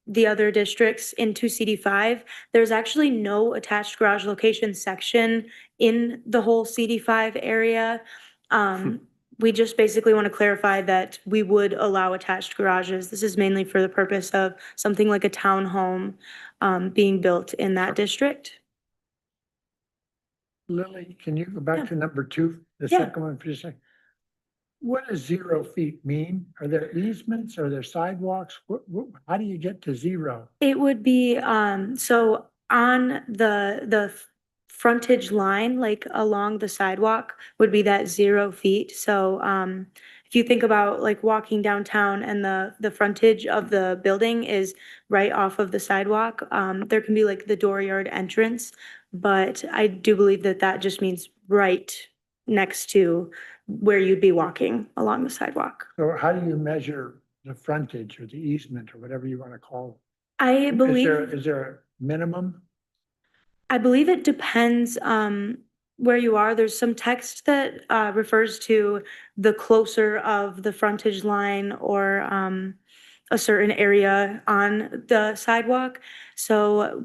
the other districts into CD5. There's actually no attached garage location section in the whole CD5 area. We just basically want to clarify that we would allow attached garages. This is mainly for the purpose of something like a townhome being built in that district. Lily, can you go back to number 2, the Yeah. second one for just a second? What does 0 feet mean? Are there easements? Are there sidewalks? How do you get to 0? It would be, so on the frontage line, like along the sidewalk would be that 0 feet. So, if you think about like walking downtown and the frontage of the building is right off of the sidewalk, there can be like the dooryard entrance. But I do believe that that just means right next to where you'd be walking along the sidewalk. So how do you measure the frontage or the easement or whatever you want to call it? I believe. Is there a minimum? I believe it depends where you are. There's some text that refers to the closer of the frontage line or a certain area on the sidewalk. So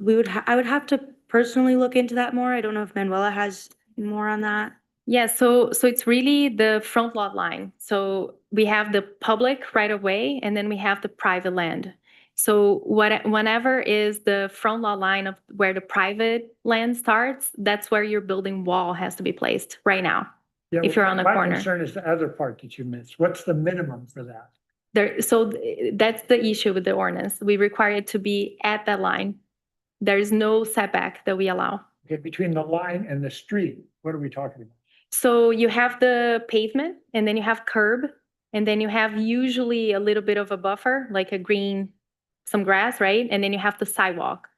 I would have to personally look into that more. I don't know if Manuela has more on that. Yeah, so it's really the front lot line. So we have the public right of way, and then we have the private land. So whenever is the front lot line of where the private land starts, that's where your building wall has to be placed right now. Yeah, if you're on the my corner. concern is the other part that you missed. What's the minimum for that? That's the issue with the ordinance. We require it to be at that line. There is no setback that we allow. Okay, between the line and the street, what are we talking about? So you have the pavement, and then you have curb, and then you have usually a little bit of a buffer, like a green, some grass, right? And then you have the sidewalk.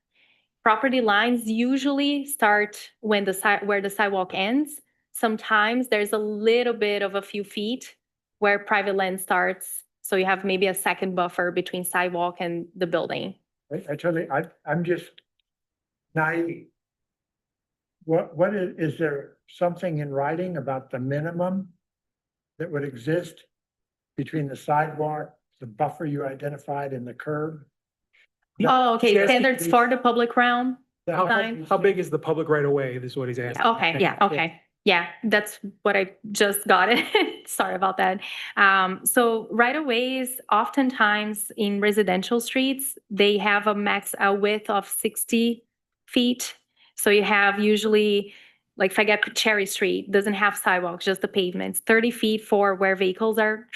Property lines usually start when where the sidewalk ends. Sometimes there's a little bit of a few feet where private land starts. So you have maybe a second buffer between sidewalk and the building. I'm just naive. What is there something in writing about the minimum that would exist between the sidewalk, the buffer you identified, and the curb? Oh, okay, Yes, standards please. for the public realm? How big is the public right of way? This is what he's asking. Okay, Yeah. okay. Yeah, that's what I just got it. Sorry about that. So right of ways, oftentimes in residential streets, they have a width of 60 feet. So you have usually, like if I get Cherry Street, doesn't have sidewalks, just the pavements, 30 feet for where vehicles are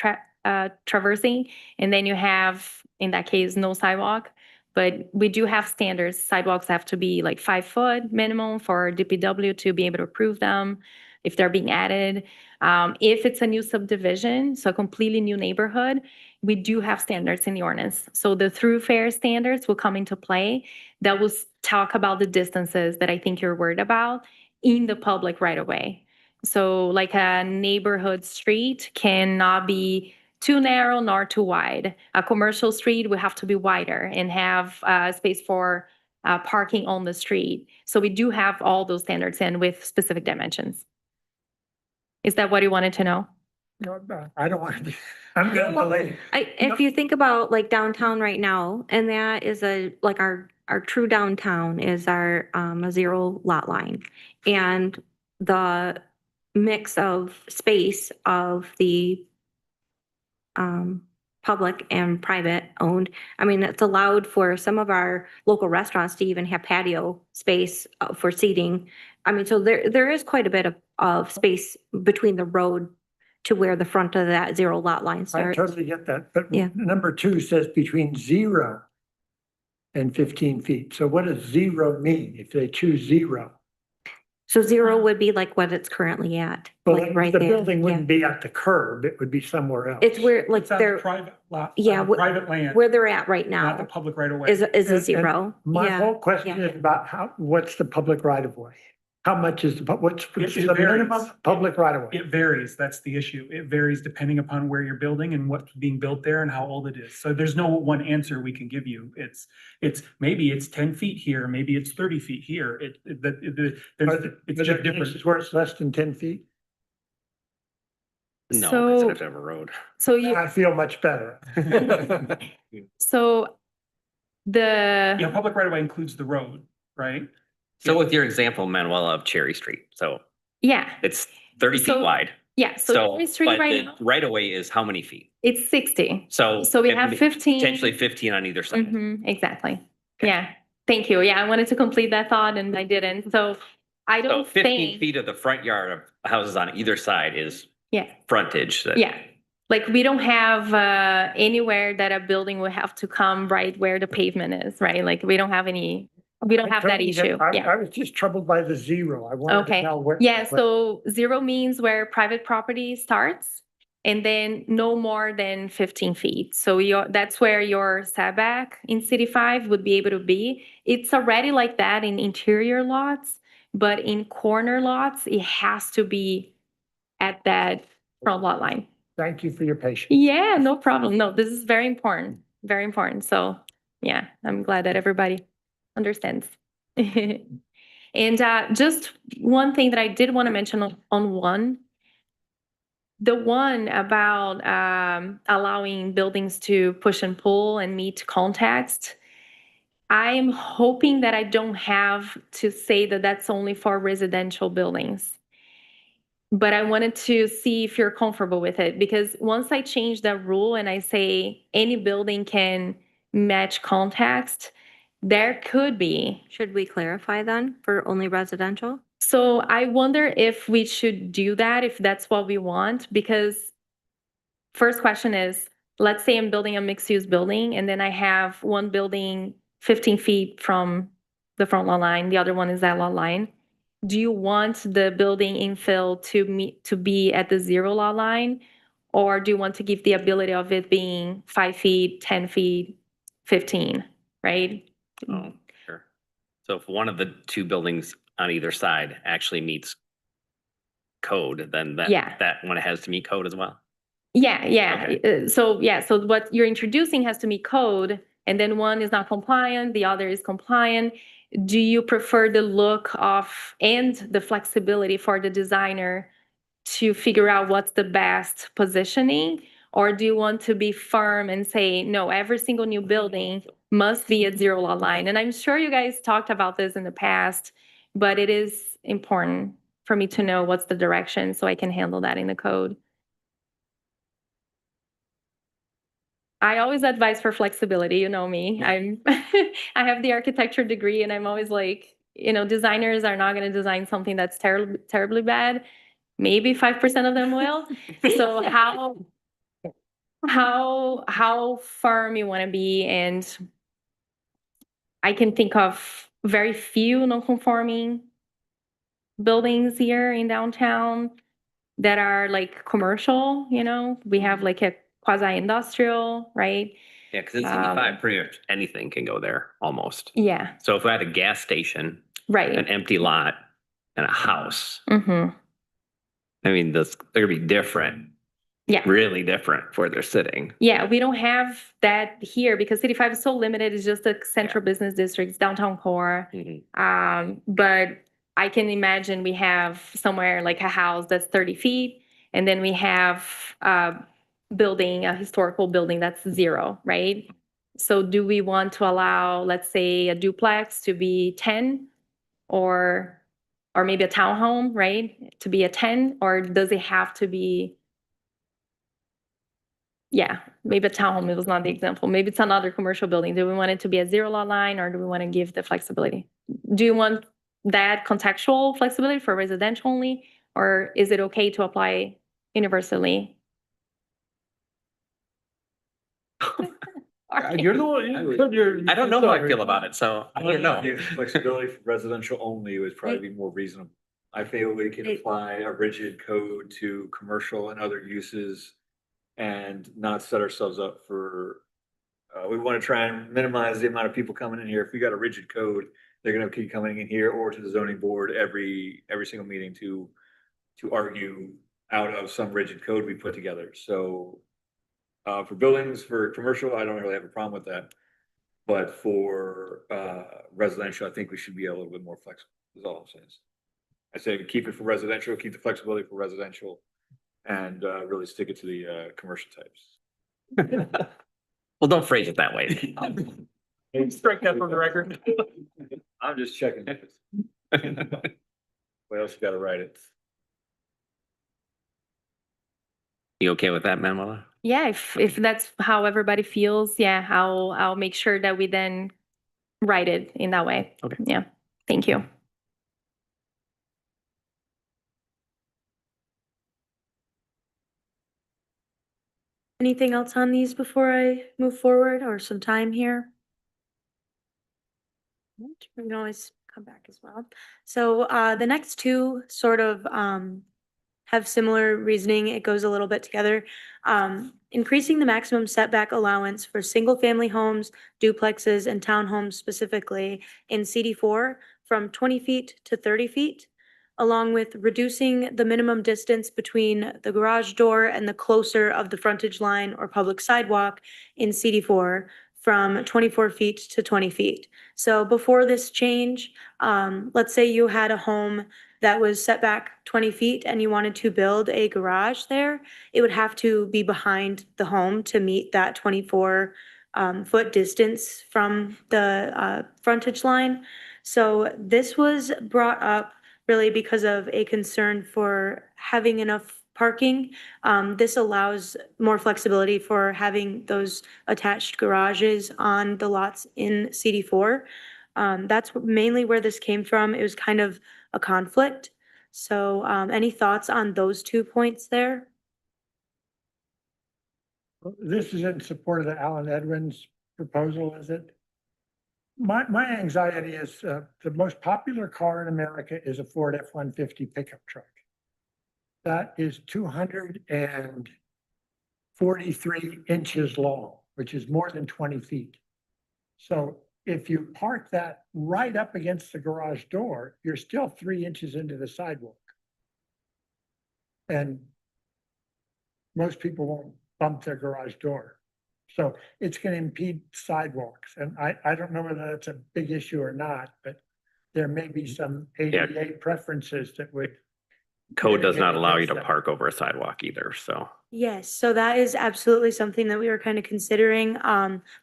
traversing. And then you have, in that case, no sidewalk. But we do have standards. Sidewalks have to be like 5 foot minimum for DPW to be able to approve them if they're being added. If it's a new subdivision, so a completely new neighborhood, we do have standards in the ordinance. So the thoroughfare standards will come into play. That will talk about the distances that I think you're worried about in the public right of way. So like a neighborhood street cannot be too narrow nor too wide. A commercial street will have to be wider and have space for parking on the street. So we do have all those standards in with specific dimensions. Is that what you wanted to know? No, I don't want to be, I'm gonna delay. If you think about like downtown right now, and that is our true downtown is our a 0 lot line. And the mix of space of the public and private owned. I mean, it's allowed for some of our local restaurants to even have patio space for seating. I mean, so there is quite a bit of space between the road to where the front of that 0 lot line I starts. totally get that, but Yeah. number 2 says between 0 and 15 feet. So what does 0 mean if they choose 0? So 0 would be like what it's currently at, Well, like right the there. building Yeah. wouldn't be at the curb, it would be somewhere else. It's where, like, It's on the they're, private lot, yeah, on the private land, where they're at right not the now public right away. is a And 0. My Yeah. whole question yeah. is about what's the public right of way? How much is, what's It the minimum varies. public right of way? It varies. That's the issue. It varies depending upon where you're building and what's being built there and how old it is. So there's no one answer we can give you. Maybe it's 10 feet here, maybe it's 30 feet here. It's But just there are different. cases where it's less than 10 feet, No, So- because they have to have a road. So you, I feel much better. so Yeah, the, public right of way includes the road, right? So with your example, Manuel, of Cherry Street, so yeah, it's 30 feet So- wide. yeah, so So, Cherry Street but right the now, right of way is how many feet? it's 60. So. So we it have may- 15. Potentially 15 on either side. Exactly. Okay. Yeah, thank you. Yeah, I wanted to complete that thought and I didn't. So I So don't 15 think, feet of the front yard of houses on either side is yeah, frontage. that- yeah. Like we don't have anywhere that a building will have to come right where the pavement is, right? Like we don't have that totally issue. get- Yeah. I was just troubled by the 0. I wanted Okay. to know what. Yeah, so 0 means where private property starts and then no more than 15 feet. So that's where your setback in City 5 would be able to be. It's already like that in interior lots, but in corner lots, it has to be at that front lot line. Thank you for your patience. Yeah, no problem. No, this is very important, very important. So yeah, I'm glad that everybody understands. And just one thing that I did want to mention on one, the one about allowing buildings to push and pull and meet context. I am hoping that I don't have to say that that's only for residential buildings. But I wanted to see if you're comfortable with it, because once I change that rule and I say any building can match context, there could be. Should we clarify then for only residential? So I wonder if we should do that, if that's what we want, because first question is, let's say I'm building a mixed-use building and then I have one building 15 feet from the front lot line, the other one is that lot line. Do you want the building infill to be at the 0 lot line? Or do you want to give the ability of it being 5 feet, 10 feet, 15, right? Oh, sure. So if one of the two buildings on either side actually meets code, then Yeah. that one has to meet code as well. Yeah, yeah. So what you're introducing has to meet code, and then one is not compliant, the other is compliant. Do you prefer the look of and the flexibility for the designer to figure out what's the best positioning? Or do you want to be firm and say, no, every single new building must be at 0 lot line? And I'm sure you guys talked about this in the past, but it is important for me to know what's the direction so I can handle that in the code. I always advise for flexibility, you know me. I have the architecture degree and I'm always like, designers are not going to design something that's terribly bad. Maybe 5% of them will. So how firm you want to be, and I can think of very few non-conforming buildings here in downtown that are like commercial, we have like a quasi-industrial, right? Yeah, because in CB5, pretty much anything can go there almost. Yeah, So if I had a gas station, right. an empty lot, and a house, Mm-hmm. I mean, they're gonna be different. Yeah. Really different where they're sitting. Yeah, we don't have that here because City 5 is so limited. It's just the central business districts, downtown core. But I can imagine we have somewhere like a house that's 30 feet, and then we have a historical building that's 0, right? So do we want to allow, let's say, a duplex to be 10 or maybe a townhome, right? To be a 10, or does it have to be? Yeah, maybe a townhome, it was not the example. Maybe it's another commercial building. Do we want it to be a 0 lot line, or do we want to give the flexibility? Do you want that contextual flexibility for residential only, or is it okay to apply universally? You're the one. I don't know how I feel about it, so I don't know. Flexibility for residential only would probably be more reasonable. I feel we can apply a rigid code to commercial and other uses and not set ourselves up for, we want to try and minimize the amount of people coming in here. If we got a rigid code, they're gonna keep coming in here or to the zoning board every single meeting to argue out of some rigid code we put together. So for buildings, for commercial, I don't really have a problem with that. But for residential, I think we should be a little bit more flexible, is all I'm saying. I say keep it for residential, keep the flexibility for residential, and really stick it to the commercial types. Well, don't phrase it that way. Strike that from the record. I'm just checking. What else you gotta write it? You okay with that, Manuela? Yeah, if that's how everybody feels, yeah, I'll make sure that we then write it in that way. Okay. Yeah, thank you. Anything else on these before I move forward, or some time here? We can always come back as well. So the next two sort of have similar reasoning. It goes a little bit together. Increasing the maximum setback allowance for single-family homes, duplexes, and townhomes specifically in CD4 from 20 feet to 30 feet, along with reducing the minimum distance between the garage door and the closer of the frontage line or public sidewalk in CD4 from 24 feet to 20 feet. So before this change, let's say you had a home that was set back 20 feet and you wanted to build a garage there, it would have to be behind the home to meet that 24 foot distance from the frontage line. So this was brought up really because of a concern for having enough parking. This allows more flexibility for having those attached garages on the lots in CD4. That's mainly where this came from. It was kind of a conflict. So any thoughts on those 2 points there? This is in support of the Alan Edwin's proposal, is it? My anxiety is the most popular car in America is a Ford F-150 pickup truck. That is 243 inches long, which is more than 20 feet. So if you park that right up against the garage door, you're still 3 inches into the sidewalk. And most people won't bump their garage door. So it's going to impede sidewalks. And I don't know whether that's a big issue or not, but there may be some ADA preferences that would. Code does not allow you to park over a sidewalk either, so. Yes, so that is absolutely something that we were kind of considering.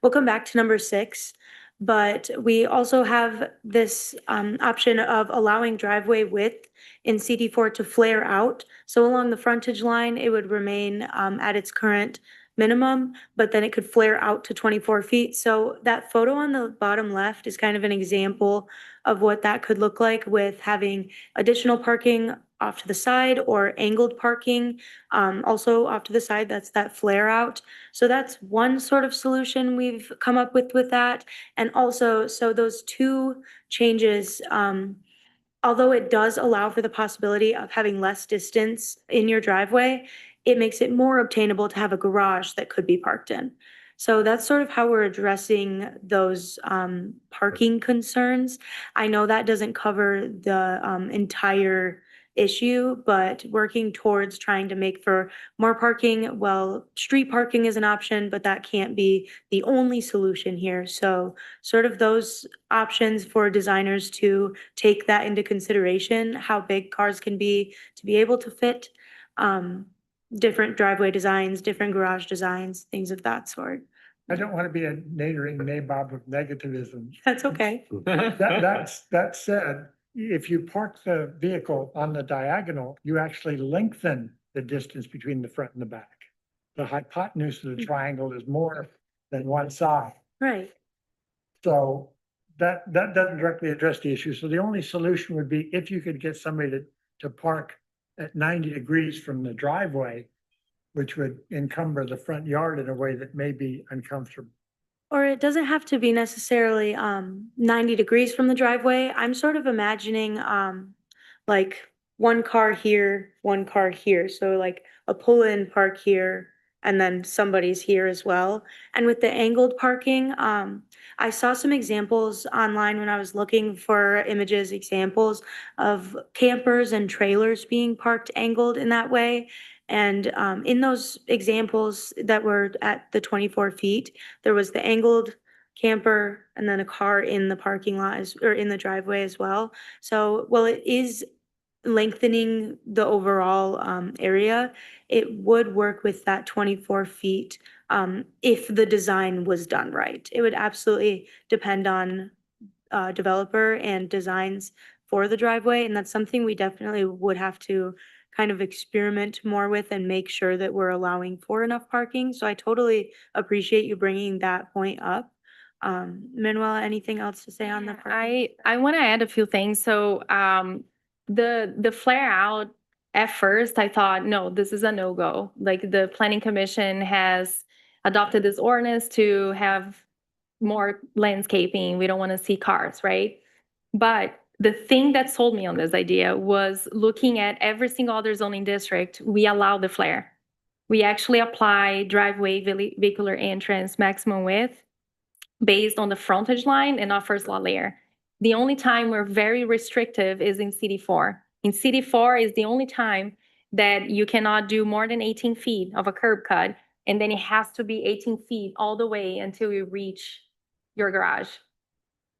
We'll come back to number 6, but we also have this option of allowing driveway width in CD4 to flare out. So along the frontage line, it would remain at its current minimum, but then it could flare out to 24 feet. So that photo on the bottom left is kind of an example of what that could look like with having additional parking off to the side or angled parking also off to the side. That's that flare out. So that's one sort of solution we've come up with that. And also, so those 2 changes, although it does allow for the possibility of having less distance in your driveway, it makes it more obtainable to have a garage that could be parked in. So that's sort of how we're addressing those parking concerns. I know that doesn't cover the entire issue, but working towards trying to make for more parking. Well, street parking is an option, but that can't be the only solution here. So sort of those options for designers to take that into consideration, how big cars can be to be able to fit different driveway designs, different garage designs, things of that sort. I don't want to be a nattering nabob of negativism. That's okay. That said, if you park the vehicle on the diagonal, you actually lengthen the distance between the front and the back. The hypotenuse of the triangle is more than one side. Right. So that doesn't directly address the issue. So the only solution would be if you could get somebody to park at 90 degrees from the driveway, which would encumber the front yard in a way that may be uncomfortable. Or it doesn't have to be necessarily 90 degrees from the driveway. I'm sort of imagining like one car here, one car here. So like a pull-in park here, and then somebody's here as well. And with the angled parking, I saw some examples online when I was looking for images, examples of campers and trailers being parked angled in that way. And in those examples that were at the 24 feet, there was the angled camper and then a car in the parking lot or in the driveway as well. So, well, it is lengthening the overall area. It would work with that 24 feet if the design was done right. It would absolutely depend on developer and designs for the driveway, and that's something we definitely would have to kind of experiment more with and make sure that we're allowing for enough parking. So I totally appreciate you bringing that point up. Manuela, anything else to say on the parking? I want to add a few things. So the flare out at first, I thought, no, this is a no-go. Like the planning commission has adopted this ordinance to have more landscaping. We don't want to see cars, right? But the thing that sold me on this idea was looking at every single other zoning district, we allow the flare. We actually apply driveway vehicular entrance maximum width based on the frontage line and not first lot layer. The only time we're very restrictive is in CD4. In CD4 is the only time that you cannot do more than 18 feet of a curb cut, and then it has to be 18 feet all the way until you reach your garage.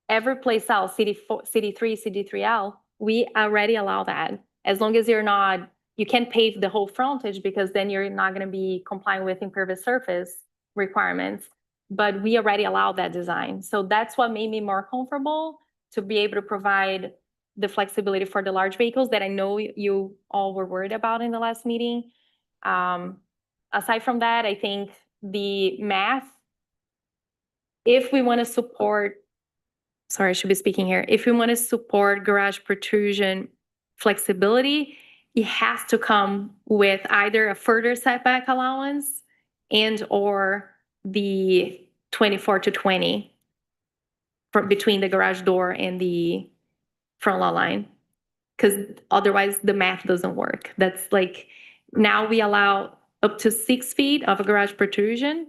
Every place else, CD4, CD3, CD3L, we already allow that. As long as you can't pave the whole frontage because then you're not going to be complying with impervious surface requirements. But we already allow that design. So that's what made me more comfortable to be able to provide the flexibility for the large vehicles that I know you all were worried about in the last meeting. Aside from that, I think the math, if we want to support, sorry, I should be speaking here. If we want to support garage protrusion flexibility, it has to come with either a further setback allowance and or the 24 to 20 between the garage door and the front lot line. Because otherwise the math doesn't work. That's like, now we allow up to 6 feet of a garage protrusion,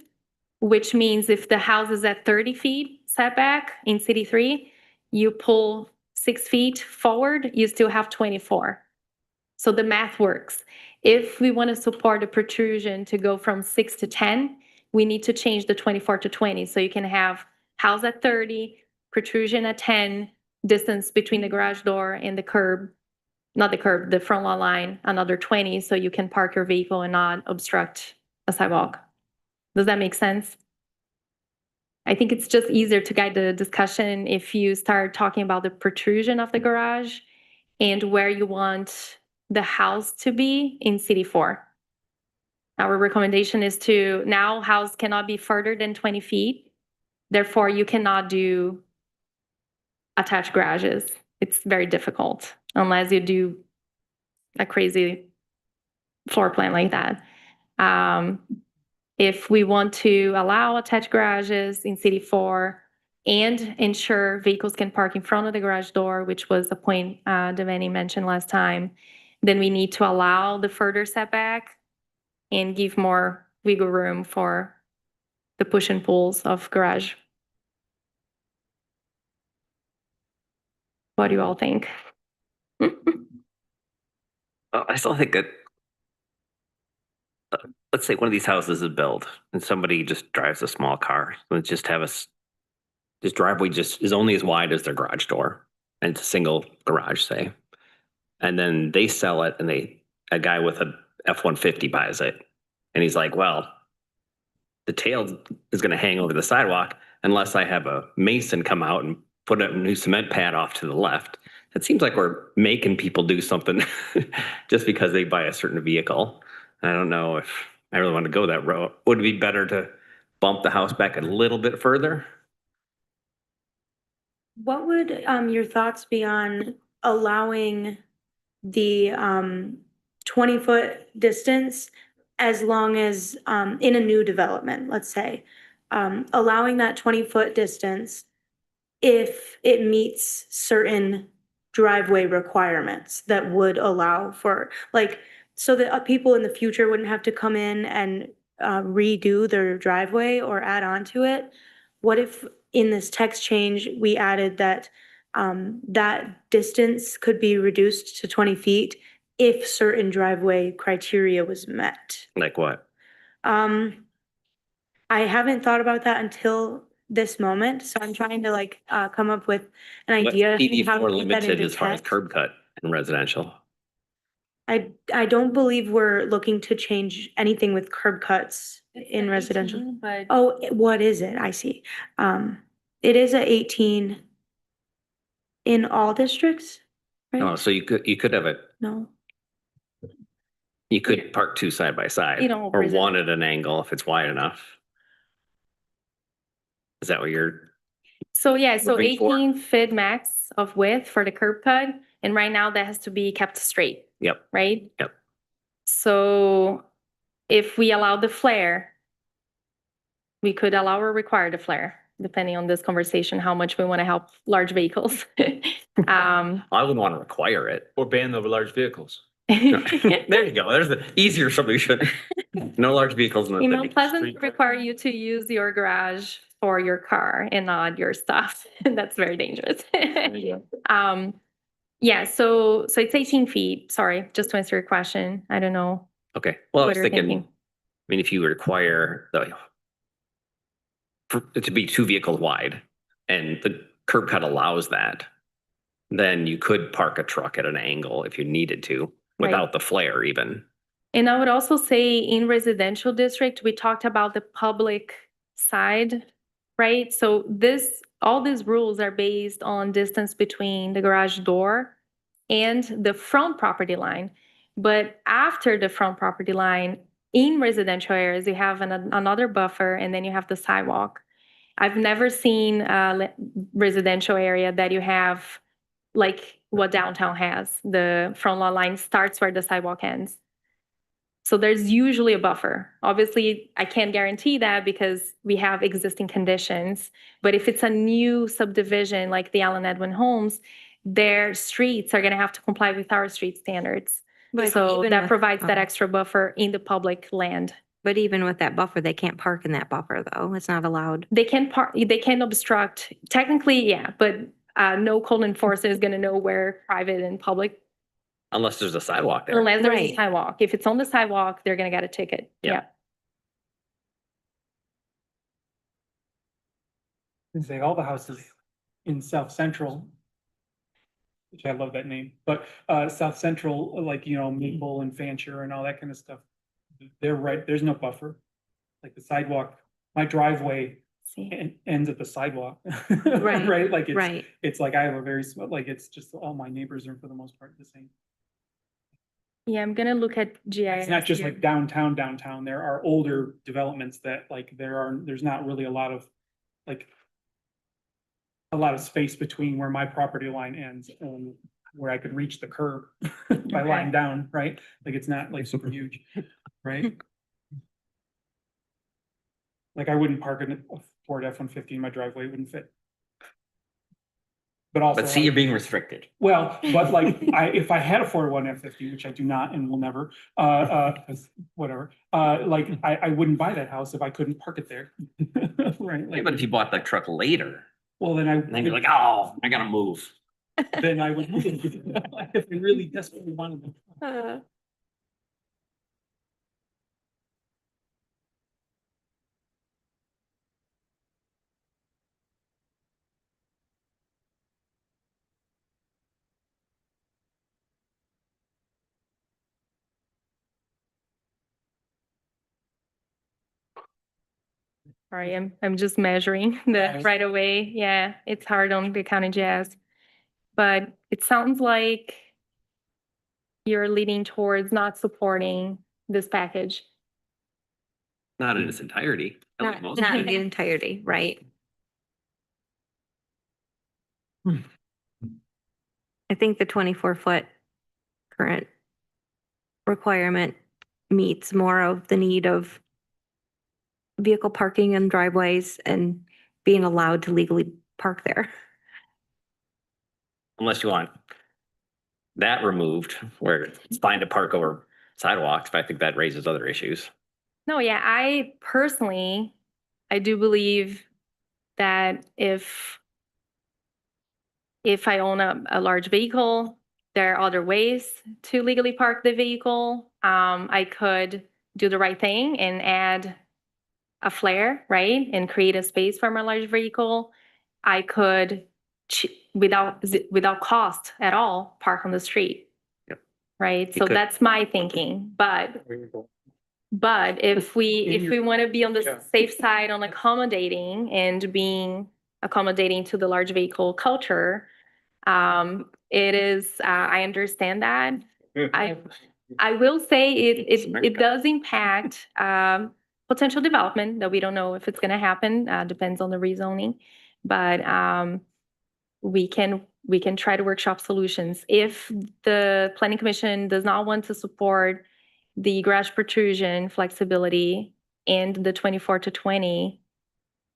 which means if the house is at 30 feet setback in CD3, you pull 6 feet forward, you still have 24. So the math works. If we want to support a protrusion to go from 6 to 10, we need to change the 24 to 20. So you can have house at 30, protrusion at 10, distance between the garage door and the curb, not the curb, the front lot line, another 20, so you can park your vehicle and not obstruct a sidewalk. Does that make sense? I think it's just easier to guide the discussion if you start talking about the protrusion of the garage and where you want the house to be in CD4. Our recommendation is to now house cannot be further than 20 feet. Therefore, you cannot do attached garages. It's very difficult unless you do a crazy floor plan like that. If we want to allow attached garages in CD4 and ensure vehicles can park in front of the garage door, which was a point Devani mentioned last time, then we need to allow the further setback and give more wiggle room for the push and pulls of garage. What do you all think? I still think that, let's say one of these houses is built and somebody just drives a small car. Let's just have this driveway just is only as wide as their garage door, and it's a single garage, say. And then they sell it, and a guy with a F-150 buys it. And he's like, well, the tail is going to hang over the sidewalk unless I have a mason come out and put a new cement pad off to the left. It seems like we're making people do something just because they buy a certain vehicle. I don't know if I really want to go that road. Would it be better to bump the house back a little bit further? What would your thoughts be on allowing the 20-foot distance as long as in a new development, let's say, allowing that 20-foot distance if it meets certain driveway requirements that would allow for, like, so that people in the future wouldn't have to come in and redo their driveway or add on to it. What if in this text change, we added that that distance could be reduced to 20 feet if certain driveway criteria was met? Like what? I haven't thought about that until this moment, so I'm trying to like come up with an What's idea. even more to put that limited into as far as text. curb cut in residential? I don't believe we're looking to change anything with curb cuts in residential. But Oh, what is it? I see. It is a 18 in all districts, Oh, right? so you could have it, No. you could park two side by side, You know, or one at an angle if it's wide enough. Is that what you're, so yeah, so moving for? 18 feet max of width for the curb cut, and right now that has to be kept straight, yep, right? yep. So if we allow the flare, we could allow or require the flare, depending on this conversation, how much we want to help large vehicles. I wouldn't want to require it. Or ban over large vehicles. There you go. There's the easier solution. No large vehicles in the You know, city. Pleasant Street require you to use your garage for your car and not your stuff. That's very dangerous. Yeah, so it's 18 feet. Sorry, just to answer your question. I don't know Okay, well, I what was you're thinking, thinking. I mean, if you require for it to be 2 vehicles wide and the curb cut allows that, then you could park a truck at an angle if you needed to without Right. the flare even. And I would also say in residential district, we talked about the public side, right? So all these rules are based on distance between the garage door and the front property line. But after the front property line, in residential areas, you have another buffer and then you have the sidewalk. I've never seen a residential area that you have like what downtown has. The front lot line starts where the sidewalk ends. So there's usually a buffer. Obviously, I can't guarantee that because we have existing conditions. But if it's a new subdivision like the Allen Edwin Homes, their streets are going to have to comply with our street standards. But So even that with- provides that extra buffer in the public land. But even with that buffer, they can't park in that buffer though. It's not allowed. They can obstruct, technically, yeah, but no code enforcer is going to know where private and public, Unless there's a sidewalk there. unless there's a Right. sidewalk. If it's on the sidewalk, they're going to get a ticket. Yeah. Yeah. And say all the houses in South Central, which I love that name, but South Central, like, you know, Maple and Fancher and all that kind of stuff. They're right, there's no buffer. Like the sidewalk, my driveway See. ends at the sidewalk. Right, Right, like Right. it's like I have a very small, like it's just all my neighbors are for the most part the same. Yeah, I'm gonna look at GIS. It's not just here. like downtown. There are older developments that like there's not really a lot of like a lot of space between where my property line ends and where I could reach the curb by Okay. lying down, right? Like it's not like super huge, right? Like I wouldn't park a Ford F-150 in my driveway, it wouldn't fit. But also. But see, you're being restricted. Well, but like, if I had a Ford F-150, which I do not and will never, 'cause whatever, like, I wouldn't buy that house if I couldn't park it there. Right, Yeah, like, but if you bought the truck later, well, then then you're like, oh, I gotta move. then I would, if I really desperately wanted them. Sorry, I'm just measuring the Right. right away. Yeah, it's hard on the county GIS. But it sounds like you're leaning towards not supporting this package. Not in its entirety. I like Not, most not of in it. the entirety, right? I think the 24-foot current requirement meets more of the need of vehicle parking and driveways and being allowed to legally park there. Unless you want that removed where it's fine to park over sidewalks, but I think that raises other issues. No, yeah, I personally, I do believe that if I own a large vehicle, there are other ways to legally park the vehicle. I could do the right thing and add a flare, right? And create a space for my large vehicle. I could, without cost at all, park on the street. Yep. Right? So could. that's my thinking, but if we want to be on the safe side on accommodating and being accommodating to the large vehicle culture, it is, I understand that. I will say it does impact, potential development that we don't know if it's gonna happen, depends on the rezoning. But, we can try to workshop solutions. If the planning commission does not want to support the garage protrusion flexibility and the 24 to 20,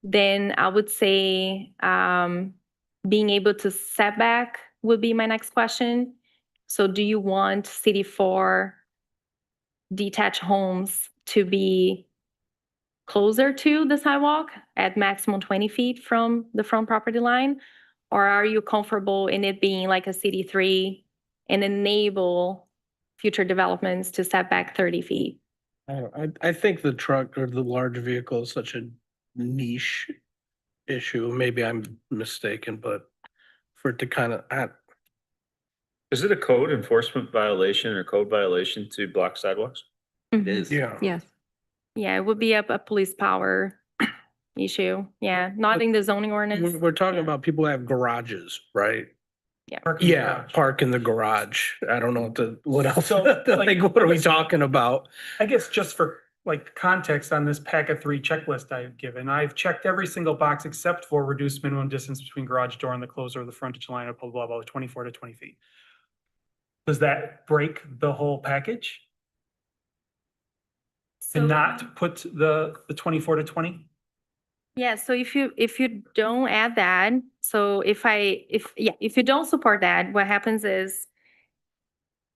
then I would say, being able to setback would be my next question. So do you want CD4 detached homes to be closer to the sidewalk at maximum 20 feet from the front property line? Or are you comfortable in it being like a CD3 and enable future developments to set back 30 feet? I think the truck or the large vehicle is such a niche issue. Maybe I'm mistaken, but for it to kind of, Is it a code enforcement violation or code violation to block sidewalks? It is. yeah. Yes. Yeah, it would be a police power issue. Yeah, not in the zoning ordinance. We're talking about people who have garages, right? Yeah. Yeah, park in the garage. I don't know what else, So, like, what are we talking about? I guess just for like context on this packet 3 checklist I've given, I've checked every single box except for reduced minimum distance between garage door and the closer of the frontage line of blah, blah, blah, 24 to 20 feet. Does that break the whole package? To not put the 24 to 20? Yeah, so if you don't add that, so if you don't support that, what happens is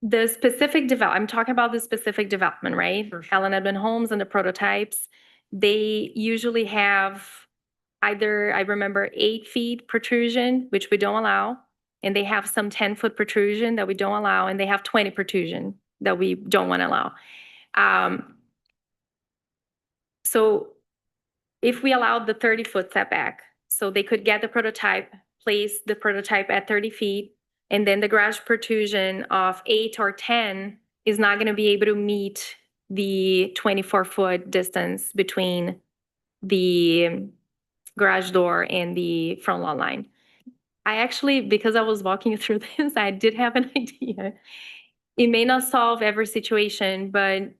the specific I'm talking about the specific development, right? Sure. Allen Edmond Homes and the prototypes, they usually have either, I remember 8 feet protrusion, which we don't allow, and they have some 10-foot protrusion that we don't allow, and they have 20 protrusion that we don't want to allow. So if we allowed the 30-foot setback, so they could get the prototype, place the prototype at 30 feet, and then the garage protrusion of 8 or 10 is not going to be able to meet the 24-foot distance between the garage door and the front lot line. I actually, because I was walking through this, I did have an idea. It may not solve every situation, but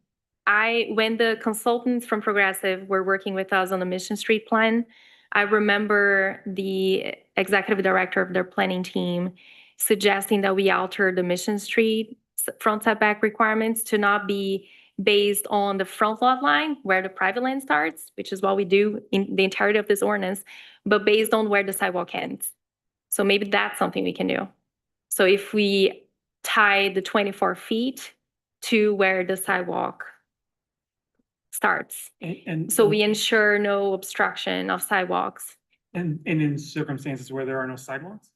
when the consultants from Progressive were working with us on the Mission Street plan, I remember the executive director of their planning team suggesting that we alter the Mission Street front setback requirements to not be based on the front lot line where the private land starts, which is what we do in the entirety of this ordinance, but based on where the sidewalk ends. So maybe that's something we can do. So if we tie the 24 feet to where the sidewalk starts. And So we ensure no obstruction of sidewalks. and in circumstances where there are no sidewalks?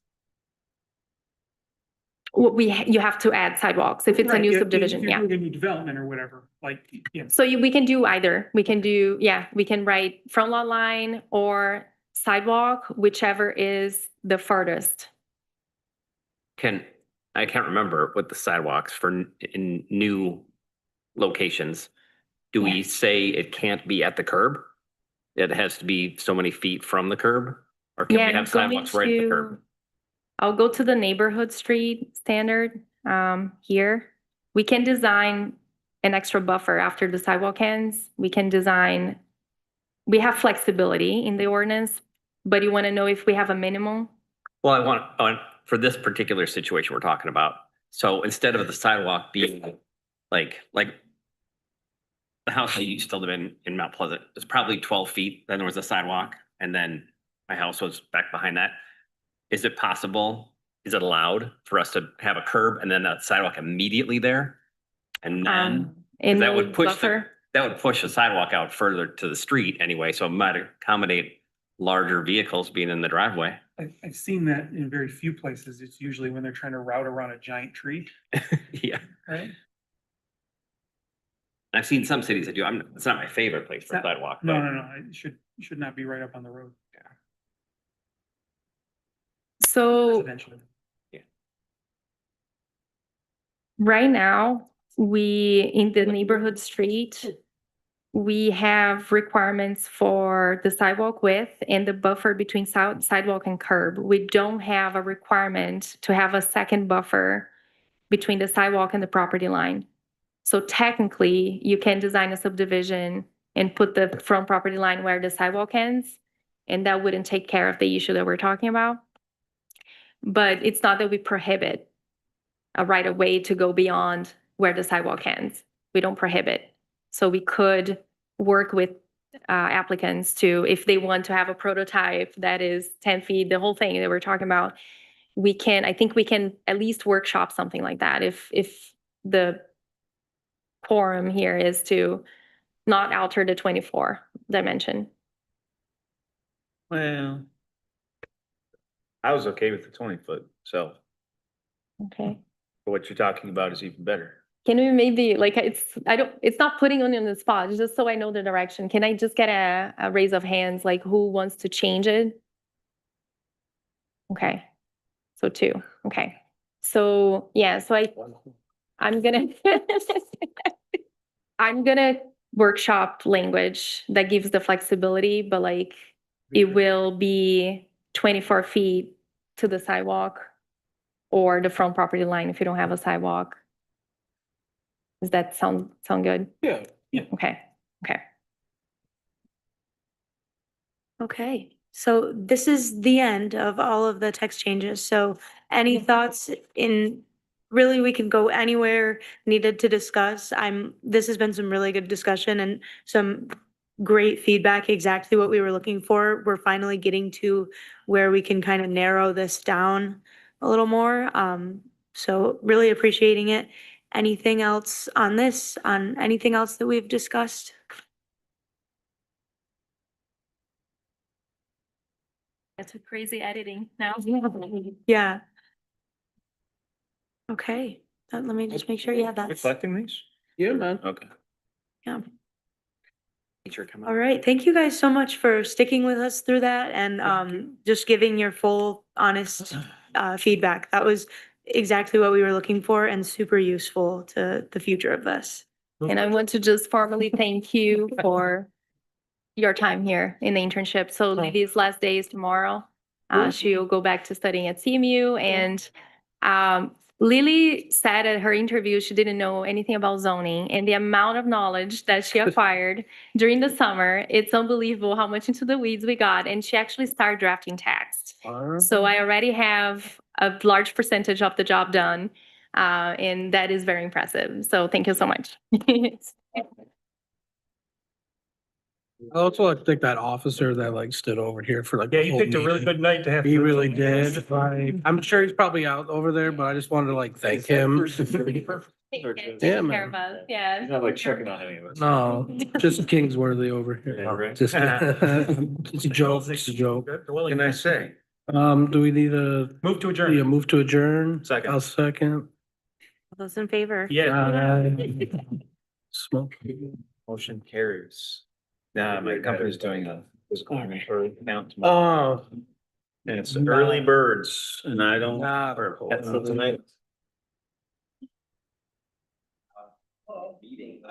You have to add sidewalks if it's a Right, new if subdivision, you're yeah. doing a new development or whatever, like, yeah. So we can do either. We can do, we can write front lot line or sidewalk, whichever is the furthest. I can't remember with the sidewalks in new locations. Do we say it can't be at the curb? It has to be so many feet from the curb? Or can we have sidewalks right at the curb? I'll go to the neighborhood street standard here. We can design an extra buffer after the sidewalk ends. We have flexibility in the ordinance, but you want to know if we have a minimum? Well, I want, for this particular situation we're talking about, so instead of the sidewalk being like the house I used to live in Mount Pleasant, it's probably 12 feet, then there was a sidewalk, and then my house was back behind that. Is it possible is it allowed for us to have a curb and then a sidewalk immediately there? And then, In that the would push buffer. that would push the sidewalk out further to the street anyway, so it might accommodate larger vehicles being in the driveway. I've seen that in very few places. It's usually when they're trying to route around a giant tree, Yeah. right? I've seen some cities that do, it's not my favorite place for a sidewalk, but. No, it should not be right up on the road. So Residential. right now, in the neighborhood street, we have requirements for the sidewalk width and the buffer between sidewalk and curb. We don't have a requirement to have a second buffer between the sidewalk and the property line. So technically, you can design a subdivision and put the front property line where the sidewalk ends, and that wouldn't take care of the issue that we're talking about. But it's not that we prohibit a right of way to go beyond where the sidewalk ends. We don't prohibit. So we could work with applicants to, if they want to have a prototype that is 10 feet, the whole thing that we're talking about, I think we can at least workshop something like that if the quorum here is to not alter the 24 dimension. Well, I was okay with the 20-foot, so Okay. what you're talking about is even better. Can we maybe, like, it's not putting on the spot, it's just so I know the direction. Can I just get a raise of hands, like who wants to change it? Okay, so 2, okay. So, yeah, so I'm gonna, I'm gonna workshop language that gives the flexibility, but like, it will be 24 feet to the sidewalk or the front property line if you don't have a sidewalk. Does that sound good? Yeah. Okay. Okay, so this is the end of all of the text changes. So any thoughts really, we can go anywhere needed to discuss. This has been some really good discussion and some great feedback, exactly what we were looking for. We're finally getting to where we can kind of narrow this down a little more. So really appreciating it. Anything else on this, on anything else that we've discussed? That's a crazy editing now. Yeah. Okay, let me just make sure, yeah, that's, Reflecting these? Yeah, man. Okay. yeah. Teacher come All right, thank you guys so much for sticking with us through that and just giving your full, honest feedback. That was exactly what we were looking for and super useful to the future of this. And I want to just formally thank you for your time here in the internship. So Lily's last day is tomorrow. She'll go back to studying at CMU. And Lily said at her interview she didn't know anything about zoning, and the amount of knowledge that she acquired during the summer, it's unbelievable how much into the weeds we got. And she actually started drafting text. So I already have a large percentage of the job done. And that is very impressive. So thank you so much. I also like to thank that officer that like stood over here for like. Yeah, the you whole picked a really meeting. good night to have. He really did. Like, I'm sure he's probably out over there, but I just wanted to like thank him. Take care of us, yeah. He's not like checking on any of us. No, just Kingsworthy over here. Yeah, right. Just, it's a joke, it's a joke. What can I say? Do we need a? Move to adjourn. Yeah, move to adjourn. Second. I'll second. All those in favor? Yeah. Smoke. Motion carries. My company's doing a physical inventory count tomorrow. Oh. And it's early birds and I don't. Nah. That's tonight. Meeting.